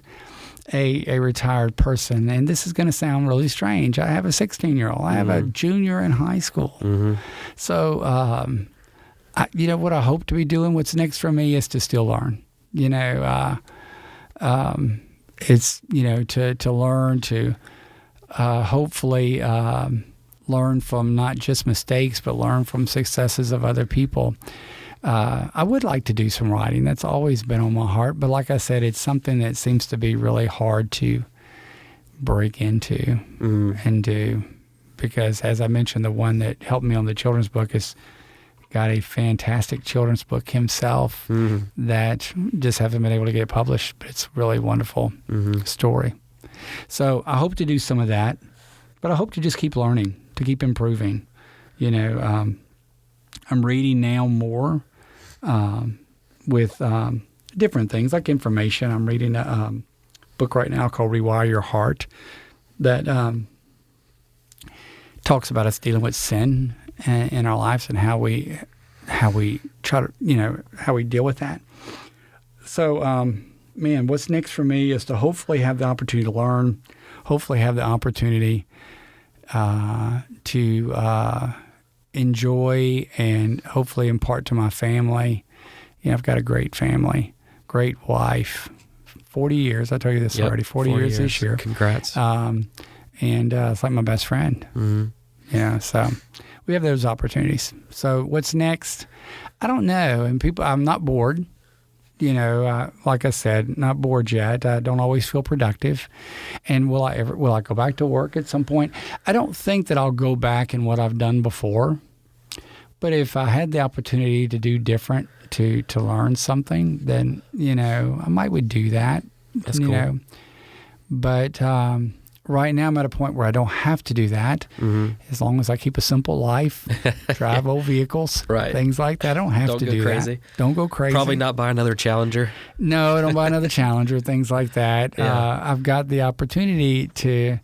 a retired person, and this is going to sound really strange. I have a 16-year-old. I have a junior in high school. Mm-hmm. So, what I hope to be doing, what's next for me is to still learn. It's, to learn to hopefully learn from not just mistakes, but learn from successes of other people. I would like to do some writing. That's always been on my heart. But like I said, it's something that seems to be really hard to break into and do. Because as I mentioned, the one that helped me on the children's book has got a fantastic children's book himself that just haven't been able to get published. But it's a really wonderful story. So I hope to do some of that. But I hope to just keep learning, to keep improving. I'm reading now more with different things like information. I'm reading a book right now called Rewire Your Heart that talks about us dealing with sin in our lives and how we try to, how we deal with that. So, what's next for me is to hopefully have the opportunity to learn, hopefully have the opportunity to enjoy and hopefully impart to my family. I've got a great family, great wife, 40 years. I told you this already, 40 years this year. Congrats. And it's like my best friend. Mm-hmm. So we have those opportunities. So what's next? I don't know. And I'm not bored. Like I said, not bored yet. I don't always feel productive. And will I go back to work at some point? I don't think that I'll go back in what I've done before. But if I had the opportunity to do different, to learn something, then, I might would do that. That's cool. But right now I'm at a point where I don't have to do that. As long as I keep a simple life, drive old vehicles, things like that. I don't have to do crazy. that. Don't go crazy. Probably not buy another Challenger. No, don't buy another Challenger, things like that. Yeah. I've got the opportunity to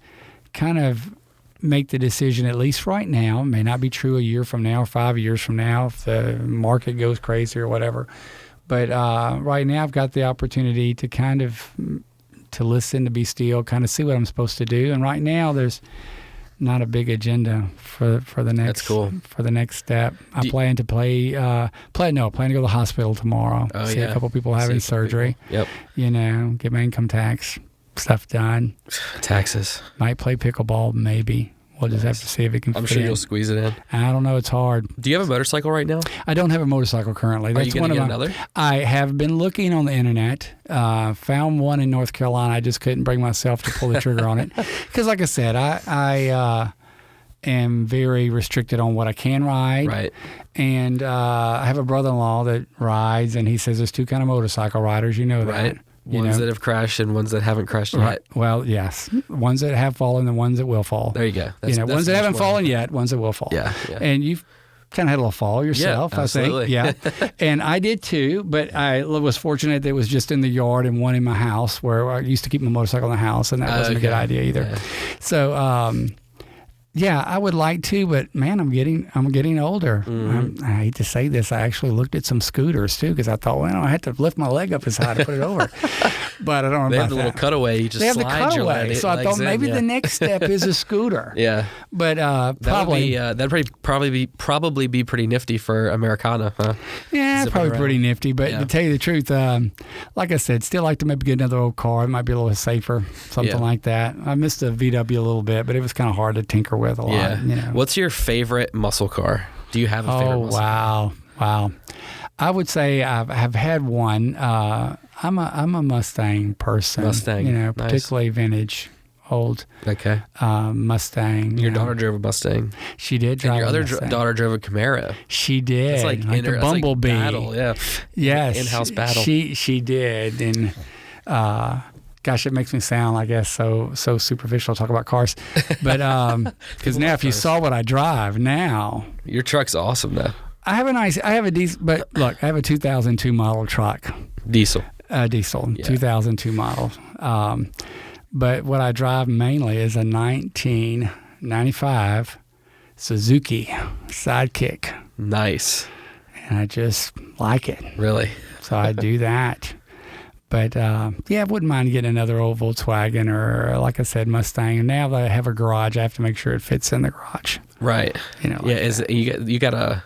kind of make the decision, at least right now. It may not be true a year from now or 5 years from now if the market goes crazy or whatever. But right now I've got the opportunity to kind of to listen, to be still, kind of see what I'm supposed to do. And right now there's not a big agenda for the next. That's cool. For the next step. I plan to I plan to go to the hospital tomorrow. See a couple people having surgery. Yep. Get my income tax stuff done. Taxes. Might play pickleball, maybe. We'll just have to see if it can fit in. I'm sure you'll squeeze it in. I don't know. It's hard. Do you have a motorcycle right now? I don't have a motorcycle currently. Are you going to get another? I have been looking on the internet. Found one in North Carolina. I just couldn't bring myself to pull the trigger on it. Because like I said, I am very restricted on what I can ride. Right. And I have a brother-in-law that rides, and he says there's two kind of motorcycle riders. You know that. Right. Ones that have crashed and ones that haven't crashed yet. Right. Well, yes. Ones that have fallen and ones that will fall. There you go. That's ones that haven't fallen yet, ones that will fall. Yeah. And you've kind of had a little fall yourself, I think. Yeah. And I did too, but I was fortunate that it was just in the yard and one in my house where I used to keep my motorcycle in the house, and that wasn't a good idea either. Yeah. So, I would like to, but man, I'm getting older. I hate to say this. I actually looked at some scooters too because I thought, well, I had to lift my leg up as high to put it over. But I don't know they about have the little cutaway. You just they have slide the cutaway. your So I thought maybe the next step is a scooter. Yeah. But probably that'd probably be pretty nifty for Americana, huh? Yeah, probably pretty nifty. But to tell you the truth, like I said, still like to maybe get another old car. It might be a little safer, something like that. I missed the VW a little bit, but it was kind of hard to tinker with a lot. Yeah. What's your favorite muscle car? Do you have a favorite muscle car? Wow. I would say I've had one. I'm a Mustang person. Mustang. Particularly vintage, old. Okay. Mustang. Your daughter drove a Mustang. She did drive. And your other daughter drove a Camaro. She did. It's like the Bumblebee. Like battle, yeah. Yes. In-house battle. She did, and Gosh, it makes me sound, I guess, so superficial to talk about cars. But because now, if you saw what I drive now, your truck's awesome though. I have a diesel. But look, I have a 2002 model truck. Diesel. Diesel, Yeah. 2002 model. But what I drive mainly is a 1995 Suzuki Sidekick, Nice. and I just like it. Really. So I do that. But I wouldn't mind getting another old Volkswagen or, like I said, Mustang. And now that I have a garage, I have to make sure it fits in the garage. Right. You know. Yeah. like Is that. it, you got a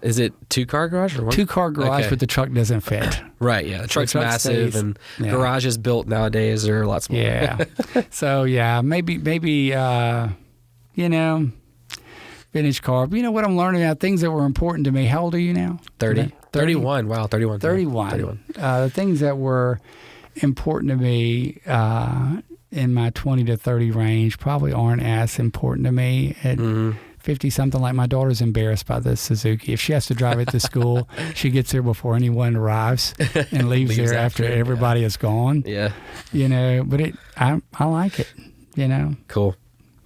is it 2-car garage or one? 2-car garage, Okay. but the truck doesn't fit. Right. Yeah. The truck's truck massive, stays- and yeah. garages built nowadays are a lot smaller. Yeah. So maybe vintage car. But you know what I'm learning now? Things that were important to me. How old are you now? 30. 31. Wow. 31. 31. The things that were important to me in my 20 to 30 range probably aren't as important to me at 50 something. Like my daughter's embarrassed by the Suzuki. If she has to drive it to school, she gets there before anyone arrives and leaves there after after, everybody is gone. Yeah. You know, but I like it. You know, Cool.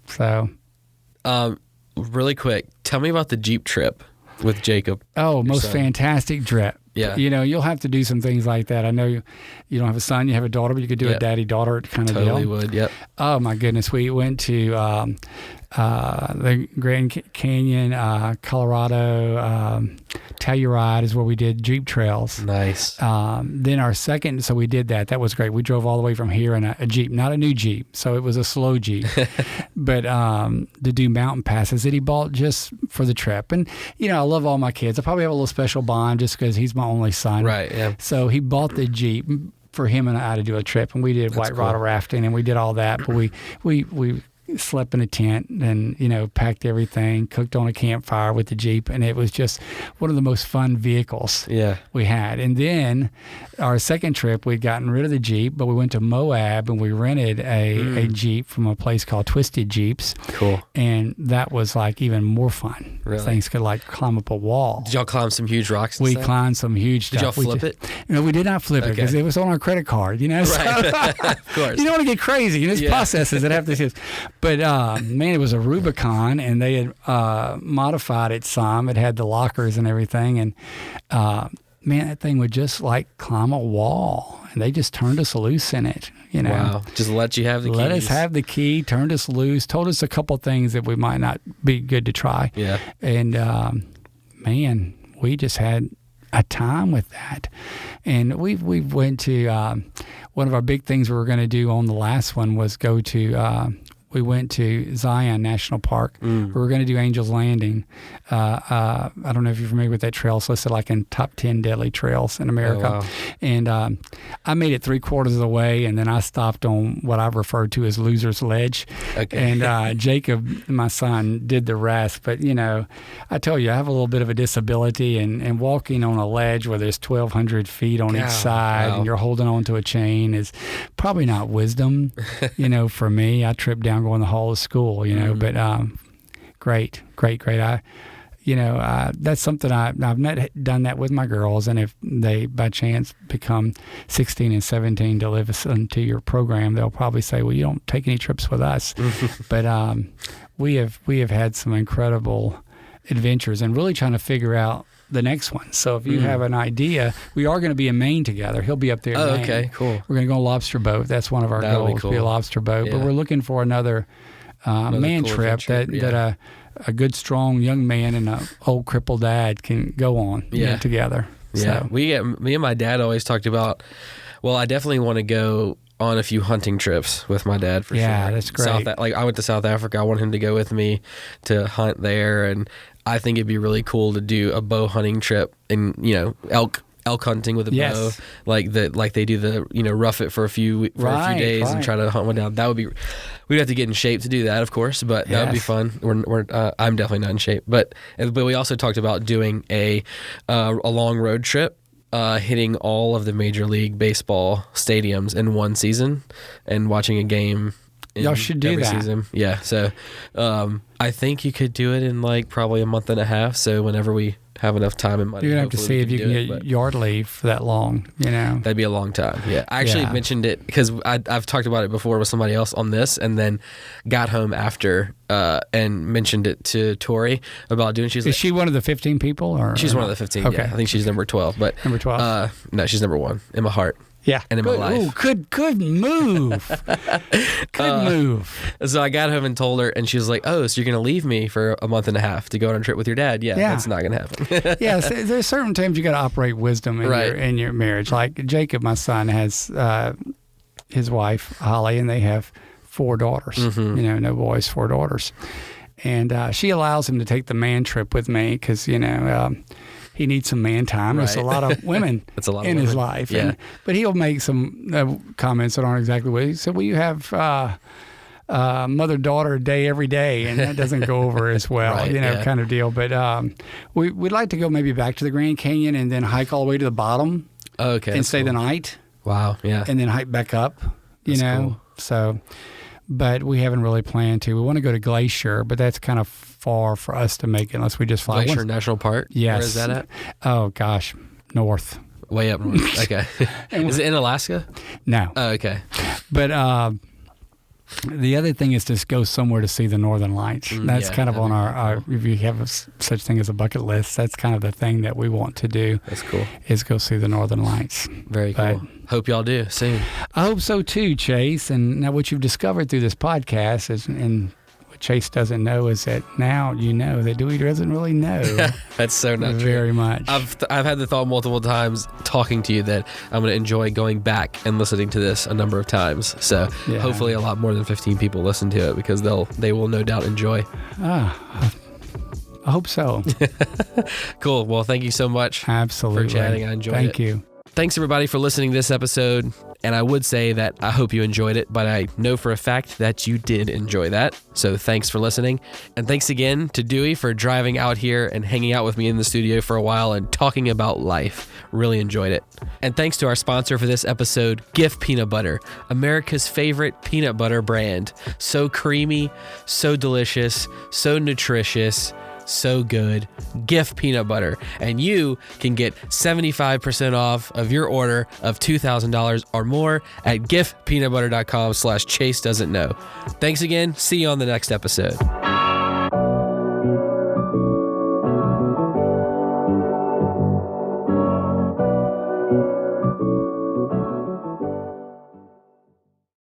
so. Really quick, tell me about the Jeep trip with Jacob. Oh, most son. fantastic trip. Yeah. You know, you'll have to do some things like that. I know you don't have a son, you have a daughter, but you could do Yeah. a daddy-daughter kind of Totally deal. would. Yep. Oh, my goodness. We went to the Grand Canyon, Colorado. Telluride is where we did Jeep trails. Nice. Then our second, so we did that. That was great. We drove all the way from here in a Jeep, not a new Jeep. So it was a slow Jeep. But to do mountain passes that he bought just for the trip. And, you know, I love all my kids. I probably have a little special bond just because he's my only son. Right. Yeah. So he bought the Jeep for him and I to do a trip. And we did white cool. water rafting and we did all that. But we slept in a tent and, you know, packed everything, cooked on a campfire with the Jeep. And it was just one of the most fun vehicles Yeah. we had. And then our second trip, we'd gotten rid of the Jeep, but we went to Moab and we rented a Jeep from a place called Twisted Jeeps. Cool. And that was like even more fun. Really? Things could like climb up a wall. Did y'all climb some huge rocks? And We stuff? climbed some huge Did stuff. y'all flip it? No, we did not flip it because Okay. it was on our credit card, you know? Right. So, Of course. you don't want to get crazy. There's Yeah. processes that have to. But man, it was a Rubicon, and they had modified it some. It had the lockers and everything, and man, that thing would just like climb a wall, and they just turned us loose in it. You know, Wow. Just let you have the keys. let us have the key, turned us loose, told us a couple things that we might not be good to try. Yeah. And man, we just had a time with that. And we went to one of our big things we were going to do on the last one was go to we went to Zion National Park. We were going to do Angel's Landing. I don't know if you're familiar with that trail. It's listed like in top 10 deadly trails in America. Oh, wow. And I made it 3/4 of the way, and then I stopped on what I've referred to as Loser's Ledge. Okay. And Jacob, my son, did the rest. But, you know, I tell you, I have a little bit of a disability, and walking on a ledge where there's 1,200 feet on Wow. each side Wow. and you're holding on to a chain is probably not wisdom, you know, for me. I tripped down going the hall of school, you know, but great. That's something I've not done that with my girls, and if they by chance become 16 and 17 to listen to your program, they'll probably say, "Well, you don't take any trips with us." But we have had some incredible adventures, and really trying to figure out the next one. So if you have an idea, we are going to be in Maine together. He'll be up there. In Oh, Maine. okay, cool. We're going to go on a lobster boat. That's one of our That'll be goals. Be a cool. lobster boat. But Yeah. we're looking for another man cool trip adventure, that a good, strong young man and a old crippled dad can go on together. Yeah. So, Me and my dad always talked about, well, I definitely want to go on a few hunting trips with my dad for sure. Yeah, that's great. Like I went to South Africa. I want him to go with me to hunt there, and I think it'd be really cool to do a bow hunting trip and, you know, elk hunting with a Yes. bow, like they do the, you know, rough it for a few days and try to hunt one down. That would be, we'd have to get in shape to do that, of course, but that would be Yes. fun. I'm definitely not in shape, but we also talked about doing a long road trip, hitting all of the Major League Baseball stadiums in one season and watching a game. Y'all should do every that. season. Yeah, so I think you could do it in like probably a month and a half. So whenever we have enough time and money. You're going to have to see if you can get yard leave for that long, That'd be a long time. Yeah. I actually mentioned it because I've talked about it before with somebody else on this, and then got home after and mentioned it to Tori about doing. She's Is she one of the 15 people? Or she's one of the 15. Okay. Yeah. I think she's number 12. But number 12? No, she's number 1 in my heart. Yeah. And in my life. Ooh, good move. Good move. So I got home and told her, and she was like, "Oh, so you're going to leave me for a month and a half to go on a trip with your dad?" Yeah. That's not going to happen. Yes, there's certain times you got to operate wisdom in your marriage. Like Jacob, my son, has his wife, Holly, and they have 4 daughters. Mm-hmm. No boys, 4 daughters. And she allows him to take the man trip with me because, he needs some man time. Right. There's a lot of women That's a lot of in his women. life. Yeah. But he'll make some comments that aren't exactly what he said. Well, you have mother-daughter day every day, and that doesn't go over as well, Right, kind of deal. But we'd like to go maybe back to the Grand Canyon and then hike all the way to the bottom and stay the night. Wow, yeah. And then hike back up, That's cool. So, but we haven't really planned to. We want to go to Glacier, but that's kind of far for us to make unless we just fly. Glacier National Park? Yes. Where is that at? Oh, gosh. North. Way up north. Okay. Is it in Alaska? No. Oh, okay. But the other thing is to go somewhere to see the Northern Lights. That's kind of on our if you have such thing as a bucket list, that's kind of the thing that we want to do. That's cool. Is go see the Northern Lights. Very cool. Hope y'all do soon. I hope so too, Chase. And now what you've discovered through this podcast is, and what Chase doesn't know is that now you know that Dewey doesn't really know. That's so not true. Very much. I've had the thought multiple times talking to you that I'm going to enjoy going back and listening to this a number of times. So hopefully a lot more than 15 people listen to it because they will no doubt enjoy. I hope so. Cool. Well, thank you so much Absolutely. for chatting. I enjoyed it. Thank you. Thanks, everybody, for listening to this episode. And I would say that I hope you enjoyed it, but I know for a fact that you did enjoy that. So thanks for listening. And thanks again to Dewey for driving out here and hanging out with me in the studio for a while and talking about life. Really enjoyed it. And thanks to our sponsor for this episode, Gif Peanut Butter, America's favorite peanut butter brand. So creamy, so delicious, so nutritious, so good. Gif Peanut Butter. And you can get 75% off of your order of $2,000 or more at gifpeanutbutter.com/Chase Doesn't Know. Thanks again. See you on the next episode.